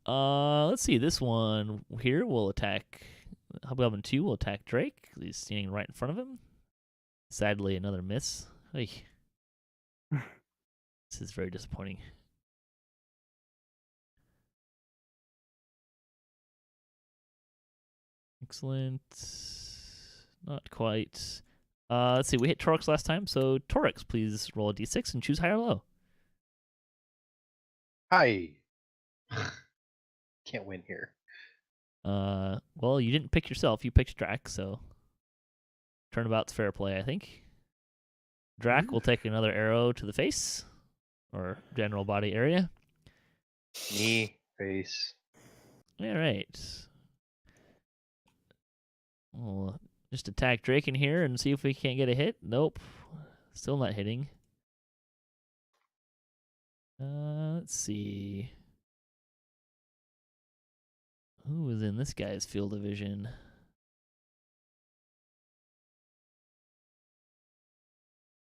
Let's see. This one here will attack. Hobgoblin 2 will attack Drake. He's standing right in front of him. Sadly, another miss. Ay. This is very disappointing. Excellent. Not quite. Let's see. We hit Torix last time, so Torix, please roll a d6 and choose high or low. Hi. Can't win here. Well, you didn't pick yourself. You picked Drac, so turnabout's fair play, I think. Drac will take another arrow to the face, or general body area. Knee, face. All right. We'll just attack Drake in here and see if we can't get a hit. Nope. Still not hitting. Let's see. Who is in this guy's field of vision?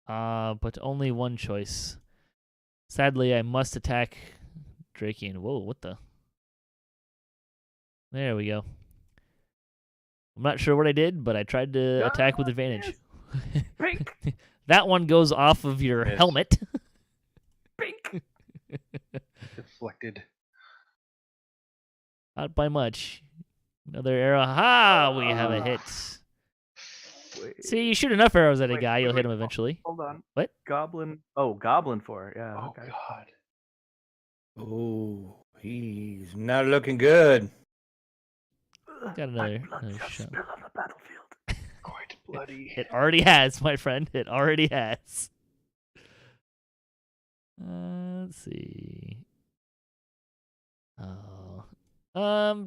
But only one choice. Sadly, I must attack Drachien. Whoa, what the? There we go. I'm not sure what I did, but I tried to attack with advantage. That one goes off of your helmet. Deflected. Not by much. Another arrow. Ha! We have a hit. See, you shoot enough arrows at a guy, you'll hit him eventually. Hold on. What? Goblin. Oh, Goblin 4. Yeah. Oh okay. God. Oh, he's not looking good. Got another shot. Spill on the battlefield. Quite bloody. It already has, my friend. It already has. Let's see. Oh.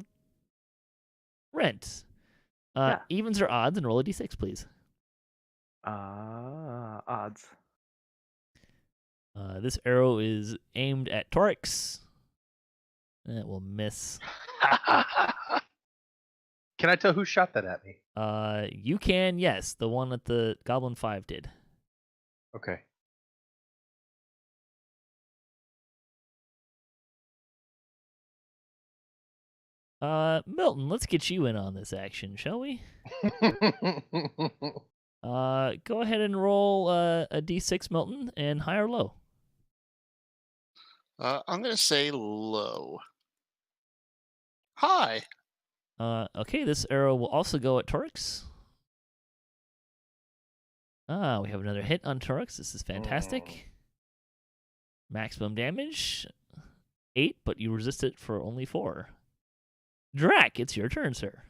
Rent. Yeah. Evens or odds, and roll a d6, please. Odds. This arrow is aimed at Torix. It will miss. Can I tell who shot that at me? You can, yes. The one that the Goblin 5 did. Okay. Milton, let's get you in on this action, shall we? Go ahead and roll a d6, Milton, and high or low. I'm gonna say low. High. Okay, this arrow will also go at Torix. We have another hit on Torix. This is fantastic. Maximum damage, 8, but you resist it for only 4. Drac, it's your turn, sir.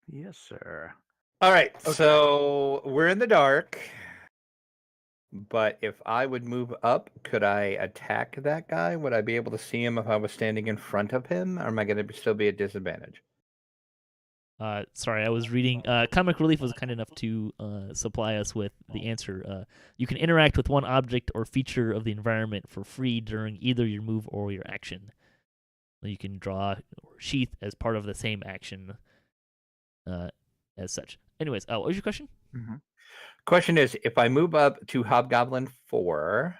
Yes, sir. All right, so we're in the dark, but if I would move up, could I attack that guy? Would I be able to see him if I was standing in front of him, or am I going to still be at disadvantage? Sorry, I was reading. Comic Relief was kind enough to supply us with the answer. You can interact with one object or feature of the environment for free during either your move or your action. You can draw or sheath as part of the same action as such. Anyways, what was your question? Mm-hmm. Question is, if I move up to Hobgoblin 4,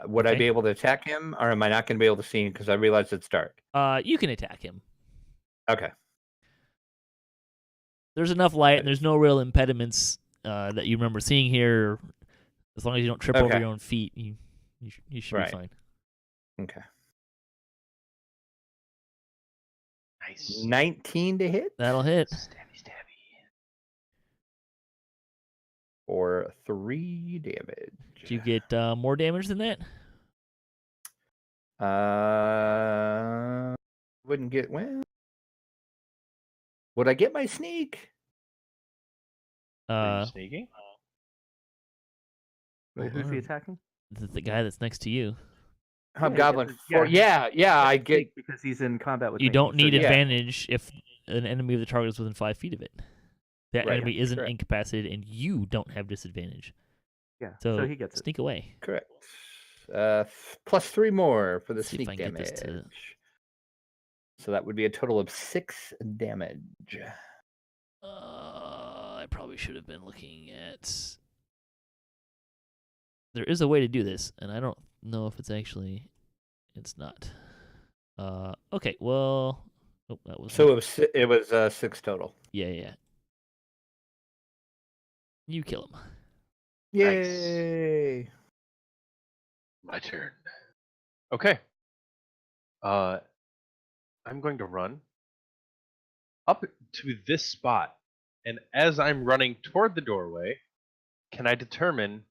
would I be able to attack him, or am I not going to be able to see him because I realize it's dark? You can attack him. Okay. There's enough light, and there's no real impediments that you remember seeing here. As long as you don't trip over your own feet, you should be fine. Okay. Nice. 19 to hit? That'll hit. Stabby. For 3 damage. Did you get more damage than that? Wouldn't get, well. Would I get my sneak? Are you sneaking? Wait, who's he attacking? The guy that's next to you. Hobgoblin 4. Yeah, I get, because he's in combat with me. You don't need So, advantage if an enemy of the target is within 5 feet of it. That Right, enemy isn't correct. incapacitated, and you don't have disadvantage. Yeah, So, so he gets it. sneak away. correct. Plus 3 more for the Let's see if sneak I can get damage. this to... So that would be a total of 6 damage. I probably should have been looking at... There is a way to do this, and I don't know if it's actually... It's not. Okay, well... Oh, that was... So it was 6 total. Yeah. You kill him. Yay! My turn. Okay. I'm going to run up to this spot, and as I'm running toward the doorway, can I determine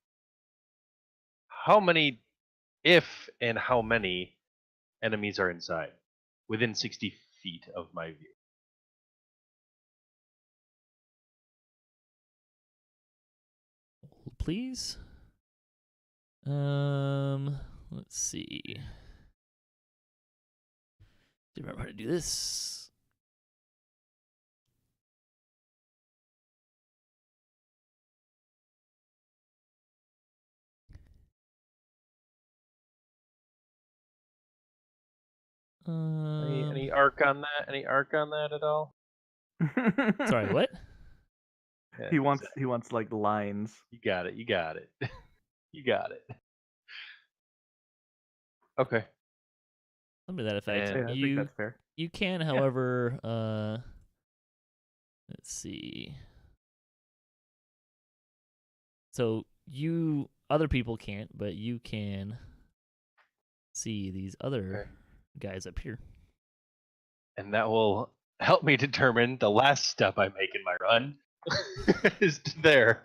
how many, if and how many enemies are inside, within 60 feet of my view? Please. Let's see. Do you remember how to do this? Any arc on that? Any arc on that at all? Sorry, what? Yeah, He wants like lines. You got it. You got it. You got it. Okay. Something to that effect. Yeah, I think that's fair. You can, however, let's see. So other people can't, but you can see these other guys up here. And that will help me determine the last step I make in my run is there.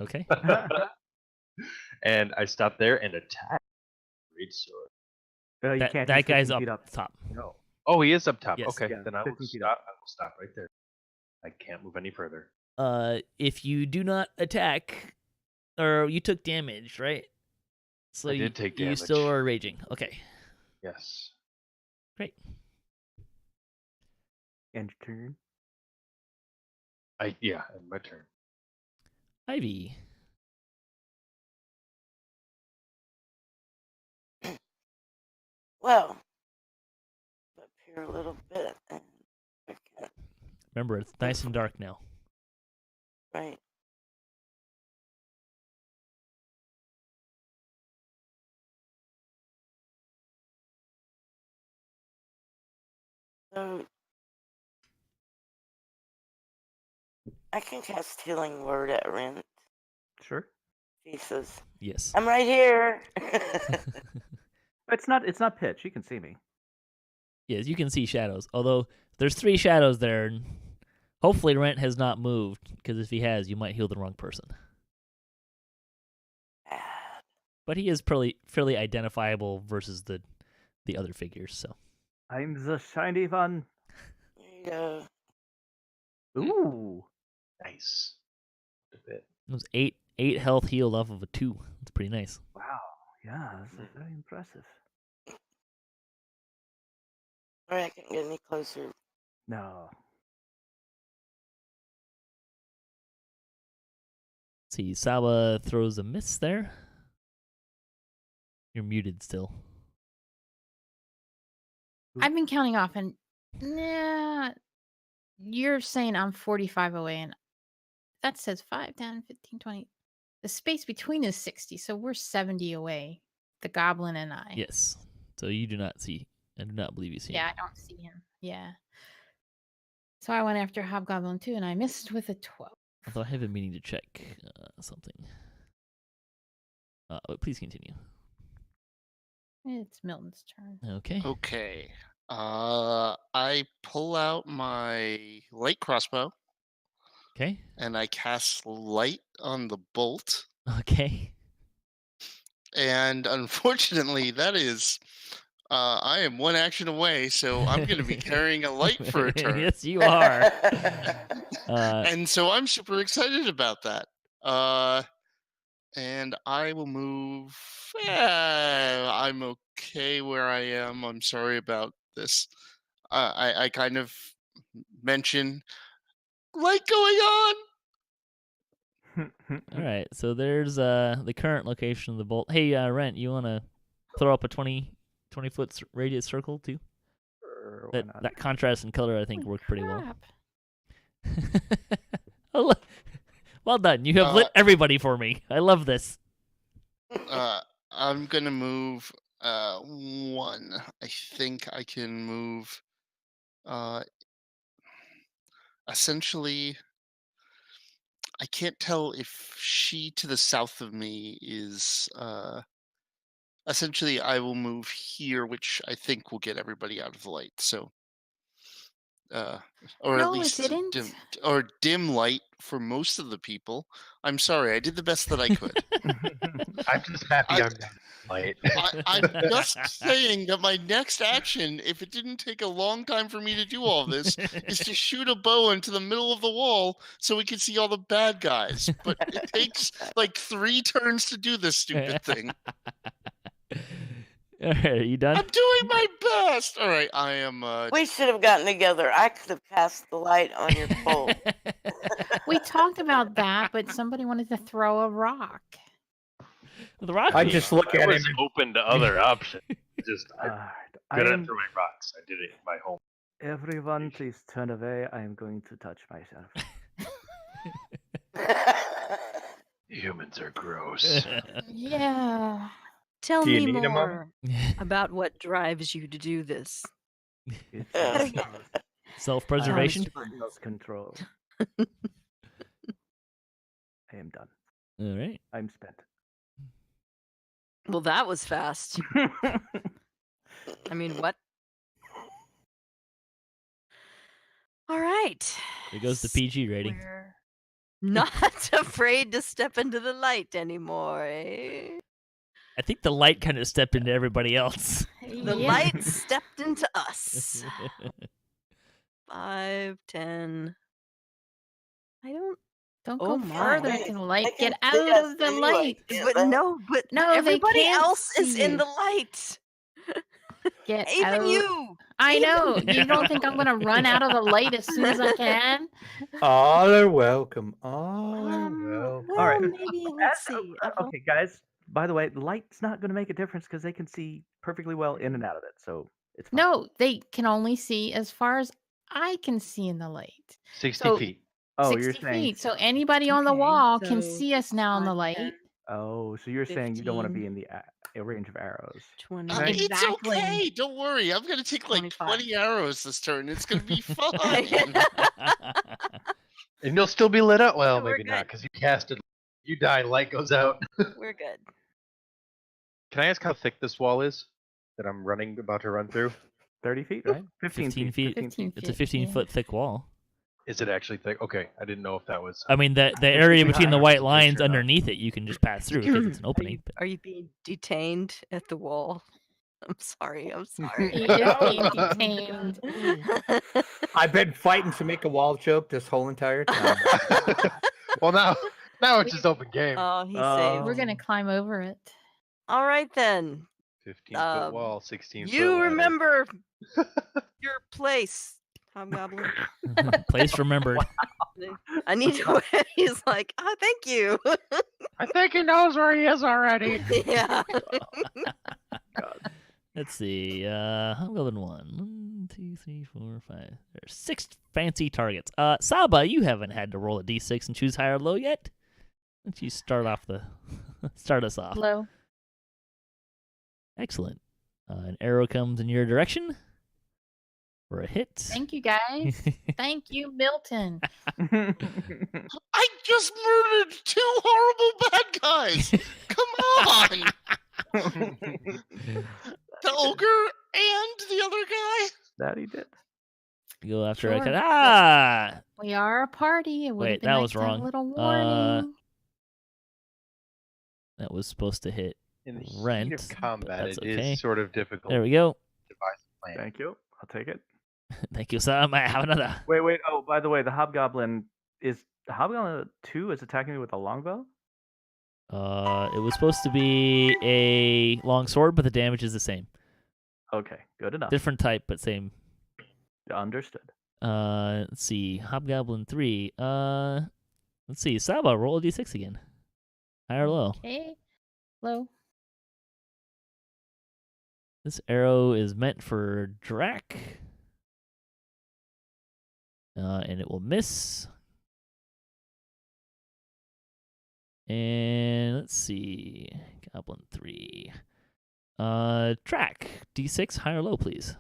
Okay. And I stop there and attack. Greatsword. You can't. That He's 15 guy's up feet up. top. No. Oh, he is up top. Yes. Okay, Yeah, then I will 15 feet stop. up. I will stop right there. I can't move any further. If you do not attack, or you took damage, right? So I did take damage. You still are raging. Okay. Yes. Great. End turn. And my turn. Ivy. Well, up here a little bit, and I can't. Remember, it's nice and dark now. Right. So I can cast Healing Word at Rent. Sure. He says, Yes. "I'm right here." It's not pitch. You can see me. Yes, you can see shadows. Although there's 3 shadows there. And hopefully, Rent has not moved, because if he has, you might heal the wrong person. But he is fairly identifiable versus the other figures. So. I'm the shiny one. There you go. Ooh. Nice. A bit. It was 8 health healed off of a 2. That's pretty nice. Wow. Yeah, this is very impressive. Sorry, I can't get any closer. No. Let's see, Saba throws a miss there. You're muted still. I've been counting off, and you're saying I'm 45 away, and that says 5, 10, 15, 20. The space between is 60, so we're 70 away. The goblin and I. Yes. So you do not see. I do not believe you see Yeah, him. I don't see him. Yeah. So I went after Hobgoblin too, and I missed with a 12. Although I have been meaning to check something. But please continue. It's Milton's turn. Okay. Okay. I pull out my light crossbow Okay. and I cast light on the bolt. Okay. And unfortunately, that is, I am 1 action away, so I'm going to be carrying a light for a turn. Yes, you are. And so I'm super excited about that. And I will move. I'm okay where I am. I'm sorry about this. I kind of mention light going on. All right. So there's the current location of the bolt. Hey, Rent, you want to throw up a 20 foot radius circle too? Sure, why not? That contrast in color, I think, Holy worked pretty well. crap. Well done. You have lit everybody for me. I love this. I'm gonna move 1. I think I can move. Essentially, I can't tell if she to the south of me is. Essentially, I will move here, which I think will get everybody out of the light. So. Or No, at least it didn't. dim light for most of the people. I'm sorry, I did the best that I could. I'm just happy I'm not light. I'm just saying that my next action, if it didn't take a long time for me to do all this, is to shoot a bow into the middle of the wall so we can see all the bad guys. But it takes like 3 turns to do this stupid thing. All right, are you done? I'm doing my best. All right, I am. We should have gotten together. I could have cast the light on your pole. We talked about that, but somebody wanted to throw a rock. The rock. I just look I at was him. open to other options. I'm I good at am, throwing rocks. I did it in my home. everyone, please turn away. I am going to touch myself. Humans are gross. Yeah. Tell Do you me need a moment? more about what drives you to do this. It's Self-preservation. Self-control. I am done. All right. I'm spent. Well, that was fast. I mean, what? All right. There goes the PG rating. We're not afraid to step into the light anymore, eh? I think the light kind of stepped into everybody else. The light stepped into us. 5, 10. I don't. Don't Oh go my. further Wait, in the light. they Get can see out us of the anyway, light. can't But they? no, but No, they everybody can't else is see in you. the light. Get Even out. you. I Even know. you. You don't think I'm gonna run out of the light as soon as I can? All are welcome. All are welcome. Well, All right. maybe let's As- see. okay, guys. By the way, light's not going to make a difference because they can see perfectly well in and out of it, so it's fine. No, they can only see as far as I can see in the light. 60 So- feet. Oh, 60 you're saying. feet. So anybody on the Okay, wall can so see us now in the 5, light. 10, Oh, so you're saying you don't want to 15. be in the range of arrows. 20. Okay. It's Exactly. okay. Don't worry. I'm gonna take like 25. 20 arrows this turn. It's gonna be fun. And you'll still be lit up. Well, Yeah, we're maybe not, good. because you casted. You die, light goes out. We're good. Can I ask how thick this wall is that I'm about to run through? 30 feet, right? 15 feet. 15 feet. It's a 15-foot thick wall. Is it actually thick? Okay, I didn't know if that was. I mean, the area between the white Sure lines enough. underneath it, you can just pass through because it's an opening. but- Are you being detained at the wall? I'm sorry. I'm sorry. He is being detained. I've been fighting to make a wall joke this whole entire time. Well, now it's just open game. Oh, he Oh. saved. We're gonna climb over it. All right then. 15-foot wall, 16 foot You ladder. remember your place, Hobgoblin. Place remembered. I need to. He's like, oh, thank you. I think he knows where he is already. Yeah. Let's see. Hobgoblin 1, 2, 3, 4, 5. There's 6 fancy targets. Saba, you haven't had to roll a d6 and choose high or low yet. Why don't you start us off? Low. Excellent. An arrow comes in your direction for a hit. Thank you, guys. Thank you, Milton. I just murdered 2 horrible bad guys. Come on. The ogre and the other guy. That he did. Go after Sure. a cut. Ah! We are a party. It would Wait, have been that nice was to have wrong. a little warning. That was supposed to hit. In the heat Rent, of but combat, that's it is okay. sort of difficult There we go. to devise a plan. Thank you. I'll take it. Thank you, Sam. I have another. Wait. Oh, by the way, the Hobgoblin 2 is attacking me with a longbow? It was supposed to be a long sword, but the damage is the same. Okay, good enough. Different type, but same. Understood. Let's see. Hobgoblin 3. Let's see. Saba, roll a d6 again. High or low? Okay. Low. This arrow is meant for Drac. And it will miss. And let's see. Goblin 3. Drac, d6, high or low, please.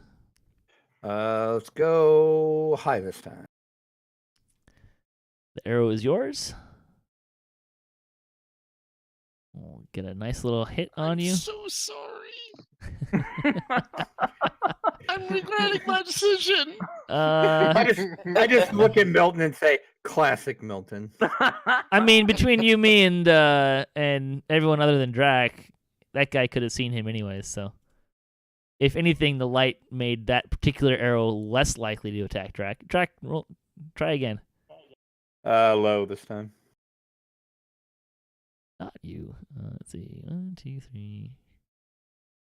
Let's go high this time. The arrow is yours. We'll get a nice little hit on I'm you. so sorry. I'm regretting my decision. I just look at Milton and say, "Classic Milton." I mean, between you, me, and everyone other than Drac, that guy could have seen him anyways. So, if anything, the light made that particular arrow less likely to attack Drac. Drac, try again. Low this time. Not you. Let's see. 1, 2, 3.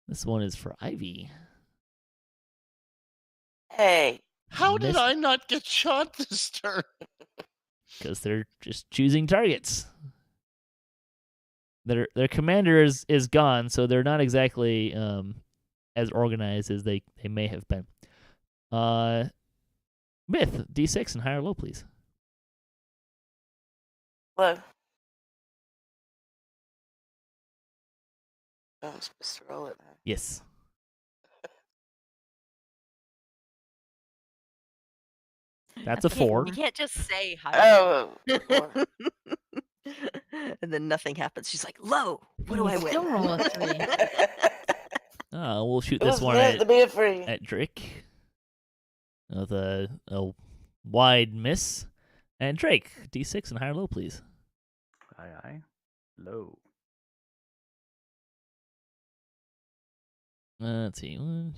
This one is for Ivy. Hey, How did Missed. I not get shot this turn? Because they're just choosing targets. Their commander is gone, so they're not exactly as organized as they may have been. Myth, D6 and high or low, please. low. Oh, I'm supposed to roll it now. Yes. That's a 4. You can't just say high. Oh, 4. And then nothing happens. She's like, low. What do I win? Still roll a 3. We'll shoot It this was one meant to be a free. at Drake. With a Wide miss. And Drake, D6 and high or low, please. Aye. Low. Let's see. And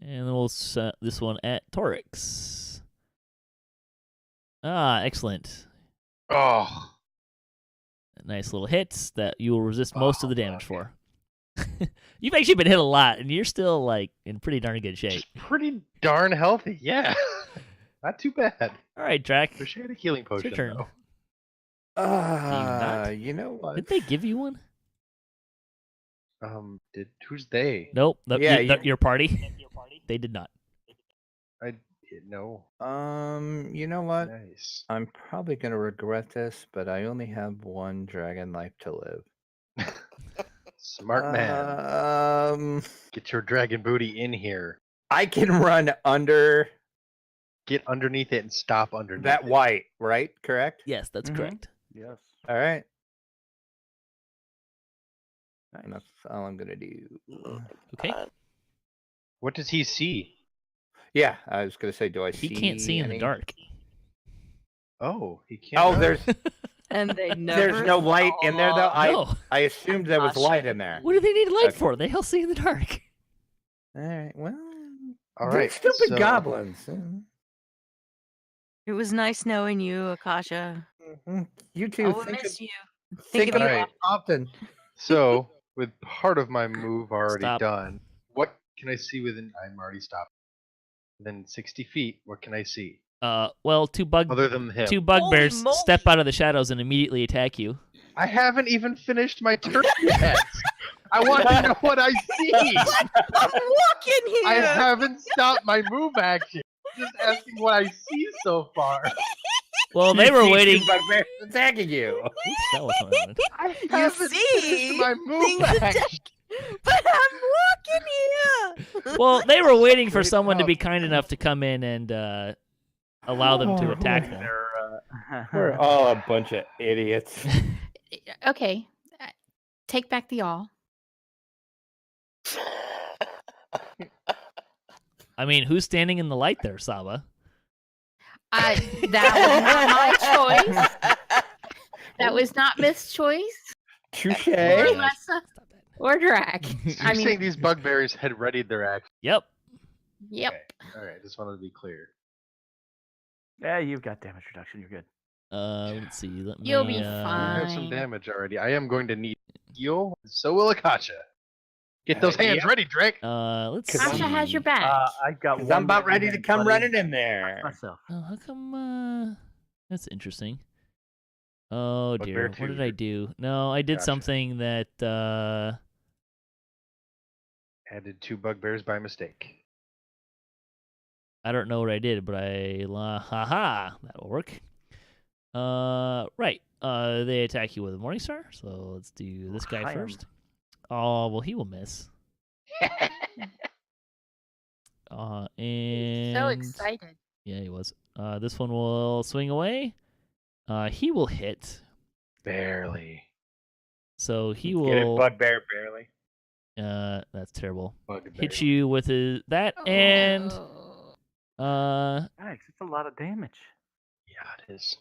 then we'll set this one at Torix. Excellent. Oh. Nice little hits that you will resist most of the damage for. You've actually been hit a lot, and you're still like in pretty darn good shape. Just pretty darn healthy, yeah. Not too bad. All right, Drac. Appreciate a healing It's potion, your turn. though. You know what? Did they give you one? Who's they? Nope. Yeah, Your party. They did not. I didn't know. You know what? Nice. I'm probably gonna regret this, but I only have one dragon life to live. Smart man. Get your dragon booty in here. I can run under Get underneath it and stop underneath that it. white, right? Correct? Yes, that's Mhm. correct. Yes. All right. Nice. And that's all I'm gonna do. Okay. What does he see? Yeah, I was gonna say, do I He see? can't see in the any- dark. Oh, he can't. Oh, run. there's And they never. there's no light in there though. No. I assumed there was light in there. What do they need light Okay. for? They hell see in the dark. All right. Well, All they're right. stupid so- goblins. It was nice knowing you, Akasha. Mhm. You two I will think miss of, you. think of of you it Alright. often. So, with part of my move already Stop. done, what can I see within? I'm already stopped. Within 60 feet, what can I see? Well, two Other than him. bugbears moly. step out of the shadows and immediately attack you. I haven't even finished my turn yet. I want to know what I see. I'm walking here. I haven't stopped my move action. Just asking what I see so far. Well, they You were see two waiting. bugbears attacking you. That was what I meant. I You haven't see finished my move things action. But I'm walking here. Well, they were waiting for someone to be kind enough to come in and allow them to attack them. We're all a bunch of idiots. Okay. Take back the all. I mean, who's standing in the light there, Saba? That was not my choice. That was not Myth's choice. Touche. Or Hey. Lessah. Stop that. Or Drac. You're I mean, saying these bugbears had readied their action. Yep. yep. Okay. All right, just wanted to be clear. Yeah, you've got damage reduction. You're good. Let's see. Let me. You'll be I have some Fine. damage already. I am going to need heal. So will Akasha. Get those hands Yep. ready, Drake. Let's see. Akasha has your back. I've got 'Cause one. I'm about ready to hand, come buddy. running in there. Myself. Oh, how come? That's interesting. Oh Bugbear dear, what did two. I do? No, I did Gotcha. something that. Added 2 bugbears by mistake. I don't know what I did, but haha, that'll work. Right. They attack you with a Morningstar, so let's do this guy Hi, first. Oh, well, he will miss. And So excited. yeah, he was. This one will swing away. He will hit, Barely. so he Get it, will. bugbear, barely. That's terrible. Bugbear. Hit you with that, and Oh. Nice. It's a lot of damage. Yeah, it is.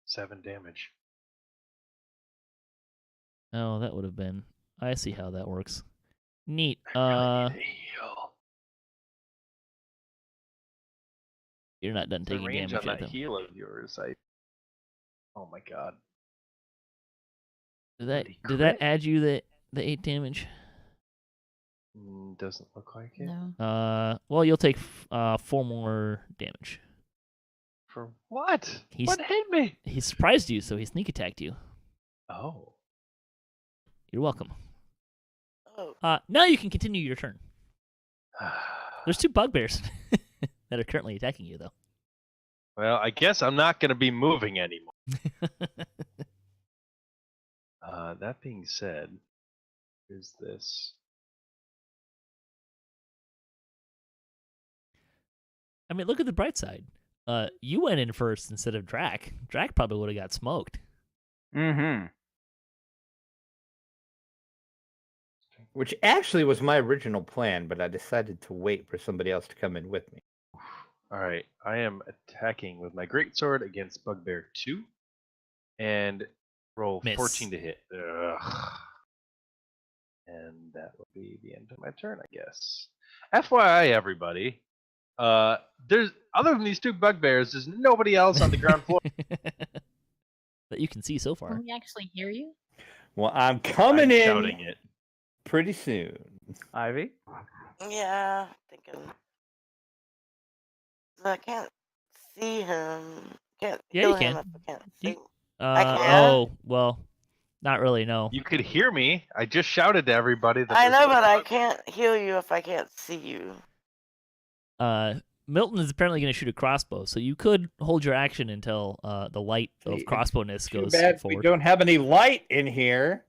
7 damage. oh, that would have been. I see how that works. Neat. I really need to heal. You're not done The taking range damage on yet, that though. heal of yours, Oh my god. Did that Bloody did that crit. add you the 8 damage? Doesn't look like it. No. Well, you'll take 4 more damage. For what? He's- What hit me? He surprised you, so he sneak attacked you. Oh. You're welcome. Oh, Now you can continue your turn. There's 2 bugbears that are currently attacking you, though. Well, I guess I'm not going to be moving anymore. That being said, here's this. I mean, look at the bright side. You went in first instead of Drac. Drac probably would have got smoked. Mm-hmm. Which actually was my original plan, but I decided to wait for somebody else to come in with me. All right, I am attacking with my greatsword against Bugbear 2, and roll Miss. 14 to hit. Ugh. And that will be the end of my turn, I guess. FYI, everybody, there's other than these 2 bugbears, there's nobody else on the ground floor. That you can see so far. Can we actually hear you? Well, I'm coming I'm in shouting it. pretty soon. Ivy? Yeah, thinking. I can't see him. Can't Yeah, heal you him can. if I can't You- see. I can? Oh, well, not really, no. You could hear me. I just shouted to everybody that I there's know, but I can't heal you if I can't see you. Milton is apparently going to shoot a crossbow, so you could hold your action until the light of Hey, crossbowness Too goes bad we forward. don't have any light in here.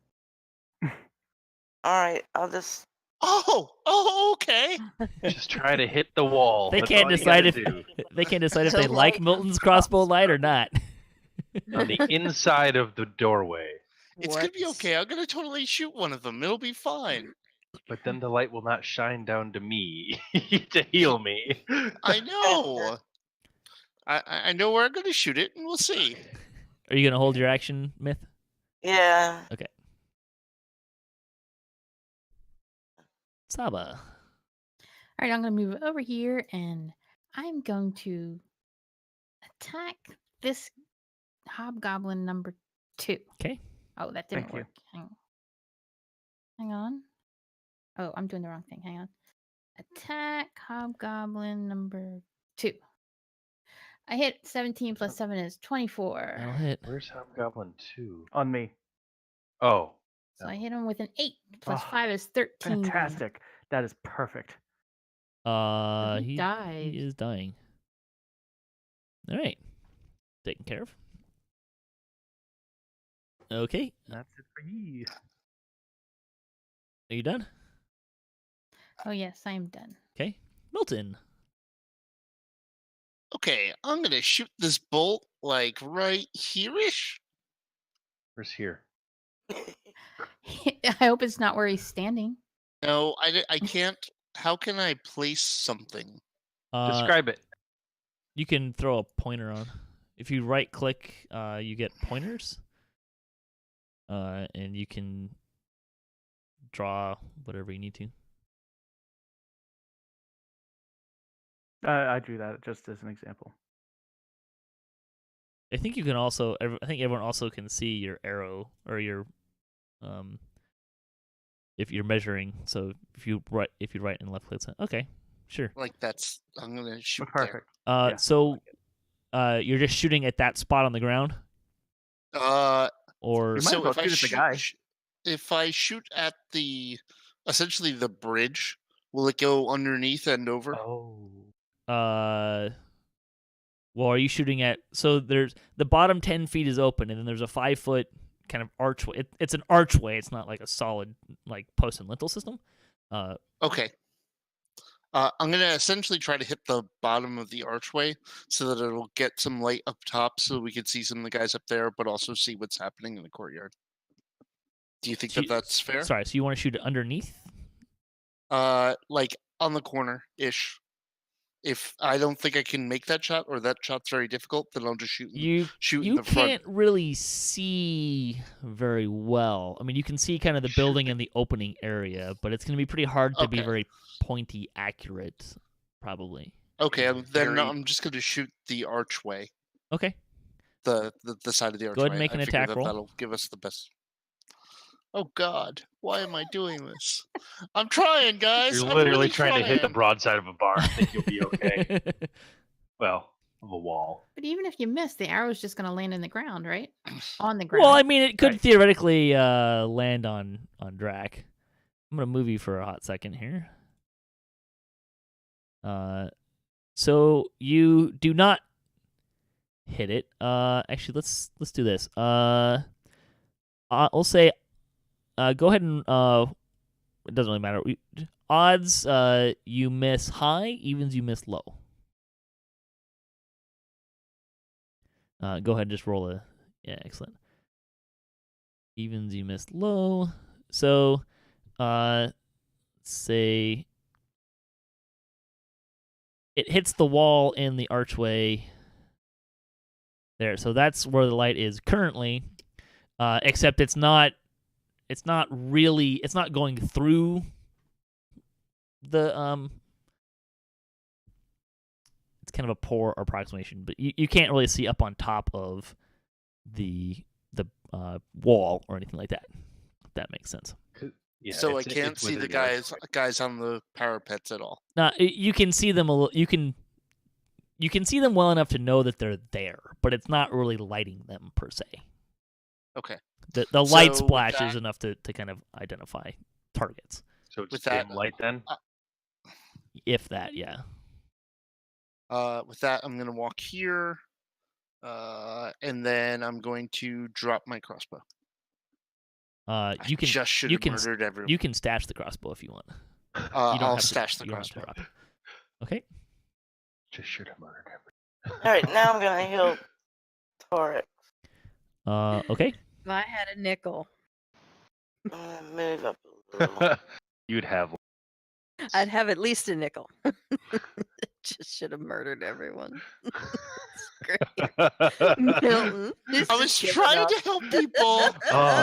Alright, I'll just. Oh, okay. just try to hit the wall. They That's can't all you decide gotta if do. they can't decide if The they like light Milton's of crossbow light or not. On the inside of the doorway. It's gonna be okay. I'm gonna totally shoot one of them. It'll be fine. But then the light will not shine down to me to heal me. I know. I know where I'm gonna shoot it, and we'll see. Are you going to hold your action, Myth? Yeah. Okay. Saba. All right, I'm going to move over here and I'm going to attack this hobgoblin number 2. Okay. Oh, that didn't Thank you. work. Hang on. Oh, I'm doing the wrong thing. Hang on. Attack hobgoblin number 2. I hit 17 plus 7 is 24. That'll hit. Where's Hobgoblin 2? On me. Oh. So I hit him with an 8 plus Oh, 5 is 13. Fantastic. That is perfect. He He died. is dying. All right. Taken care of. Okay. That's it for you. Are you done? Oh, yes, I am done. Okay. Milton. Okay, I'm gonna shoot this bolt like right here-ish. Where's here? I hope it's not where he's standing. No, I can't. How can I place something? Describe it. You can throw a pointer on. If you right click, you get pointers. And you can draw whatever you need to. I drew that just as an example. I think you can also. I think everyone also can see your arrow or your, if you're measuring. So if you right and left click, okay, sure. Like that's. I'm gonna shoot Perfect. Uh, so, you're just shooting at that spot on the ground, there. or You might So as well if I shoot at the guy. if I shoot at the essentially the bridge, will it go underneath and over? Oh. well, are you shooting at? So there's the bottom 10 feet is open, and then there's a 5-foot kind of archway. It's an archway. It's not like a solid like post and lintel system. Okay. I'm gonna essentially try to hit the bottom of the archway so that it'll get some light up top, so we can see some of the guys up there, but also see what's happening in the courtyard. Do you think So that that's fair? Sorry, so you want to shoot it underneath? Like on the corner ish. If I don't think I can make that shot, or that shot's very difficult, then I'll just shoot in You the front. can't really see very well. I mean, you can see kind of the building and the opening area, but it's going to be pretty hard to be Okay. very pointy accurate, probably. Okay, then Very- I'm just gonna shoot the archway, Okay. the side of the archway. Go ahead and make an I figure attack roll. That'll give us the best. Oh God, why am I doing this? I'm trying, guys. You're I'm literally really trying to hit the trying. broadside of a bar. I think you'll be okay. Well, of a wall. But even if you miss, the arrow's just going to land in the ground, right? On the ground. Well, I mean, it could Right. theoretically land on Drac. I'm gonna move you for a hot second here. So you do not hit it. Actually, let's do this. I'll say, go ahead and it doesn't really matter. Odds, you miss high. Evens, you miss low. Go ahead and just roll a. Yeah, excellent. Evens, you missed low. So, say it hits the wall in the archway there. So that's where the light is currently, except it's not going through the it's kind of a poor approximation, but you can't really see up on top of the wall or anything like that, if that makes sense. Yeah, So I it's can't see within the archway. guys on the parapets at all. Now you can see them you can see them well enough to know that they're there, but it's not really lighting them per se. Okay. The light So with splash that- is enough to kind of identify targets, So it's With that- dim light then. if that, yeah. With that, I'm going to walk here, and then I'm going to drop my crossbow. You can just should you have can murdered everyone. you can stash the crossbow if you want. You don't I'll have to- stash the you don't have to crossbow. drop it. Okay. Just should have murdered everyone. All right, now I'm gonna heal Torix. Okay. If I had a nickel, I'm gonna move up a little more. You'd have. I'd have at least a nickel. Just should have murdered everyone. Milton, this I is was giving trying up. to help people. Oh,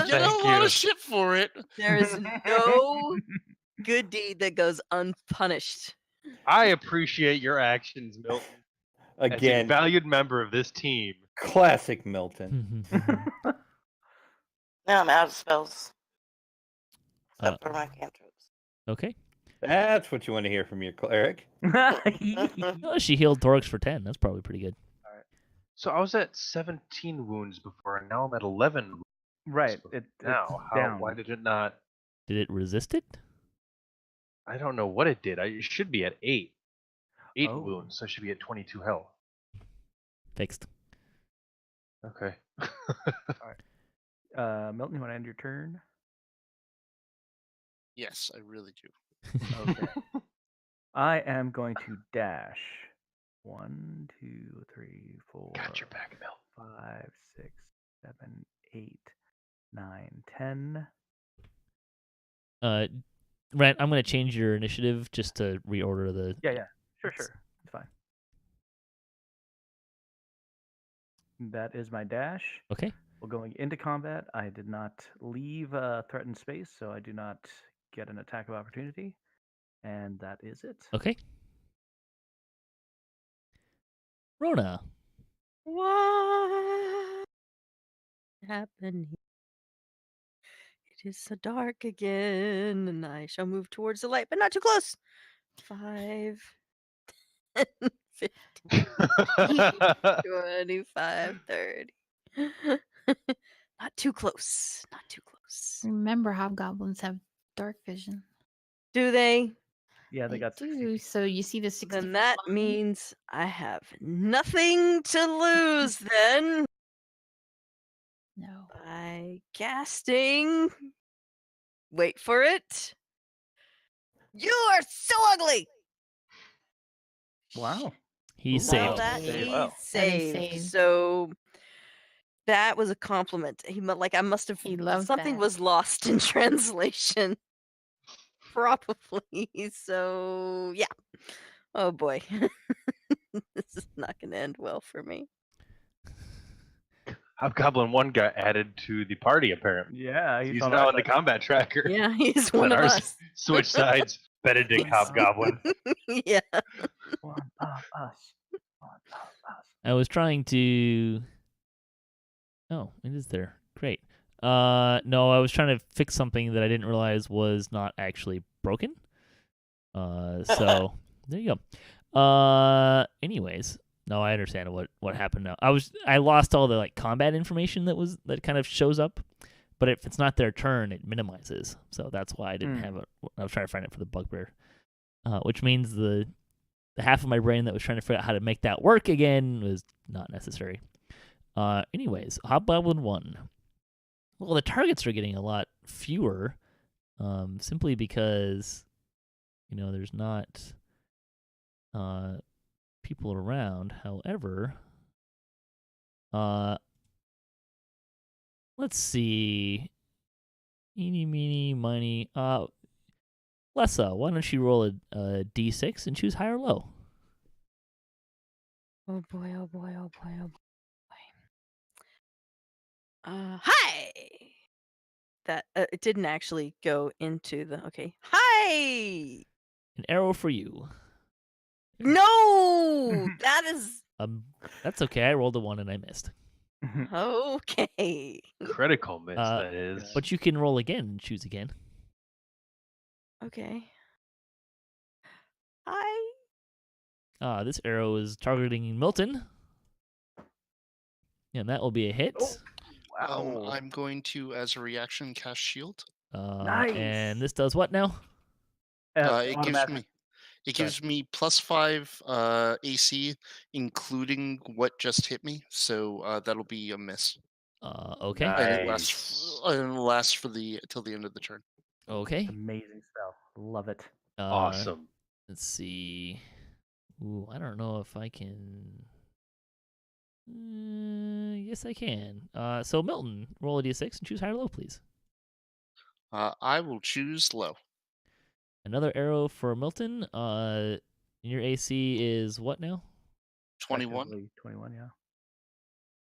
Get a thank lot you. of shit for it. There is no good deed that goes unpunished. I appreciate your actions, Milton. As a Again, valued member of this team. classic Milton. Now I'm out of spells. Uh, Except for my cantrips. Okay. That's what you want to hear from your cleric. Oh, she healed Torix for 10. That's probably pretty good. So I was at 17 wounds before, and now I'm at 11 wounds. Right. It's It's now. down. Why did it not? Did it resist it? I don't know what it did. It should be at 8. 8 Oh. wounds, so I should be at 22 health. Fixed. Okay. Milton, you want to end your turn? Yes, I really do. Okay. I am going to dash. 1, 2, 3, 4, Got your back, Mil. 5, 6, 7, 8, 9, 10. Rent, I'm going to change your initiative just to reorder the... Yeah. Sure. It's fine. That is my dash. Okay. Well, going into combat, I did not leave a threatened space, so I do not get an attack of opportunity. And that is it. Okay. Rona. What happened here? It is so dark again, and I shall move towards the light, but not too close. 5, 10, 15, 25, 30. Not too close. Not too close. Remember, hobgoblins have dark vision. Do they? Yeah, they got 60 do. feet. So you see the 60 Then that means I have nothing to lose then. No. By casting. Wait for it. You are so ugly. Wow. He Ooh. saved. Well, that Saved. he Wow. saved. saved. So that was a compliment. I must have. He loved something that. was lost in translation. Probably. So yeah. Oh boy. This is not going to end well for me. Hobgoblin 1 got added to the party, apparently. Yeah, He's on now our on the side. combat tracker. Yeah, he's Let one of ours us. switch sides. Benedict Hobgoblin. Yeah. One of us. One of us. I was trying to... Oh, it is there. Great. No, I was trying to fix something that I didn't realize was not actually broken. So there you go. Anyways, no, I understand what happened now. I lost all the combat information that kind of shows up, but if it's not their turn, it minimizes. So that's why I didn't have it. I was trying to find it for the bugbear, which means the half of my brain that was trying to figure out how to make that work again was not necessary. Anyways, Hobgoblin 1. Well, the targets are getting a lot fewer, simply because, there's not people around. However, let's see. Eeny, meeny, miny. Lessah, why don't you roll a d6 and choose high or low? Oh boy, oh boy, oh boy, oh boy. Hi! That it didn't actually go into the okay. Hi! An arrow for you. No! That is That's okay. I rolled a 1 and I missed. okay. Critical miss, Uh, that is. But you can roll again and choose again. Okay. Hi. This arrow is targeting Milton. And that will be a hit. Wow. I'm going to, as a reaction, cast shield. Nice. And this does what now? It gives me +5 AC, including what just hit me. So that'll be a miss. Okay. And it lasts for till the end of the turn. Okay. Amazing spell. Love it. Awesome. Let's see. Ooh, I don't know if I can. Yes, I can. So Milton, roll a d6 and choose high or low, please. I will choose low. Another arrow for Milton. Your AC is what now? 21. Technically 21,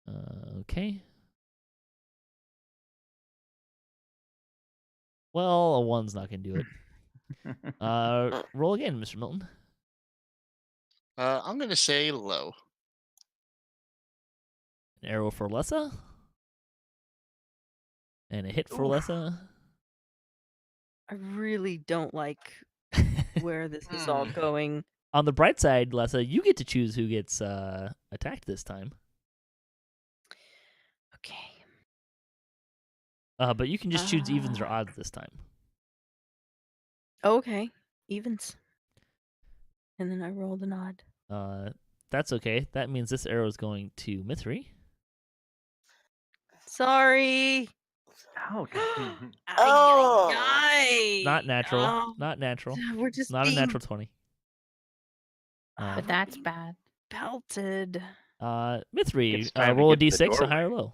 yeah. Okay. Well, a 1's not gonna do it. Roll again, Mr. Milton. I'm gonna say low. An arrow for Lessah. And a hit for Oof. Lessah. I really don't like where this is all going. On the bright side, Lessah, you get to choose who gets attacked this time. Okay. But you can just choose evens or odds this time. Okay. Evens. And then I rolled an odd. That's okay. That means this arrow is going to Mythery. Sorry. Ouch. Oh. Not natural. Oh, Not natural. we're just Not a being natural 20. But that's bad. belted. Mythery, It's time to roll a get to the d6, a high or doorway. low.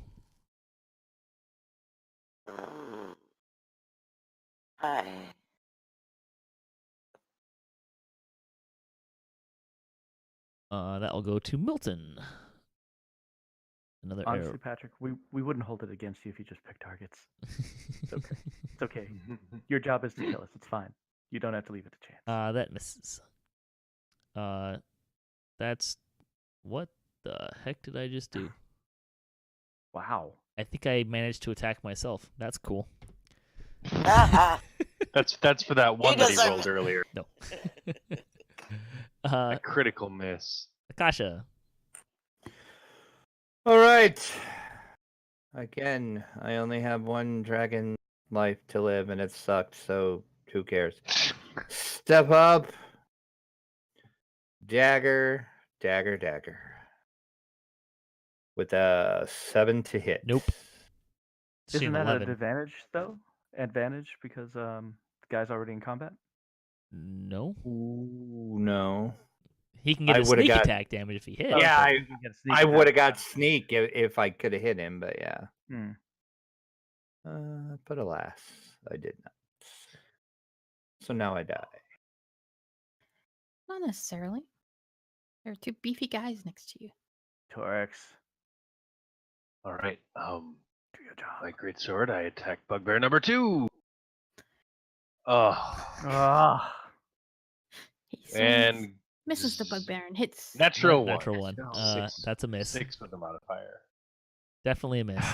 Hi. That will go to Milton. Another Honestly, arrow. Patrick, we wouldn't hold it against you if you just pick targets. Okay. It's okay. Your job is to kill us. It's fine. You don't have to leave it to chance. That misses. That's what the heck did I just do? Wow. I think I managed to attack myself. That's cool. That's for that one that he doesn't- rolled earlier. No. A critical miss. Akasha. All right. Again, I only have one dragon life to live, and it sucked, so who cares? Step up. Dagger. With a 7 to hit. Nope. Isn't that 11. an advantage, though? Advantage because the guy's already in combat? No. Ooh, no. He can get I a would've sneak got- attack damage if he hits. Yeah, Okay, you can get a sneak I attack. would have got sneak if I could have hit him, but yeah. Hmm. But alas, I did not. So now I die. Not necessarily. There are two beefy guys next to you. Torix, All right. do your job. My great sword. I attack bugbear number 2. Oh, Ah. He swings, and misses the bugbear and hits. natural one. Natural one. Six. That's a miss. 6 with the modifier. Definitely a miss.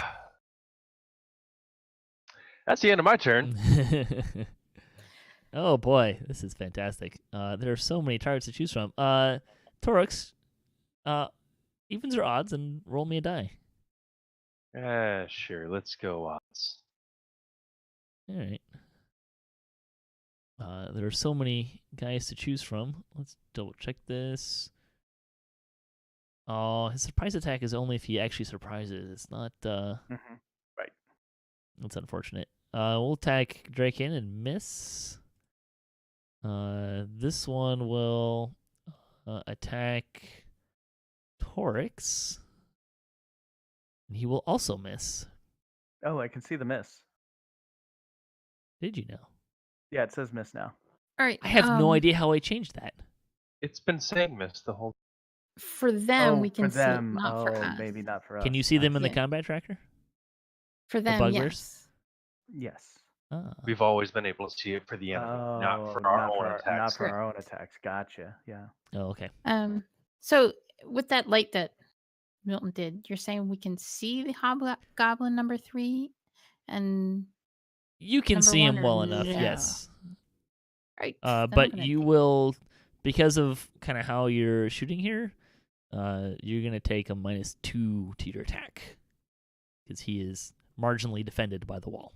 That's the end of my turn. Oh boy, this is fantastic. There are so many targets to choose from. Torix, evens or odds, and roll me a die. Sure. Let's go odds. All right. There are so many guys to choose from. Let's double check this. Oh, his surprise attack is only if he actually surprises. It's not. Right. That's unfortunate. We'll attack Drachien and miss. This one will attack Torix. And he will also miss. Oh, I can see the miss. Did you know? Yeah, it says miss now. All right. I have no idea how I changed that. It's been saying miss the whole. For them, Oh, we for can see it, them. not for Oh, us. maybe not for us. Can you see them in the Yeah. combat tracker? For them, bugbears? yes. Yes. Ah. We've always been able to see it for the enemy, not for our own attacks. Not for our own attacks. Gotcha. Yeah. Oh, okay. So with that light that Milton did, you're saying we can see the hobgoblin number 3, and You can number see 1 him or well enough, no? yes. Right. then I'm But gonna you will, because of kind of how you're shooting here, you're going to take a -2 to your attack. Because he is marginally defended by the wall.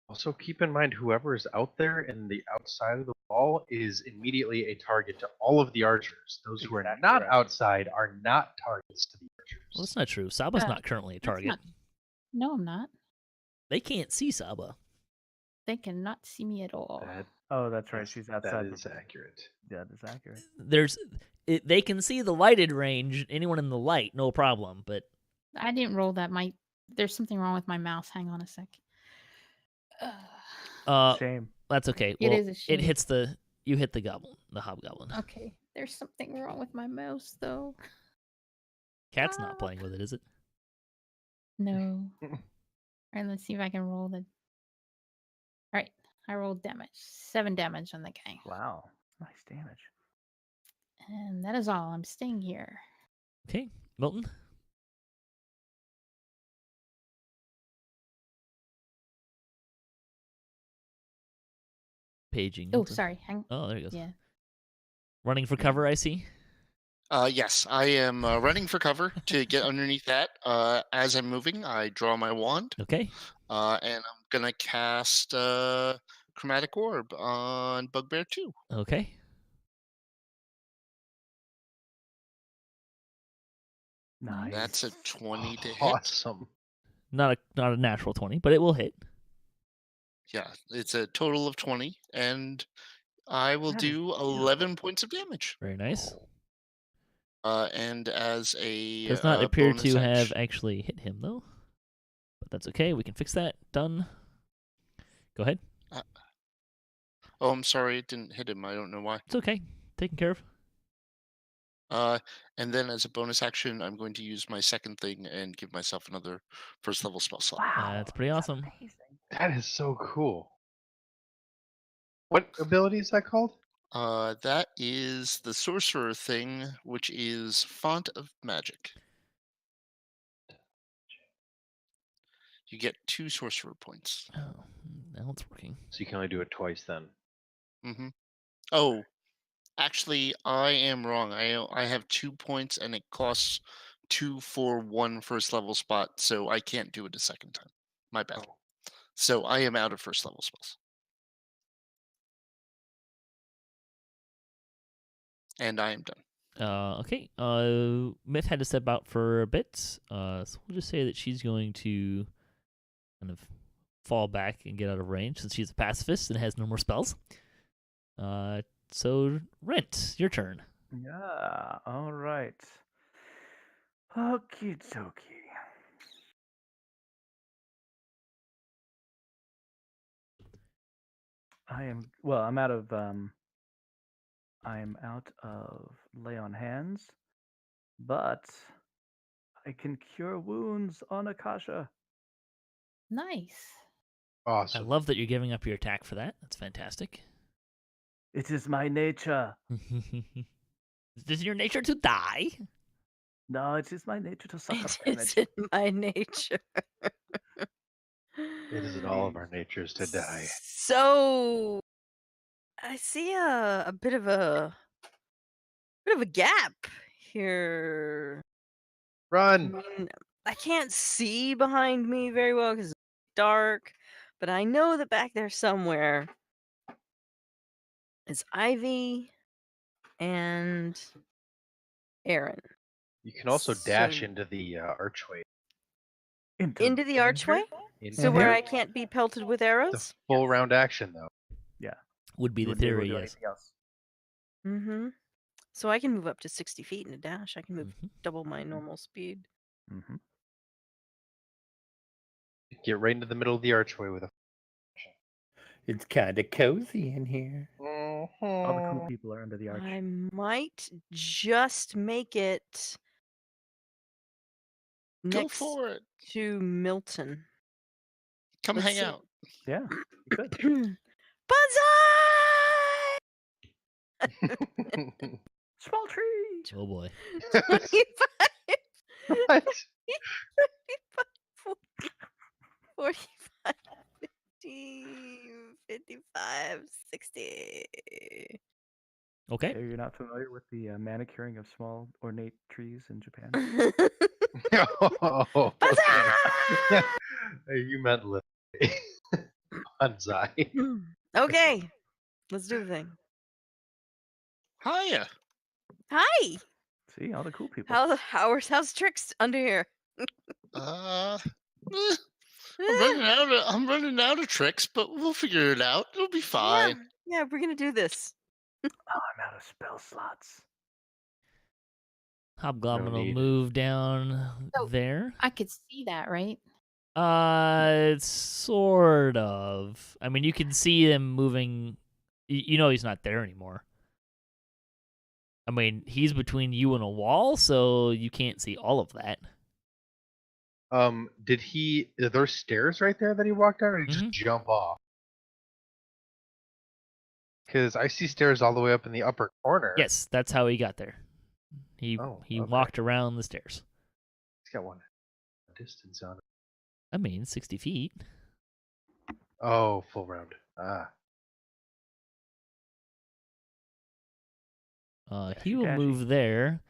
Also, keep in mind whoever is out there in the outside of the wall is immediately a target to all of the archers. Those who are Exactly not right. outside are not targets to the archers. Well, that's not true. Saba's not currently a that's target. not- No, I'm not. They can't see Saba. They cannot see me at all. Oh, that's right. She's outside. That is accurate. That is accurate. They can see the lighted range. Anyone in the light, no problem. But I didn't roll that. There's something wrong with my mouse. Hang on a sec. Shame. That's okay. It Well, is a shame. You hit the hobgoblin. Okay, there's something wrong with my mouse though. Cat's not playing with it, is it? No. Alright, let's see if I can roll the. Alright, I rolled damage. 7 damage on the guy. Wow. Nice damage. And that is all. I'm staying here. Okay, Milton. Paging. Oh, Milton. sorry. Oh, there he goes. Yeah. Running for cover, I see. Yes, I am running for cover to get underneath that. As I'm moving, I draw my wand. Okay. And I'm going to cast Chromatic Orb on Bugbear 2. Okay. Nice. That's a 20 to hit. Awesome. Not a natural 20, but it will hit. Yeah, it's a total of 20, and I will That is do 11 points of damage. Very nice. And as a Does not appear bonus to have action- actually hit him, though. But that's okay. We can fix that. Done. Go ahead. Oh, I'm sorry, it didn't hit him. I don't know why. It's okay. Taken care of. And then as a bonus action, I'm going to use my second thing and give myself another first level spell slot. Wow. That's pretty awesome. Amazing. That is so cool. What ability is that called? That is the sorcerer thing, which is Font of Magic. You get 2 sorcerer points. Oh, now it's working. So you can only do it twice then. Mm-hmm. Oh, actually, I am wrong. I have 2 points, and it costs 2 for 1 first level spot, so I can't do it a second time. My bad. Oh. So I am out of first level spells. And I am done. Okay. Myth had to step out for a bit. So we'll just say that she's going to kind of fall back and get out of range since she's a pacifist and has no more spells. So Rent, your turn. Yeah. All right. Okie dokie. I'm out of lay on hands, but I can cure wounds on Akasha. Nice. I Awesome. love that you're giving up your attack for that. That's fantastic. It is my nature. Is it your nature to die? No, it is my nature to suck up It's damage. in my nature. It is in all of our natures to die. So I see a bit of a gap here. I Run! mean, I can't see behind me very well because it's dark, but I know that back there somewhere is Ivy and Aeryn. You can also dash So- into the archway. Into the archway? Into So where there. I can't be pelted with The arrows? full round action, though. Would be You the wouldn't be able to theory, do yes. anything else. Mm-hmm. So I can move up to 60 feet in a dash. I can move Mhm. double my normal speed. Mm-hmm. Get right into the middle of the archway with a. It's kind of cozy in here. All the cool people are under the arch. I might just make it Go next for it. to Milton. Come Let's hang see. out. Yeah, you could. Banzai! Small tree. Oh boy. 25, What? 45, 50, 55, 60. Okay. So you're not familiar with the manicuring of small ornate trees in Japan? Oh, Banzai! okay. You meant literally. Banzai. Okay, let's do the thing. Hiya. Hi. See, all the cool people. How's Trix under here? I'm running out of tricks, but we'll figure it out. It'll be fine. Yeah, we're gonna do this. Oh, I'm out of spell slots. Hobgoblin No will need. move down So- there. I could see that, right? Sort of. I mean, you can see him moving. You know he's not there anymore. I mean, he's between you and a wall, so you can't see all of that. Did he? Are there stairs right there that he walked down, or did he Mhm. just jump off? Because I see stairs all the way up in the upper corner. Yes, that's how he got there. He Okay. walked around the stairs. He's got one distance on it. I mean, 60 feet. Oh, full round. Ah. He will Dashy. move there,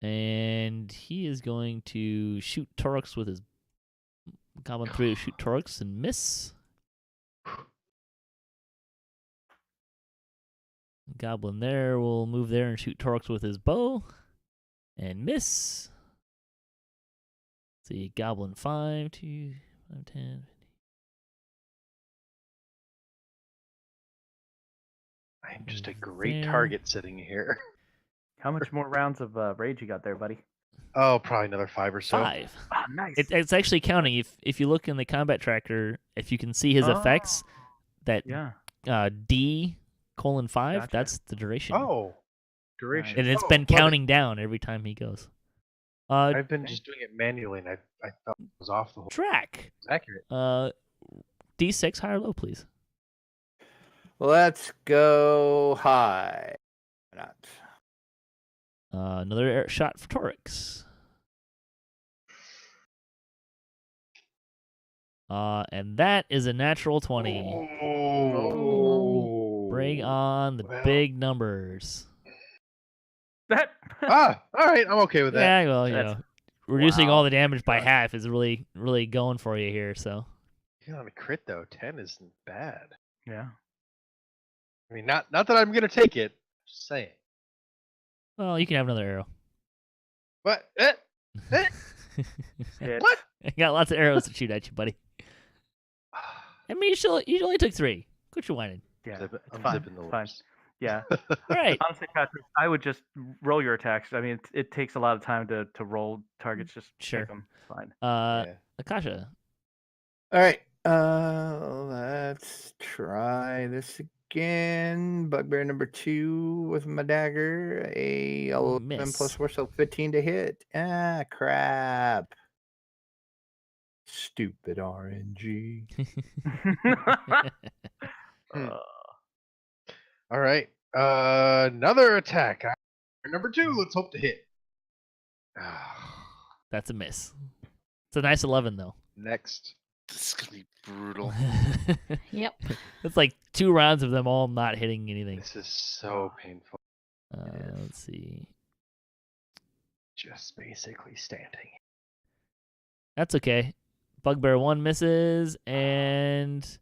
and he is going to shoot Torix with his Goblin 3 to shoot Torix and miss. Goblin there will move there and shoot Torix with his bow and miss. See, Goblin 5, 2, 5, 10. I'm just a great There. target sitting here. How much more rounds of rage you got there, buddy? Oh, probably another 5 or so. 5. Oh, nice. It's actually counting. If you look in the combat tracker, if you can see his effects, that Yeah. D:5, Gotcha. that's the duration. Oh, duration. And it's Oh, been love it. counting down every time he goes. I've been just doing it manually, and I thought it was off the whole. Drac. It's accurate. D6 high or low, please. Let's go high. Why not? Another shot for Torix. And that is a natural 20. Oh. Bring on the Well. big numbers. That. Ah, all right. I'm okay with that. Yeah, well, you That's- know, reducing all wow. the damage by God. half is really, really going for you here. So On a crit though, 10 isn't bad. Yeah. I mean, not that I'm gonna take it. Just saying. well, you can have another arrow. What? Hit. What? I got lots of arrows to shoot at you, buddy. I mean, you only took 3. Quit your whining. Yeah. I'm It's fine. zipping the It's fine. lips. Yeah. All right. Honestly, Patrick, I would just roll your attacks. I mean, it takes a lot of time to roll targets. Just Sure. pick them. It's fine. Yeah. Akasha. All right. Let's try this again. Bugbear number 2 with my dagger. A 11 Miss. plus 4, so 15 to hit. Ah, crap. Stupid RNG. Hmm. All right. Another attack. Number 2. Let's hope to hit. That's a miss. It's a nice 11 though. Next. This is gonna be brutal. Yep. It's like 2 rounds of them all not hitting anything. This is so painful. Let's see. Just basically standing. That's okay. Bugbear 1 misses, and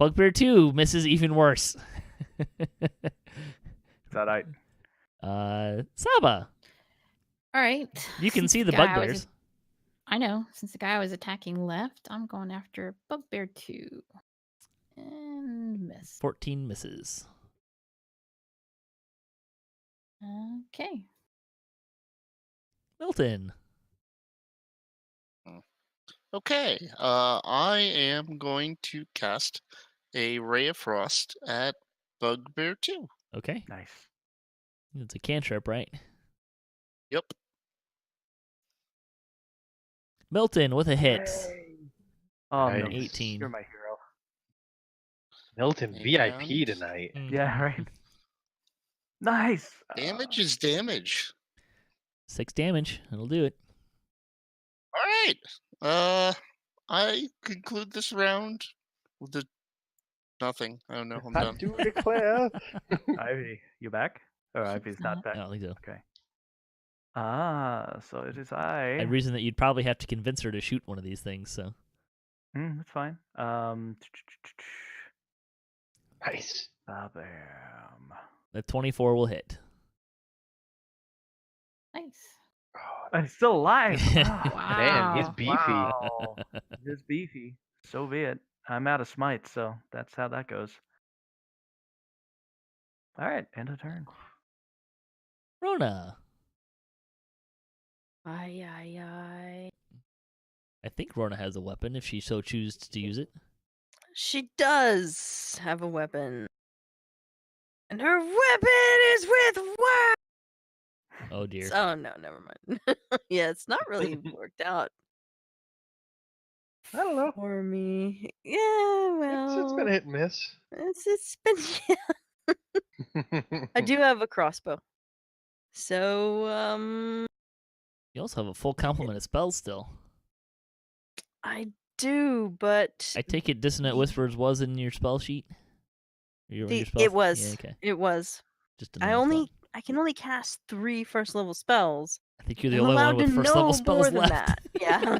Bugbear 2 misses even worse. Is that right? Saba, All right. you can Since see the guy I was bugbears. I know. Since the guy was attacking left, I'm going after Bugbear 2. And miss. 14 misses. Okay. Milton. Okay. I am going to cast a Ray of Frost at bugbear 2. Okay. Nice. It's a cantrip, right? Yep. Milton with a hit. Oh, Nice. Milton, 18. you're my hero. Milton VIP And tonight. Yeah, right. Nice. damage is damage. 6 damage. That'll do it. All right. I conclude this round with nothing. I don't know. I'm I done. do declare. Ivy, you back? Or Ivy's not I back. don't think so. Okay. So it is I I. had reason that you'd probably have to convince her to shoot one of these things, so. That's fine. Nice. Bam. The 24 will hit. Nice. I'm still alive. Man, he's beefy. Wow. It is beefy. So be it. I'm out of smite, so that's how that goes. All right, end of turn. Rhonda. I. I think Rhonda has a weapon if she so chooses to use it. She does have a weapon. And her weapon is with wax! Oh dear. Oh, no, never mind. Yeah, it's not really worked out I don't know. for me. Yeah, well. It's been hit and miss. It's been. I do have a crossbow. So, You also have a full complement of spells still. I do, but I take it Dissonant Whispers was in your spell sheet? it was. Yeah, okay. It was. Just a normal spell. I can only cast 3 first level spells. I think you're the I'm only one allowed with to first level know spells more than left. that. Yeah.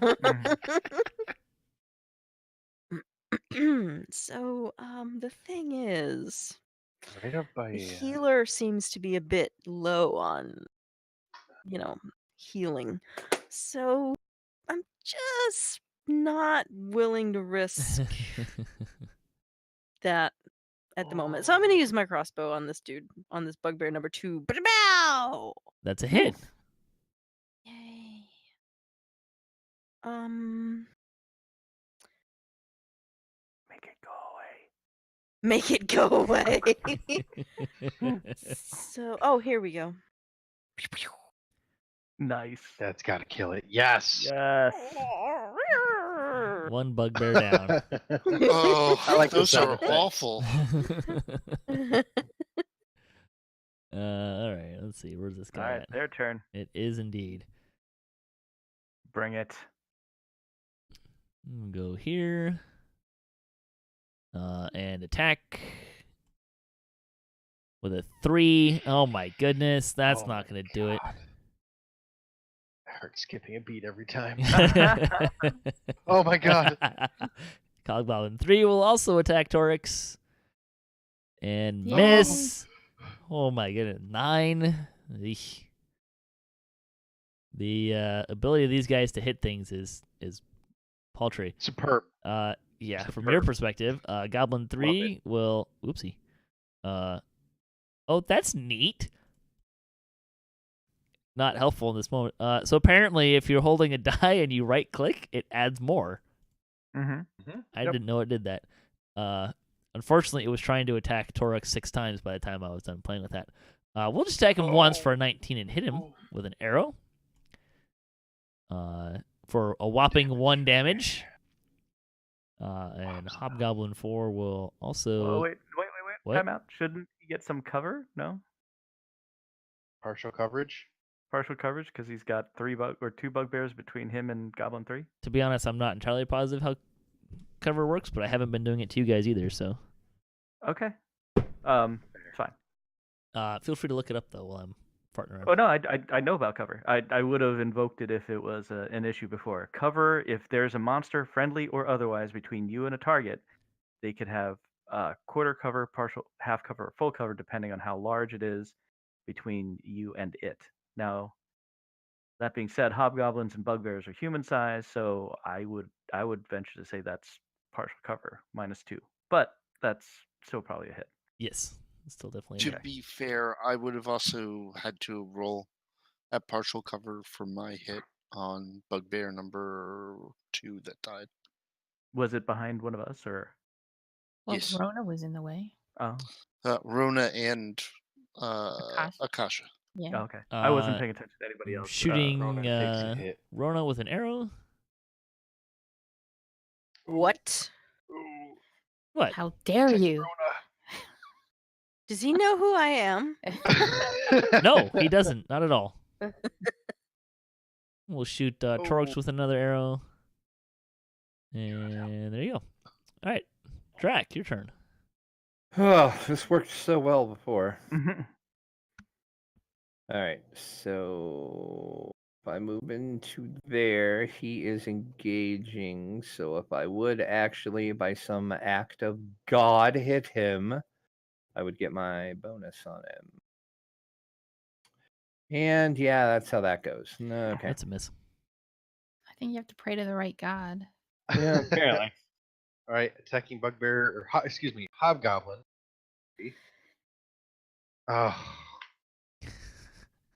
So, the thing is, Right up by the healer seems to be a bit low on, healing. So, I'm just not willing to risk that at the moment. So I'm going to use my crossbow on this dude, on this bugbear number 2. Ba-da-bow! That's a hit. Yay. Make it go away. Make it go away. So, here we go. Nice. That's got to kill it. Yes. Yes. One bugbear down. Oh, I like the those sound are effects. awful. All right, let's see. Where's this All guy right, at? their turn. It is indeed. Bring it. We'll go here. And attack with a 3. Oh my goodness, that's Oh not my going to do it. God. I heard skipping a beat every time. Oh my God. Coggoblin 3 will also attack Torix. And Yay. miss. Oh my goodness. 9. Eesh. The ability of these guys to hit things is paltry. Superb. Yeah, from your perspective, Goblin 3 will... Oopsie. Oh, that's neat. Not helpful in this moment. So apparently, if you're holding a die and you right-click, it adds more. Mm-hmm. I didn't know it did that. Unfortunately, it was trying to attack Torix 6 times by the time I was done playing with that. We'll just attack him once for a 19 and hit him with an arrow. For a whopping 1 damage. And Hobgoblin 4 will also... Oh, wait. What? Time out. Shouldn't he get some cover? No? Partial coverage. Partial coverage because he's got 2 bugbears between him and Goblin 3. To be honest, I'm not entirely positive how cover works, but I haven't been doing it to you guys either, so... Okay. Fine. Feel free to look it up, though, while I'm farting around. Oh, no, I know about cover. I would have invoked it if it was an issue before. Cover, if there's a monster, friendly or otherwise, between you and a target, they could have quarter cover, partial, half cover, or full cover, depending on how large it is between you and it. Now, that being said, hobgoblins and bugbears are human size, so I would venture to say that's partial cover, -2. But that's still probably a hit. Yes, it's still definitely a To hit. be fair, I would have also had to roll at partial cover for my hit on bugbear number 2 that died. Was it behind one of us, or? Well, Yes. Corona was in the way. Oh, Rona and Akasha. Akasha. Yeah. okay. I wasn't Uh, paying attention to anybody else. Shooting Rona takes a hit. Rona with an arrow. What? What? How dare you? Does he know who I am? No, he doesn't. Not at all. We'll shoot Torix with another arrow. And there you go. All right. Drac, your turn. Oh, this worked so well before. Mhm. All right, so if I move into there, he is engaging. So if I would actually, by some act of God, hit him, I would get my bonus on him. And yeah, that's how that goes. No, okay. That's a miss. I think you have to pray to the right God. Yeah, apparently. All right, attacking bugbear, or excuse me, hobgoblin. Oh,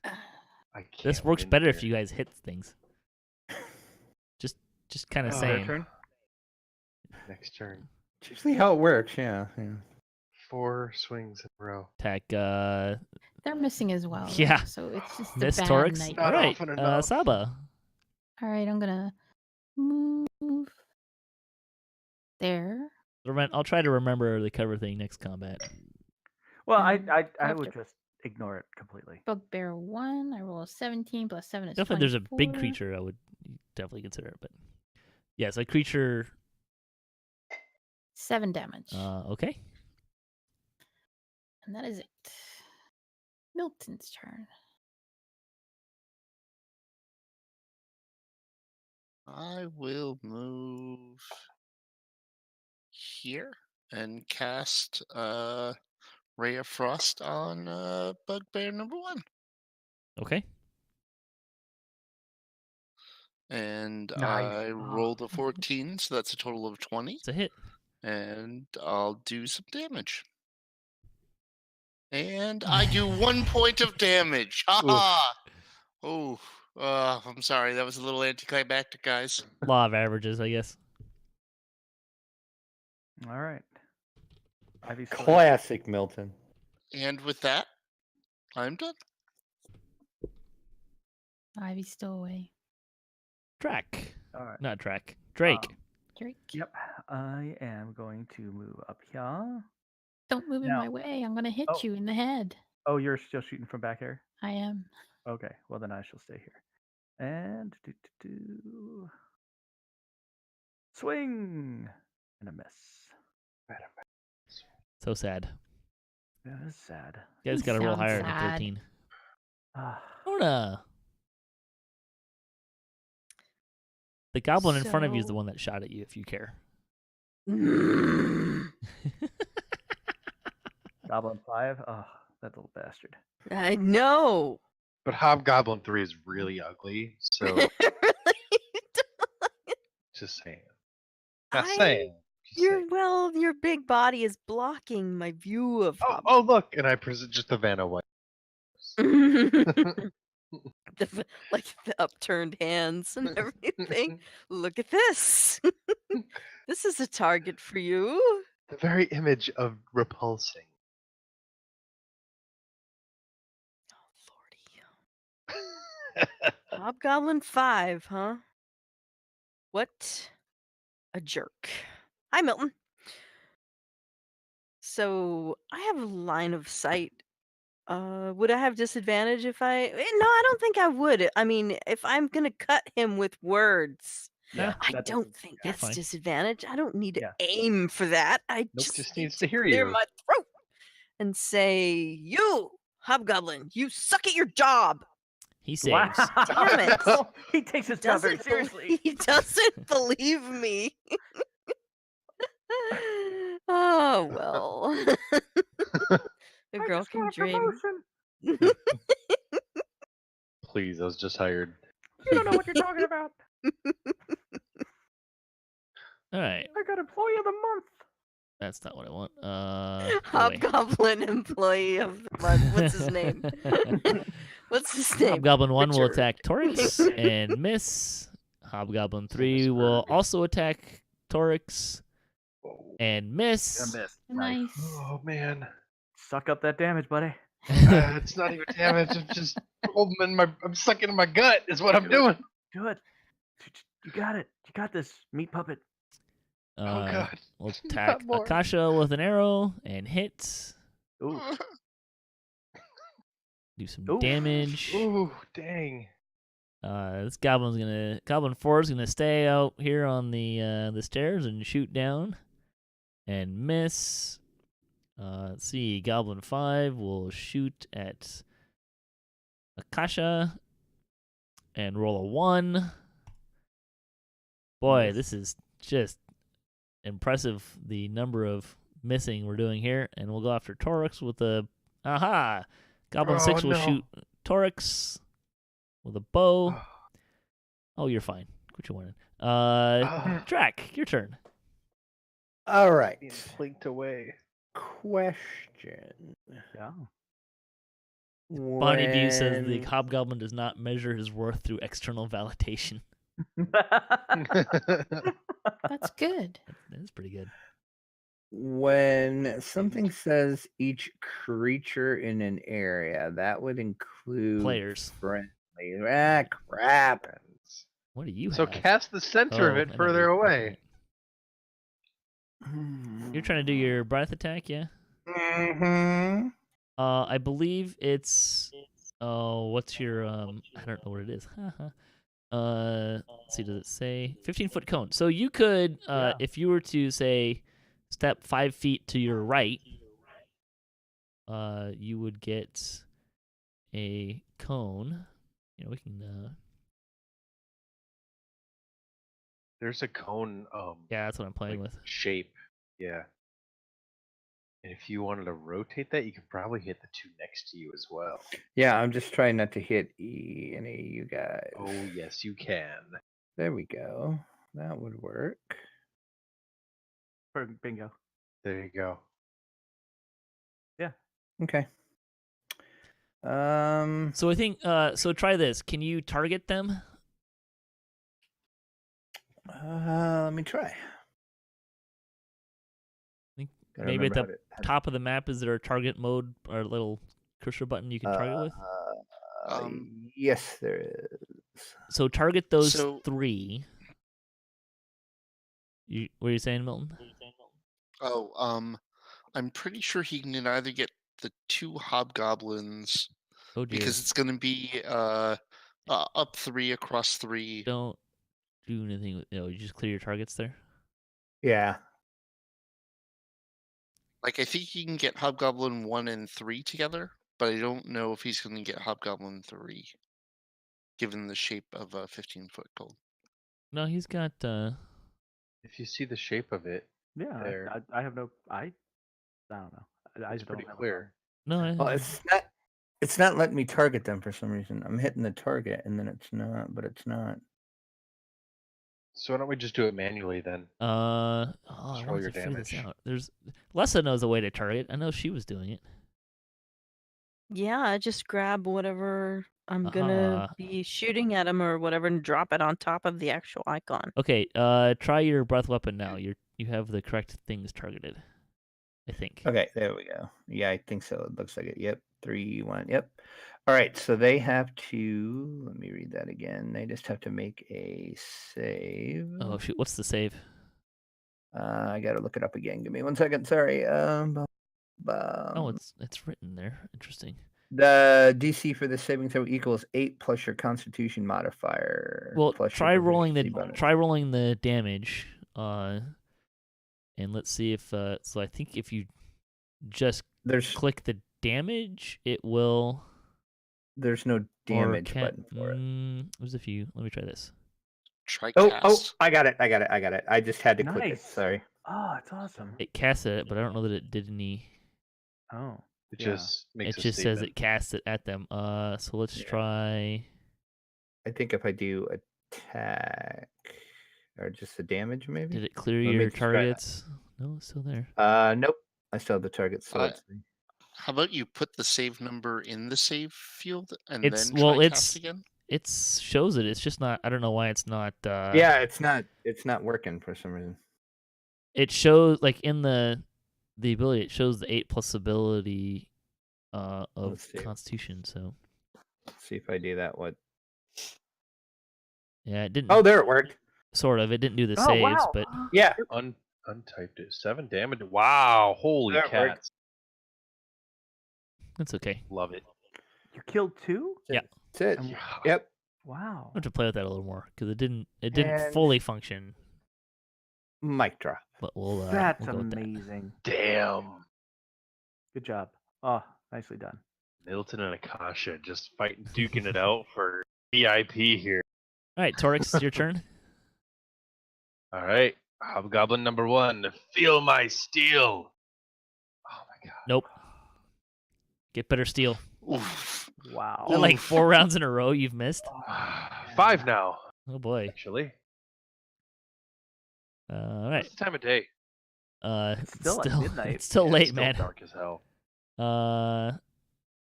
I can't. This works win better if here. you guys hit things. Just kind of Their saying. turn. Next turn, It's usually how it works, yeah. 4 swings in a row. Attack They're missing as well. Yeah. So it's just Miss a bad Torix. night. All Not right. often enough. Saba. All right, I'm gonna move there. I'll try to remember the cover thing next combat. Well, Um, I after- would just ignore it completely. Bugbear 1. I roll a 17 plus 7 is Definitely, there's a big 24. creature. I would definitely consider it, but yes, a creature. 7 damage. Okay. And that is it. Milton's turn. I will move here and cast Ray of Frost on Bugbear number 1. Okay. And Nice. I rolled a 14, so that's a total of 20. It's a hit. And I'll do some damage. And I do 1 point of damage. Ha ha! Oh, I'm sorry. That was a little anticlimactic, guys. Law of averages, I guess. All right. Ivy Sword. Classic Milton. And with that, I'm done. Ivy's still away. Drac. All right. Not Drac. Drake. Drake. Yep. I am going to move up here. Don't move in Now- my way. I'm gonna hit Oh. you in the head. Oh, you're still shooting from back here? I am. Okay. Well, then I shall stay here. And swing and a miss. So sad. That is sad. You guys got to roll Sounds higher than sad. 13. Ah, Rona. The goblin in front of you is the So- one that shot at you, if you care. Goblin 5. Oh, that little bastard. I know. But Hobgoblin 3 is really ugly, so just saying. Just I- saying. Just saying. Your big body is blocking my view of Oh, look, and I present just the Vanna White. like the upturned hands and everything. Look at this. This is a target for you. The very image of repulsing. Oh, Lordy. Hobgoblin 5, huh? What a jerk. Hi, Milton. So I have a line of sight. Would I have disadvantage if I? No, I don't think I would. I mean, if I'm gonna cut him with words, Yeah, I that don't doesn't- think You're that's fine. disadvantage. I don't need to Yeah. aim for that. I Nope, just just need needs to hear clear you. my throat and say, "You, Hobgoblin, you suck at your job." He saves. Wow. Damn it. He takes his job very Doesn't bel- seriously. He doesn't believe me. Oh well. A I girl just can got a dream. promotion. Please, I was just hired. You don't know what you're talking about. All right. I got employee of the month. That's not what I want. Go away. Hobgoblin employee of the month. What's his name? What's his name? Hobgoblin 1 will Richard. attack Torix and miss. Hobgoblin 3 will also attack Torix Whoa. and miss. Gonna miss. Nice. Oh man. Suck up that damage, buddy. It's not even damage. I'm just holding in my. I'm sucking in my gut. Is what I'm doing. Do it. You got it. You got this, meat puppet. Oh god. We'll Not attack more. Akasha with an arrow and hit. Ooh. Do some Ooh. damage. Ooh, dang. This Goblin 4 is gonna stay out here on the stairs and shoot down and miss. Let's see, Goblin 5 will shoot at Akasha and roll a 1. Boy, this is just impressive, the number of missing we're doing here. And we'll go after Torix with a... Aha! Goblin 6 will shoot Torix with a bow. Oh, you're fine. Quit your whining. Drac, your turn. All right. Being plinked away. Question. Yeah. Bonnie View says the When- hobgoblin does not measure his worth through external validation. That's good. That's pretty good. When something says each creature in an area, that would include Players. friendly. Ah, crap. What do you So have? cast the center of Oh, it I know further you- away. You're trying to do your breath attack, yeah? Mm-hmm. I believe it's. Oh, what's your I don't know what it is. Let's see. Does it say 15-foot cone? So you could, Yeah. if you were to say, step 5 feet to your right, you would get a cone. You know, we can. There's a cone Yeah, that's what I'm playing like, with. shape. Yeah. And if you wanted to rotate that, you could probably hit the two next to you as well. Yeah, I'm just trying not to hit any of you guys. Oh yes, you can. There we go. That would work. Bingo. There you go. Okay. So I think. So try this. Can you target them? Let me try. Gotta Maybe at remember the how to- top of the map is there a target mode or a little cursor button you can target with? Yes, there is. So target those So- 3. What are you saying, Milton? Oh, I'm pretty sure he can either get the 2 hobgoblins Oh dear. because it's going to be up 3 across 3. Don't do anything with. You just clear your targets there. Yeah. Like I think he can get hobgoblin 1 and 3 together, but I don't know if he's going to get hobgoblin 3, given the shape of a 15-foot cone. No, he's got. If you see the shape of it, Yeah. There. I have no. I don't know. I it's just don't pretty have a clear. No, Well, it's not letting me target them for some reason. I'm hitting the target and then it's not, but it's not. So why don't we just do it manually then? I roll wanted your to figure this damage. out. Lessah knows a way to target. I know she was doing it. Yeah, I just grab whatever I'm gonna Aha. be shooting at him or whatever and drop it on top of the actual icon. Okay, try your breath weapon now. You have the correct things targeted. I think. Okay, there we go. Yeah, I think so. It looks like it. Yep. 3, 1. Yep. All right. So they have to. Let me read that again. They just have to make a save. Oh shoot! What's the save? I got to look it up again. Give me 1 second. Sorry. Oh, it's written there. Interesting. The DC for the saving throw equals 8 plus your Constitution modifier. Well, plus your try rolling proficiency bonus. the damage. And let's see if so I think if you just There's click the damage, it will. there's no or damage can- button for it. There's a few. Let me try this. Try Oh, cast. I got it. I just had to click it. Nice. Sorry. Oh, it's awesome. It casted it, but I don't know that it did any. Oh. It Yeah. just makes It us just save says them. it casts it at them. So let's Yeah. try. I think if I do attack or just the damage, maybe. Did it clear Let me your just try that. targets? No, it's still there. Nope. I still have the target. So Uh, let's see. How about you put the save number in the save field and It's- then well, try it's- cast again? It shows it. It's just not. I don't know why it's not. Yeah, it's not working for some reason. it shows like in the ability. It shows the 8+ ability of Let's see. Constitution. So Let's see if I do that. What? yeah, it didn't. Oh, there it worked. Sort of. It didn't do the Oh, saves, wow. but Yeah. Untyped it. 7 damage. Wow. Holy That worked. cats. that's okay. Love it. You killed 2? Yeah. That's it. And- Yep. Wow. I have to play with that a little more because it didn't And- fully function. Mic drop. But we'll That's we'll go with that. amazing. Damn. Good job. Oh, nicely done. Milton and Akasha just fighting, duking it out for VIP here. All right, Torix, it's your turn. All right. Hobgoblin number 1. Feel my steel. Oh my god. Nope. Get better steel. Oof. Wow. Is that like 4 rounds in a row you've missed? 5 now, Oh boy. actually. All right. What's the time of day? It's still at midnight. It's still Yeah, late, it's still man. dark as hell.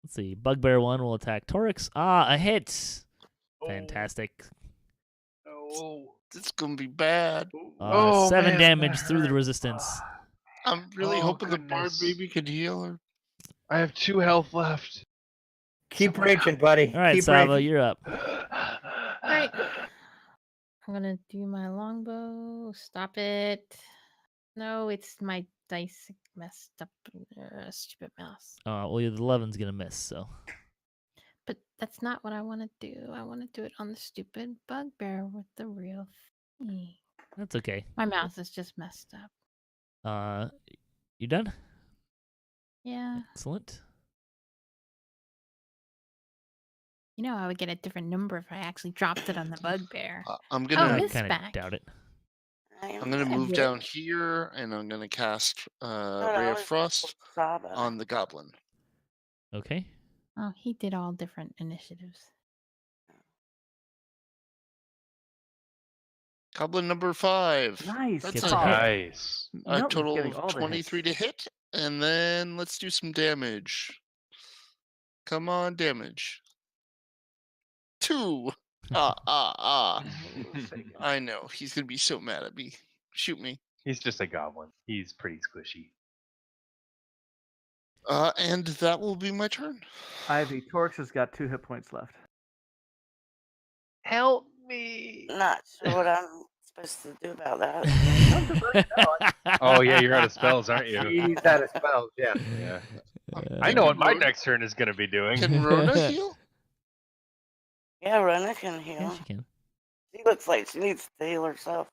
Let's see. Bugbear 1 will attack Torix. Ah, a hit. Oh, Fantastic. no. It's gonna be bad. 7 man, damage that through the hurt. resistance. I'm really Oh, hoping the bard goodness. maybe could heal her. I have 2 health left. Keep raging, buddy. All right, Keep Saba, raging. you're up. Alright. I'm gonna do my longbow. Stop it. No, it's my dice messed up. Stupid mouse. Well, the 11's gonna miss. So But that's not what I want to do. I want to do it on the stupid bugbear with the real thing. that's okay. My mouse is just messed up. You done? Yeah. Excellent. You know, I would get a different number if I actually dropped it on the bugbear. I'm Oh, gonna I Miss kind of back. doubt it. I'm gonna move down here, and I'm gonna cast Ray of Frost on the goblin. Okay. Oh, he did all different initiatives. Goblin number 5. Nice. That's Gets a a hit. Nice. A Milton's total getting of all the 23 to hits. hit, and then let's do some damage. Come on, damage. 2. I know he's gonna be so mad at me. Shoot me. He's just a goblin. He's pretty squishy. And that will be my turn. Ivy, Torix has got 2 hit points left. Help me. Not sure what I'm supposed to do about that. Oh yeah, you're out of spells, aren't you? He's out of spells, yeah. Yeah. I know what my next turn is going to be doing. Can Rhonda heal? Yeah, Rhonda can heal. Yeah, she can. She looks like she needs to heal herself.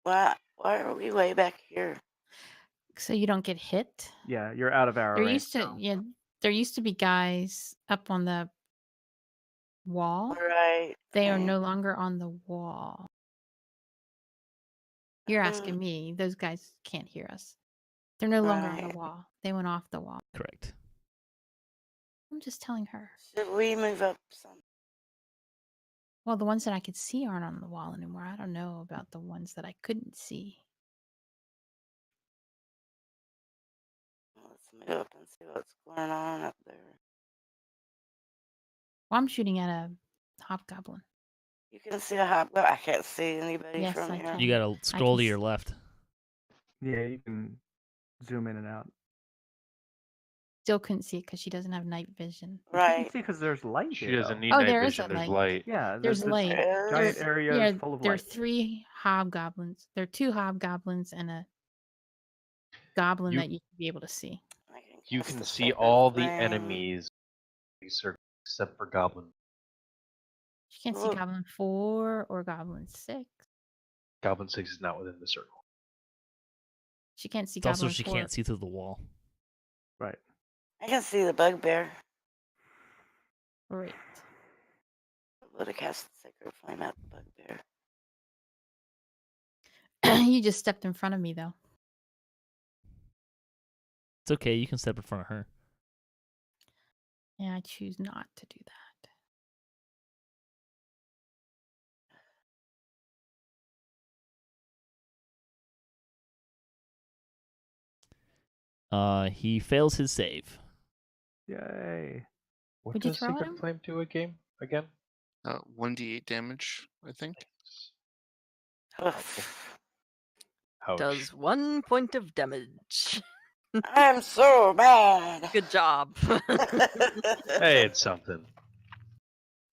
Why are we way back here? So you don't get hit. Yeah, you're out of arrow There range. used to, yeah, there used to be guys up on the wall. Right. They are right. no longer on the wall. You're Hmm. asking me. Those guys can't hear us. They're no longer on Right. the wall. They went off the wall. Correct. I'm just telling her. Should we move up some? Well, the ones that I could see aren't on the wall anymore. I don't know about the ones that I couldn't see. Let's move up and see what's going on up there. Well, I'm shooting at a hobgoblin. You can see a hobgoblin. I can't see anybody Yes, from I here. can. You gotta scroll to can your s- left. Yeah, you can zoom in and out. Still couldn't see it because she doesn't have night vision. You Right. can see because there's light She here, doesn't though. need Oh, night there is vision. a There's light. light. Yeah, There's this light. giant There's- area yeah, is full of there are light. 3 hobgoblins. There are 2 hobgoblins and a goblin You- that you can be able to see. I can You cast can a see sacred all the flame. enemies except for goblin. She can't see Look. goblin 4 or goblin 6. Goblin 6 is not within the circle. She can't see It's also goblin she 4. can't see through the wall. Right. I can see the bugbear. Great. I would have cast the sacred flame at the bugbear. You just stepped in front of me, though. It's okay. You can step in front of her. Yeah, I choose not to do that. He fails his save. Yay. What Would you does throw at Secret him? Flame do again? 1d8 damage, I think. Ugh. Ouch. does 1 point of damage. I'm so bad. Good job. Hey, it's something.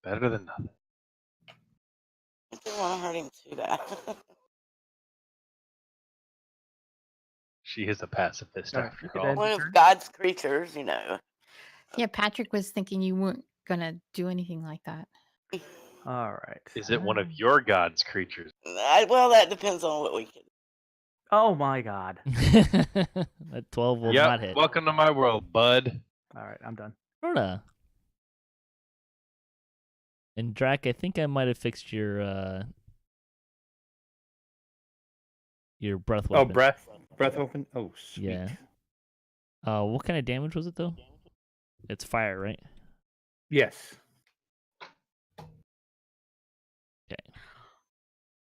Better than nothing. I didn't want to hurt him too bad. She is a pacifist Alright, after you could all. end One your of turn. God's creatures, you know. Yeah, Patrick was thinking you weren't gonna do anything like that. All right. Is it one of your god's creatures? Well, that depends on what we can. Oh my god. That 12 will not hit. Welcome to my world, bud. All right, I'm done. Rhoda. And Drac, I think I might have fixed your breath weapon. Oh, breath open. Oh, sweet. Yeah. What kind of damage was it though? It's fire, right? Yes.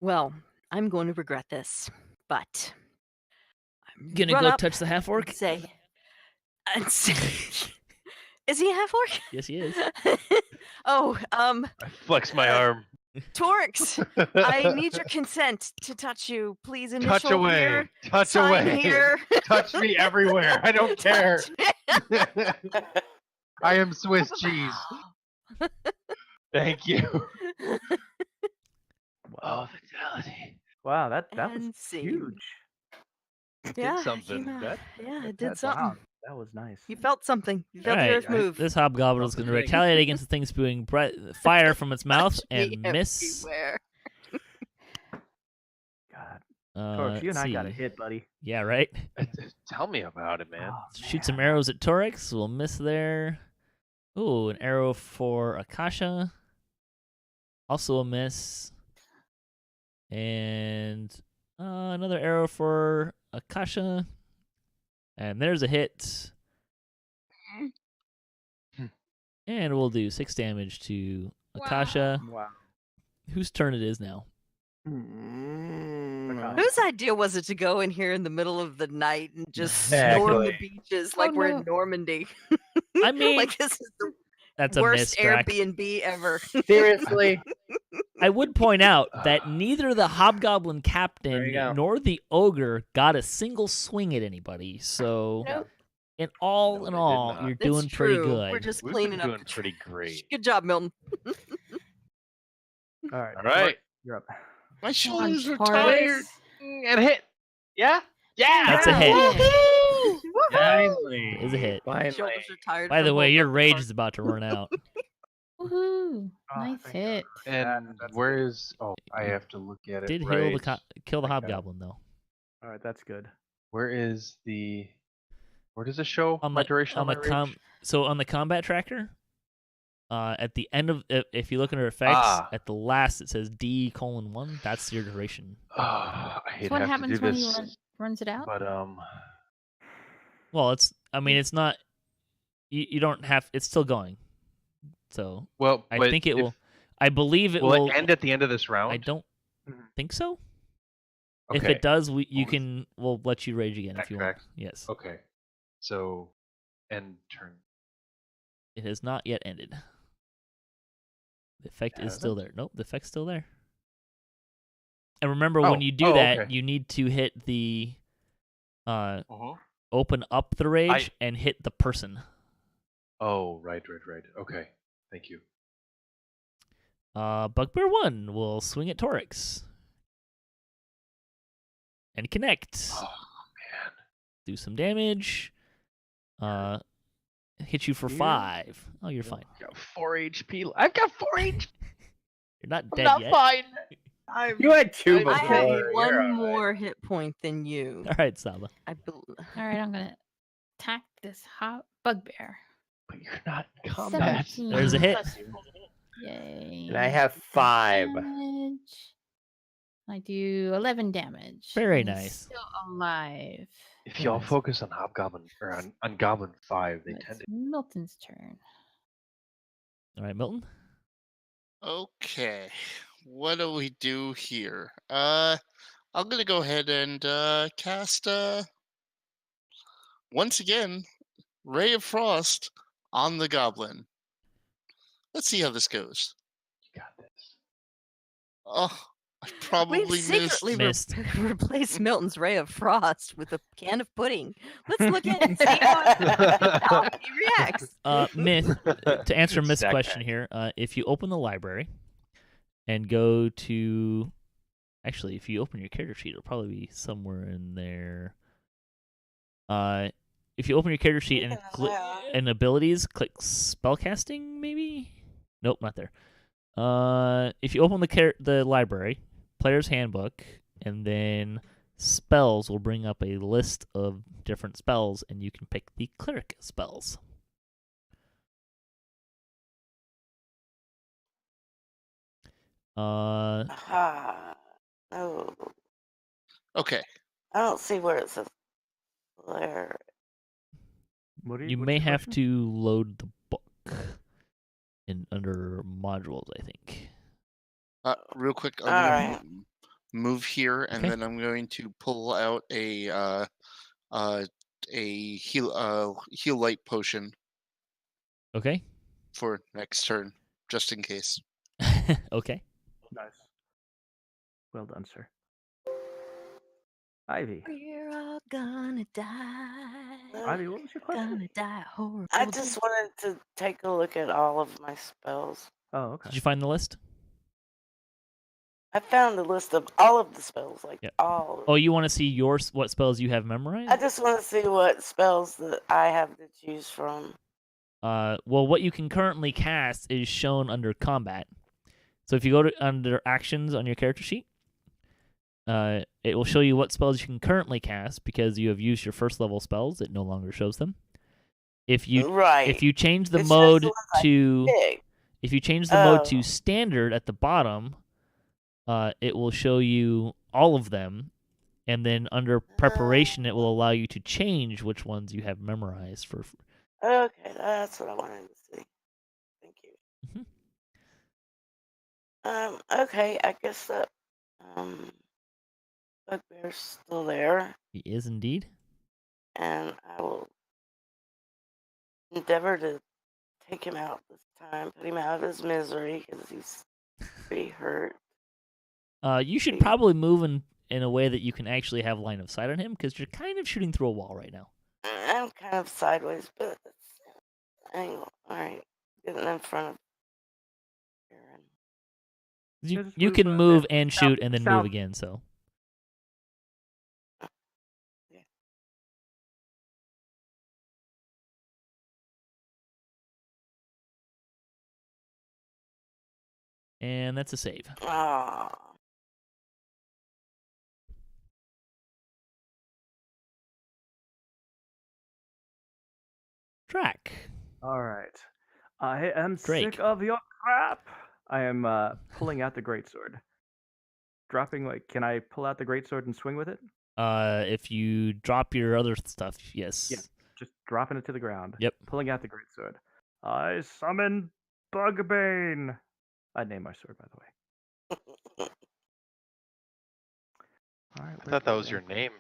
Well, I'm going to regret this, but I'm Gonna run go up touch the half orc? and say, is he a half orc? Yes, he is. Oh, I flex my arm. Torix, I need your consent to touch you. Please initial Touch away. here. Touch Sign away. here. Touch me everywhere. I don't care. Touch- I am Swiss cheese. Thank you. Oh, fatality. Wow, that was And scene. huge. Yeah, something. you, That- yeah, it That- did something. Wow, that was nice. You felt something. You felt Alright, the earth move. This hobgoblin is going to retaliate against the thing spewing fire from its mouth Touch and me miss. everywhere. God. Torix, you and let's I got a see. hit, buddy. Yeah, right? Tell me about it, man. Oh, Shoot some arrows at Torix. We'll miss there. Ooh, an arrow for Akasha. Also a miss. And another arrow for Akasha. And there's a hit. And we'll do 6 damage to Akasha, Wow. whose turn it is now. Whose idea was it to go in here in the middle of the night and just storm Exactly. the beaches like we're no. in Normandy? I mean, like this is the that's a miss, worst Drac. Airbnb ever. Seriously. I would point out that neither the hobgoblin There captain you go. nor the ogre got a single swing at anybody. So, Nope. in No, all, they in did all, not. you're It's doing pretty true. good. We're just We've cleaning been up. doing the pretty trash. great. Good job, Milton. All right. All right. You're up. My On shoulders are Taurus. tired. And hit. Yeah? Yeah. That's a hit. Woohoo! Finally. It is a hit. My Finally. shoulders are tired. By the from way, holding your up the rage park. is about to run out. Woohoo! Oh, Nice thank hit. And That's where is... Oh, I have to look at it. Did right. heal kill the Okay. hobgoblin though. All right, that's good. Where is the... Where does it show On my the duration on on the my rage? so on the combat tracker, at the end of if you look under effects, Ah. at the last it says D:1. That's your duration. Oh, I hate So what to have happens to do when he this. runs it out? But, Well, it's. I mean, it's not. You don't have. It's still going. So well, I but think it if- will. I believe it Will will. it end at the end of this round? I don't Mhm. think so. Okay. If it does, you Well, can. We'll let you rage again if you want. Backtrack. Yes. Okay. So, end turn. It has not yet ended. The effect is Has still it? there. Nope, the effect's still there. And remember, Oh, when you do oh, that, okay. you need to hit the Uh-huh. open up the rage and hit the person. Oh, right. Okay. Thank you. Bugbear 1 will swing at Torix. And connect. Oh, man. Do some damage. Hit you for You- 5. Oh, you're fine. I've got 4 HP. I've got 4 HP. You're not I'm dead not yet. fine. You had 2 I before. I have You're one all right. more hit point than you. All right, Saba. I believe. All right, I'm gonna attack this hot bugbear. But you're not in combat. 17 There's a hit. plus 4. Yay. And I have 5. Damage. I do 11 damage. Very and he's nice. Still alive. If y'all Nice. focus on Hobgoblin or on Goblin 5, they It's tend to. Milton's turn. All right, Milton. Okay. What do we do here? I'm gonna go ahead and cast once again Ray of Frost on the goblin. Let's see how this goes. You got this. Oh, I probably We've secretly missed. replaced Milton's ray of frost with a can of pudding. Let's look at it and see how he reacts. Myth, to answer Myth's Stack question pack. here, if you open the library and go to... Actually, if you open your character sheet, it'll probably be somewhere in there. If you open your character sheet and and abilities, click spellcasting, maybe? Nope, not there. If you open the library, player's handbook, and then spells will bring up a list of different spells, and you can pick the cleric spells. Aha. No. Okay. I don't see where it says cleric. What are You what's may your have question? to load the book under modules, I think. Real quick, I'm All gonna right. move here, and Okay. then I'm going to pull out a heal light potion Okay. for next turn, just in case. Okay. Nice. Well done, sir. Ivy. We're all gonna die. Ivy, what was your question? Gonna die horrible. I just wanted to take a look at all of my spells. Oh, okay. Did you find the list? I found the list of all of the spells, like Yep. all. Of Oh, you want to see what spells you have memorized? I just want to see what spells that I have to choose from. Well, what you can currently cast is shown under combat. So if you go to under actions on your character sheet, it will show you what spells you can currently cast because you have used your first level spells. It no longer shows them. If you change the It shows mode the ones I to picked. if you change the mode to Oh. standard at the bottom, it will show you all of them, and then under preparation, it will allow you to change which ones you have memorized for. Okay, that's what I wanted to see. Thank you. Okay, I guess that Bugbear's still there, He is indeed. and I will endeavor to take him out this time, put him out of his misery because he's pretty hurt. You should probably move in a way that you can actually have line of sight on him because you're kind of shooting through a wall right now. I'm kind of sideways, but it's angle. All right, getting in front of Aeryn. You just you move, can move and south- shoot and then south. move again. So Yeah. and that's a save. Ah. Drac. All right. I am Drake. sick of your crap. I am pulling out the greatsword. Dropping, like, can I pull out the greatsword and swing with it? If you drop your other stuff, yes. Yeah. Just dropping it to the ground. Yep. Pulling out the greatsword. I summon Bugbane. I named my sword, by the way. All right. I thought that was your name.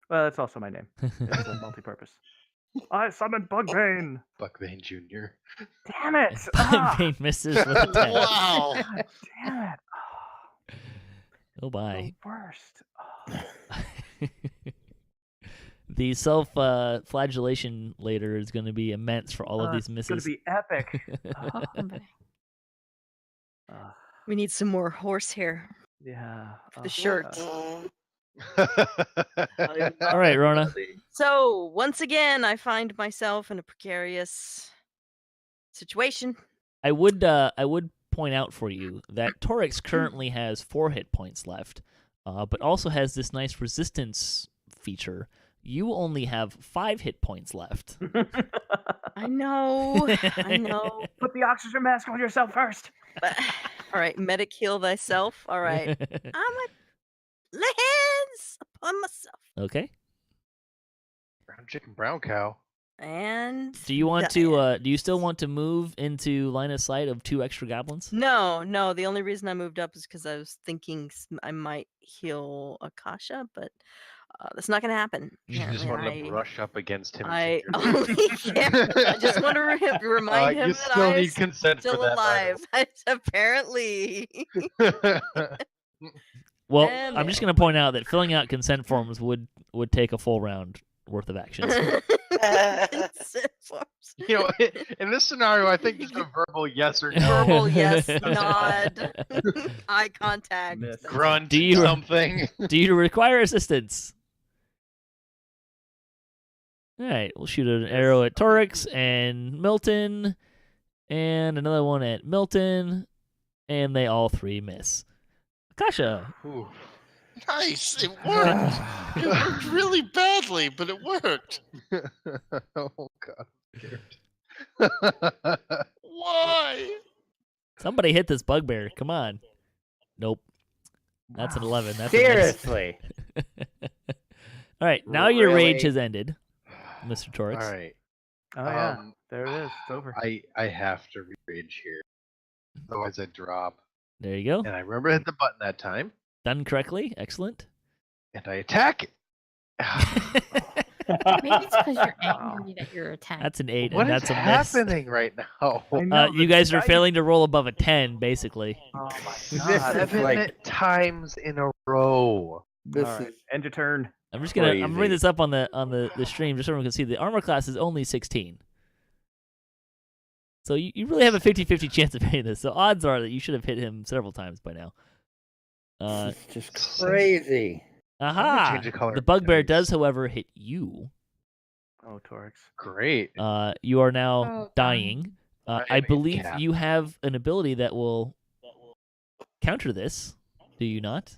Well, that's also my name. It's a multi-purpose. I summon Bugbane. Buckbane Jr. Damn it! Ah! Bugbane misses with a 10. Wow. God damn it! Oh The my. worst. Oh. The self-flagellation later is going to be immense for all of these It's gonna misses. be epic. We need some more horsehair Yeah. for the shirt. Mm. All right, Rona. So once again, I find myself in a precarious situation. I would point out for you that Torix currently has 4 hit points left, but also has this nice resistance feature. You only have 5 hit points left. I know. I know. Put the oxygen mask on yourself first. But, all right, medic heal thyself. All right. I'm a lay hands upon myself. Okay. Brown chicken, brown cow. And Do you want to? Do you still want to move into line of sight of 2 extra goblins? No. The only reason I moved up is because I was thinking I might heal Akasha, but that's not going to happen. You just Apparently, wanted to brush up against him. I Junior. only I just want to remind him you that still I'm need consent still for that. alive. Apparently. Well, And I'm just going to point out that filling out consent forms would take a full round worth of actions. Consent forms. You know, in this scenario, I think just a verbal yes or no. Verbal yes, nod, eye contact. Miss. that's it. Grunt Do you- something. Do you require assistance? All right, we'll shoot an arrow at Torix and Milton, and another one at Milton, and they all three miss. Akasha. Ooh. Nice. It worked. It worked really badly, but it worked. Oh God, I'm scared. Why? Somebody hit this bugbear. Come on. Nope. That's an 11. That's a miss. Seriously. All right, now your rage Really? has ended, Mr. Torix. All right. Oh yeah, there it is. It's over. I have to rage here, otherwise I drop. There you go. And I remember I hit the button that time, Done correctly. Excellent. and I attack. Maybe it's because you're angry that you're attacked. That's an 8, What and is that's a miss. happening right now? I know, You the guys are dice- failing to roll above a 10, basically. Oh my This god. is 7 like- times in a row. This All right, is end your turn. I'm just gonna I'm Crazy. bringing this up on the stream just so everyone can see the armor class is only 16. So you really have a 50-50 chance of hitting this. So odds are that you should have hit him several times by now. this is just crazy. Aha! change the color The of bugbear dice. does, however, hit you. Oh, Torix. Great. You are now Oh, dying. I I am believe incapped. you have an ability that will counter this. Do you not,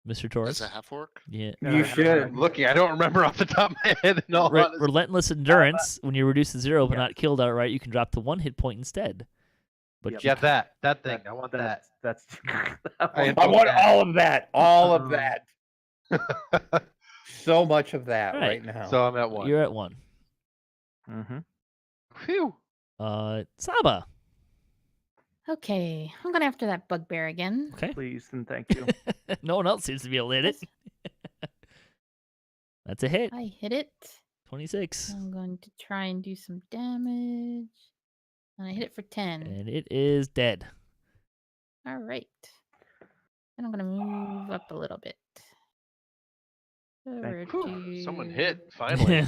Mr. As Torix? a half orc? Yeah. You should. I'm looking. I don't remember off the top of my head. In all honesty. Relentless endurance. When you're reduced to 0 but Yeah. not killed outright, you can drop to 1 hit point instead. But Yep. you Yeah, that thing. I want that. That's. I I want that. all of that. All of Um, that. So much of that Right. right now. So I'm at 1. You're at 1. Mm-hmm. Phew. Saba. Okay, I'm going after that bugbear again. Okay. Please and thank you. No one else seems to be able to hit it. That's a hit. I hit it. 26. I'm going to try and do some damage. And I hit it for 10. And it is dead. All right. And I'm going to move up a little bit. Over Whew, someone to- hit finally.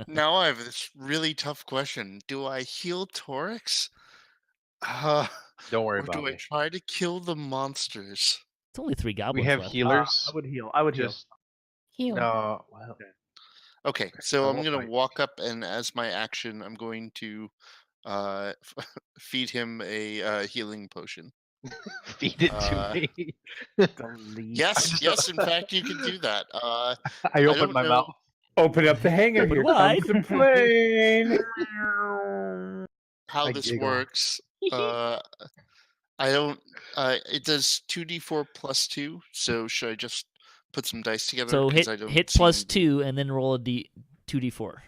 Now I have this really tough question. Do I heal Torix? Don't worry Or about do I me. try to kill the monsters? It's only 3 We goblins have left. healers. I would heal. I would heal. Just Heal. no. Well, Okay, so I I'm won't gonna fight. walk up, and as my action, I'm going to feed him a healing potion. feed it Uh, to me. Delete. Yes, yes. In fact, you can do that. I don't open my know- mouth. Open up the hangar. Open Here wide. comes the plane. How I this giggle. works. I don't. It does 2d4 plus 2. So should I just put some dice together? So 'Cause hit I don't hit see plus any- 2 and then roll a 2d4.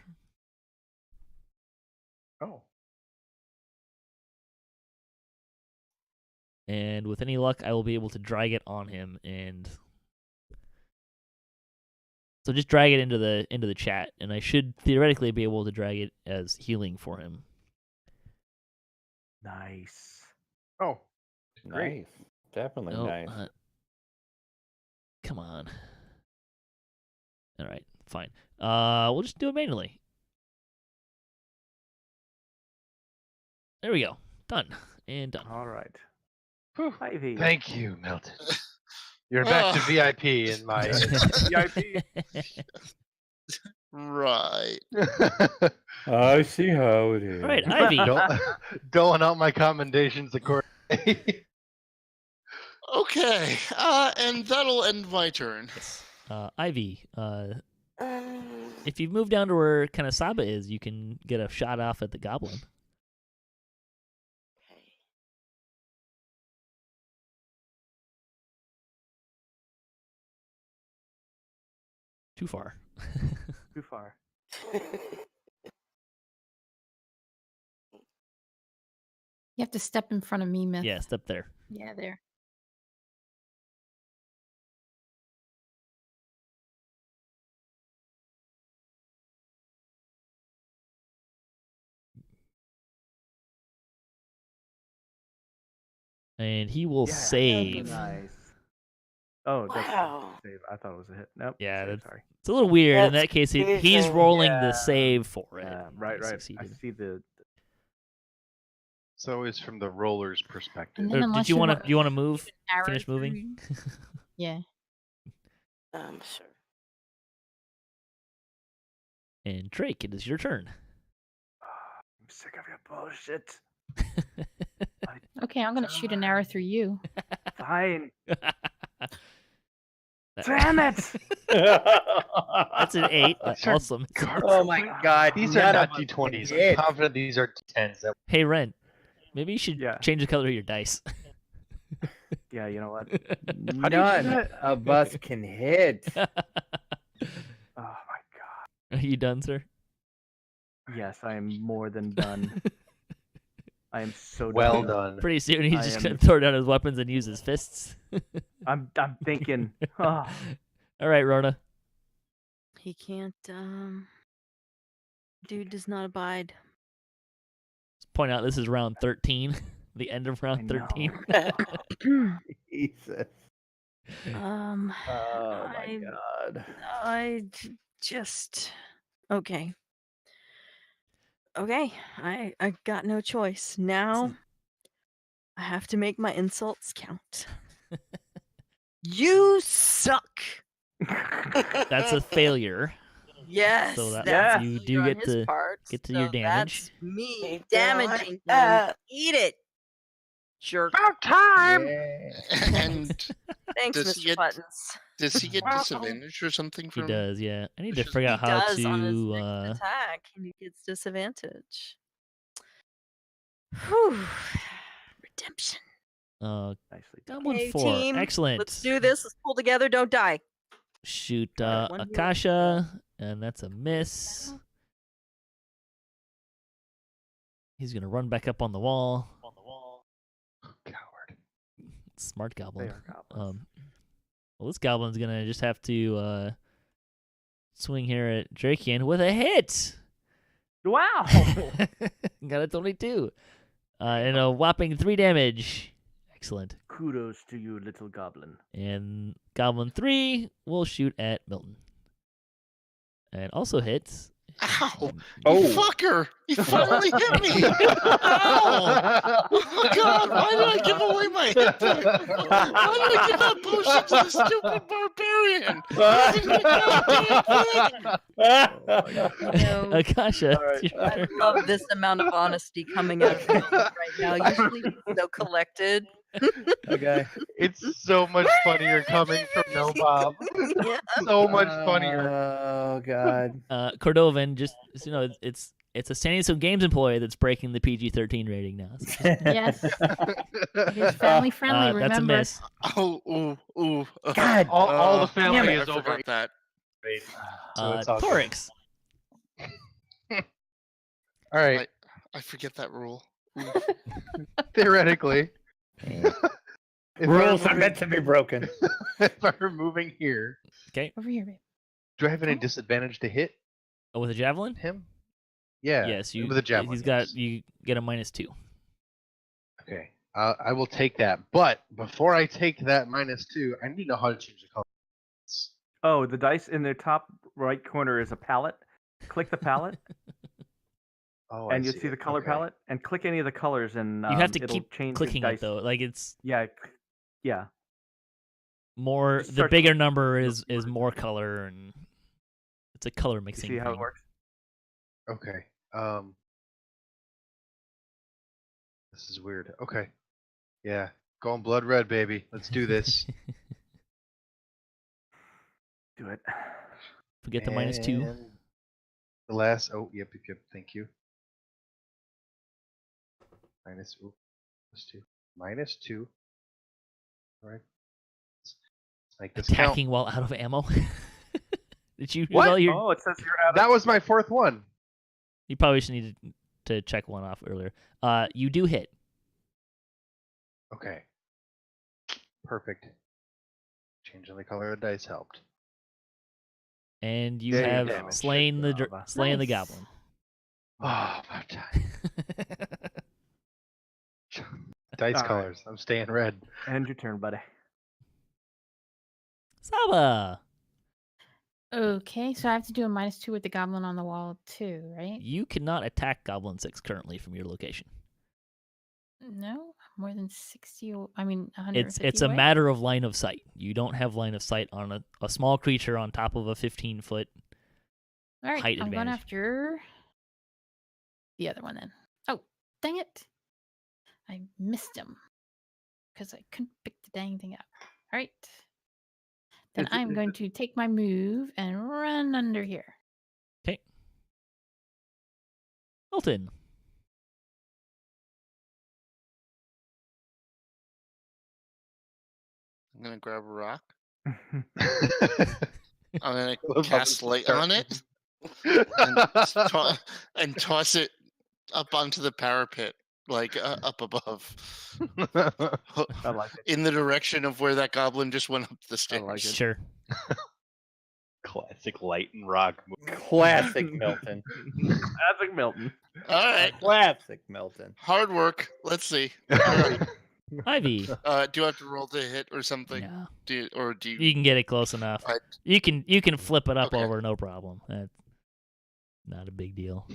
Oh. And with any luck, I will be able to drag it on him, and so just drag it into the chat, and I should theoretically be able to drag it as healing for him. Nice. Oh. Great. Nice. Definitely No, nice. come on. All right, fine. We'll just do it manually. There we go. Done and done. All right. Whew. Ivy. Thank you, Milton. You're back to VIP in my. VIP. Right. I see how it is. All right, Ivy. Doling out my commendations accordingly. Okay. And that'll end my turn. Ivy. Um, If you move down to where kind of Saba is, you can get a shot off at the goblin. okay. Too far. Too far. You have to step in front of me, Myth. Yeah, step there. Yeah, there. and he will Yeah, save. Nice. Oh, that's Wow. save. I thought it was a hit. Nope. Yeah, save, that's- sorry. It's a little weird. In That's that case, he's confusing. rolling the Yeah. save for it. Right. He I succeeded. see the. So it's from the roller's perspective. And then Or unless did you you want to? want- Do you want to move? Arrow Finish through moving. you. Yeah. Sure. And Drake, it is your turn. I'm sick of your bullshit. Okay, I'm gonna shoot an arrow through you. Fine. Damn it! That's an 8. That's Sure. awesome. Oh my god. These none are of not us D20s. can hit. I'm confident these are D10s. That Hey, Ren, maybe you should Yeah. change the color of your dice. Yeah, you know what? None of us can hit. Oh my god. Are you done, sir? Yes, I am more than done. I am so well done. done. Pretty soon he's I just am- gonna throw down his weapons and use his fists. I'm thinking. Oh, All right, Rhonda. He can't. Dude does not abide. Let's point out this is round 13, the end of round I know. 13. Jesus. Oh my I- god. Just okay. Okay, I got no choice. Now I have to make my insults count. You suck. That's a failure. Yes, So that- that's you a do failure on get his to part, get to so your damage. That's me You don't damaging like him. that. Eat it, jerk. About time! And Thanks, Does he Mr. get- Buttons. does he get Wow. disadvantage or something He from? does, yeah. I need to He figure out He how does on his to. next attack. He gets disadvantage. Whew. Redemption. nicely done. Goblin Okay, 4. team, Excellent. Let's do this. Let's pull together. Don't die. Shoot Alright, one more. Akasha, and that's a miss. He's gonna run back up on the wall. Coward. Smart They goblin. are goblins. Well, this goblin's gonna just have to swing here at Drachien with a hit. Wow! Got a 22. And a whopping 3 damage. Excellent. Kudos to you, little goblin. And Goblin 3 will shoot at Milton. And also hits. Ow! Oh. You fucker! You finally hit me! Ow! Oh god! Why did I give away my hit point? Why did I give that potion to the stupid barbarian? No, Akasha. Alright. it's your I turn. love this amount of honesty coming out of him right now. Usually he's so collected. Okay. It's so much funnier coming from Nohbob. Yeah. So much funnier. Oh god. Cordovan, just so you know, it's a San Diego Games employee that's breaking the PG-13 rating now. So just- Yes. It is family friendly, that's a remember. miss. Oh, ooh, ooh. God. All the family damn it, is I over. forgot that. So it's all good. Torix. All right. I forget that rule. Theoretically, if Rules I'm are meant to be broken. if I'm moving here, Over here, babe. do I have any Come on. disadvantage to hit Oh, with a javelin? him? Yeah. Yes, you. with a javelin. He's got yes. you get a -2. Okay, I will take that. But before I take that -2, I need to know how to change the color. Oh, the dice in the top right corner is a palette. Click the palette, Oh, and I you'll see the color Okay. palette, and click any of the colors, and You have to it'll keep change clicking the it dice. though. Like it's Yeah, yeah. more. Just The start bigger clicking. number You'll is see what it more does. color, and it's a color You mixing see how thing. it works? Okay. This is weird. Okay. Yeah. Going blood red, baby. Let's do this. Do it. Forget the -2. And the last. Oh, yep. Thank you. -2. -2. All right. Let's make this count. Attacking while out of ammo. Did you use What? all your? Oh, it says you're out of. That was my fourth one. You probably should need to check one off earlier. You do hit. Okay. Perfect. Changing the color of the dice helped. And you Yeah, have damage. slain the Good job. slain the Nice. goblin. Oh, about time. Dice All right. colors. I'm staying red. End your turn, buddy. Saba, Okay, so I have to do a -2 with the goblin on the wall too, right? you cannot attack Goblin 6 currently from your location. No, more than 60. I mean, 150. It's a away? matter of line of sight. You don't have line of sight on a small creature on top of a 15-foot. All right, height I'm going advantage. after the other one then. Oh, dang it! I missed him because I couldn't pick the dang thing up. All right, then I'm going to take my move and run under here. Okay. Milton. I'm gonna grab a rock. I'm I'm gonna cast light on it and toss it up onto the parapet, like up above, I like it. in the direction of where that goblin just went up the stairs. like it. Sure. Classic light and rock move. Classic Milton. Classic Milton. All right, Classic Milton. hard work. Let's see. All right. Ivy. Do I have to roll to hit or something? No. Do you? You can get it close enough. I- You can flip it up Okay. over, no problem. That's not a big deal.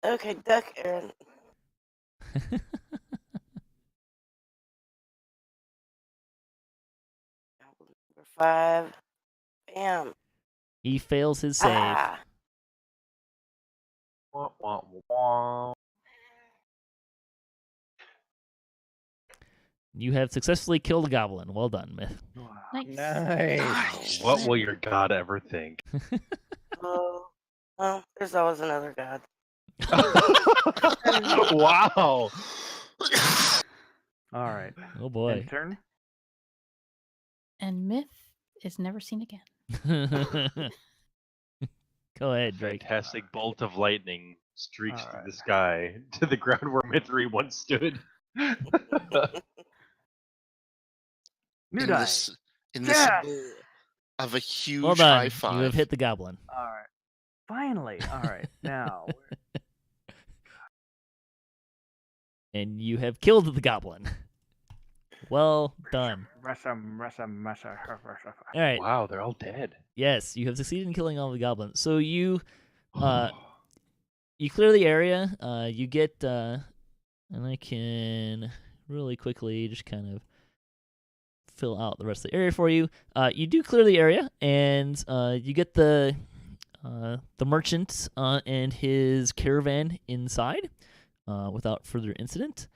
Okay, duck, Aeryn. Number 5. Bam. He fails his save. Ah. Wah, wah, wah. You have successfully killed a goblin. Well done, Myth. Wow. Nice. Nice. What will your god ever think? Oh, well, there's always another god. Wow. All right. Oh boy. End turn. And myth is never seen again. Go ahead, Drake. Fantastic bolt of lightning streaks through Alright. the sky to the ground where Mythery once stood. New in dice. this Yes! of a huge Well high done. five. You have hit the goblin. All right. Finally. All right. Now. And you have killed the goblin. Well done. All right. Wow, they're all dead. Yes, you have succeeded in killing all the goblins. So you you clear the area. You get and I can really quickly just kind of fill out the rest of the area for you. You do clear the area, and you get the merchant and his caravan inside without further incident.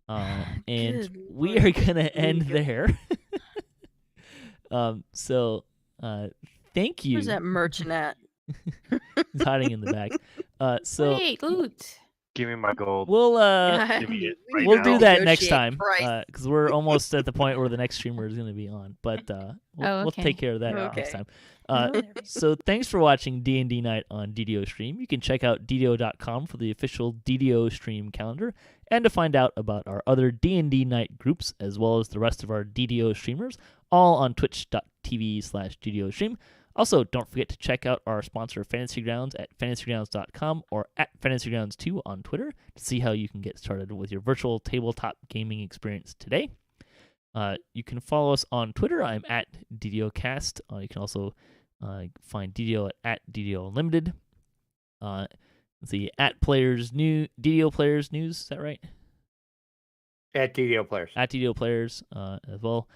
And Good we are gonna end there. So thank you. Where's that merchant at? He's hiding in the back. So Wait, loot. Give me my gold. we'll Give me it right we'll now. do that next time Negotiate because we're almost at the point where the next streamer is going to be on. But we'll okay. take care of that next Okay. time. Oh, there we go. So thanks for watching D&D Night on DDOstream. You can check out DDO.com for the official DDOstream calendar and to find out about our other D&D Night groups as well as the rest of our DDO streamers, all on twitch.tv/DDOstream. Also, don't forget to check out our sponsor Fantasy Grounds at fantasygrounds.com or at fantasygrounds2 on Twitter to see how you can get started with your virtual tabletop gaming experience today. You can follow us on Twitter. I'm at DDOcast. You can also find DDO at DDO Unlimited. Let's see, at Players New DDO Players News. Is that right? At DDO Players. At DDO Players as well.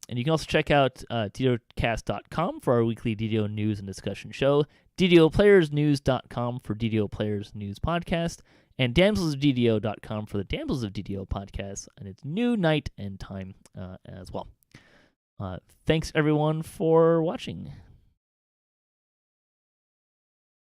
And you can also check out DDOcast.com for our weekly DDO news and discussion show, DDOplayersnews.com for DDO Players News Podcast, and damselsofddo.com for the Damsels of DDO podcast and its new night and time as well. Thanks, everyone, for watching.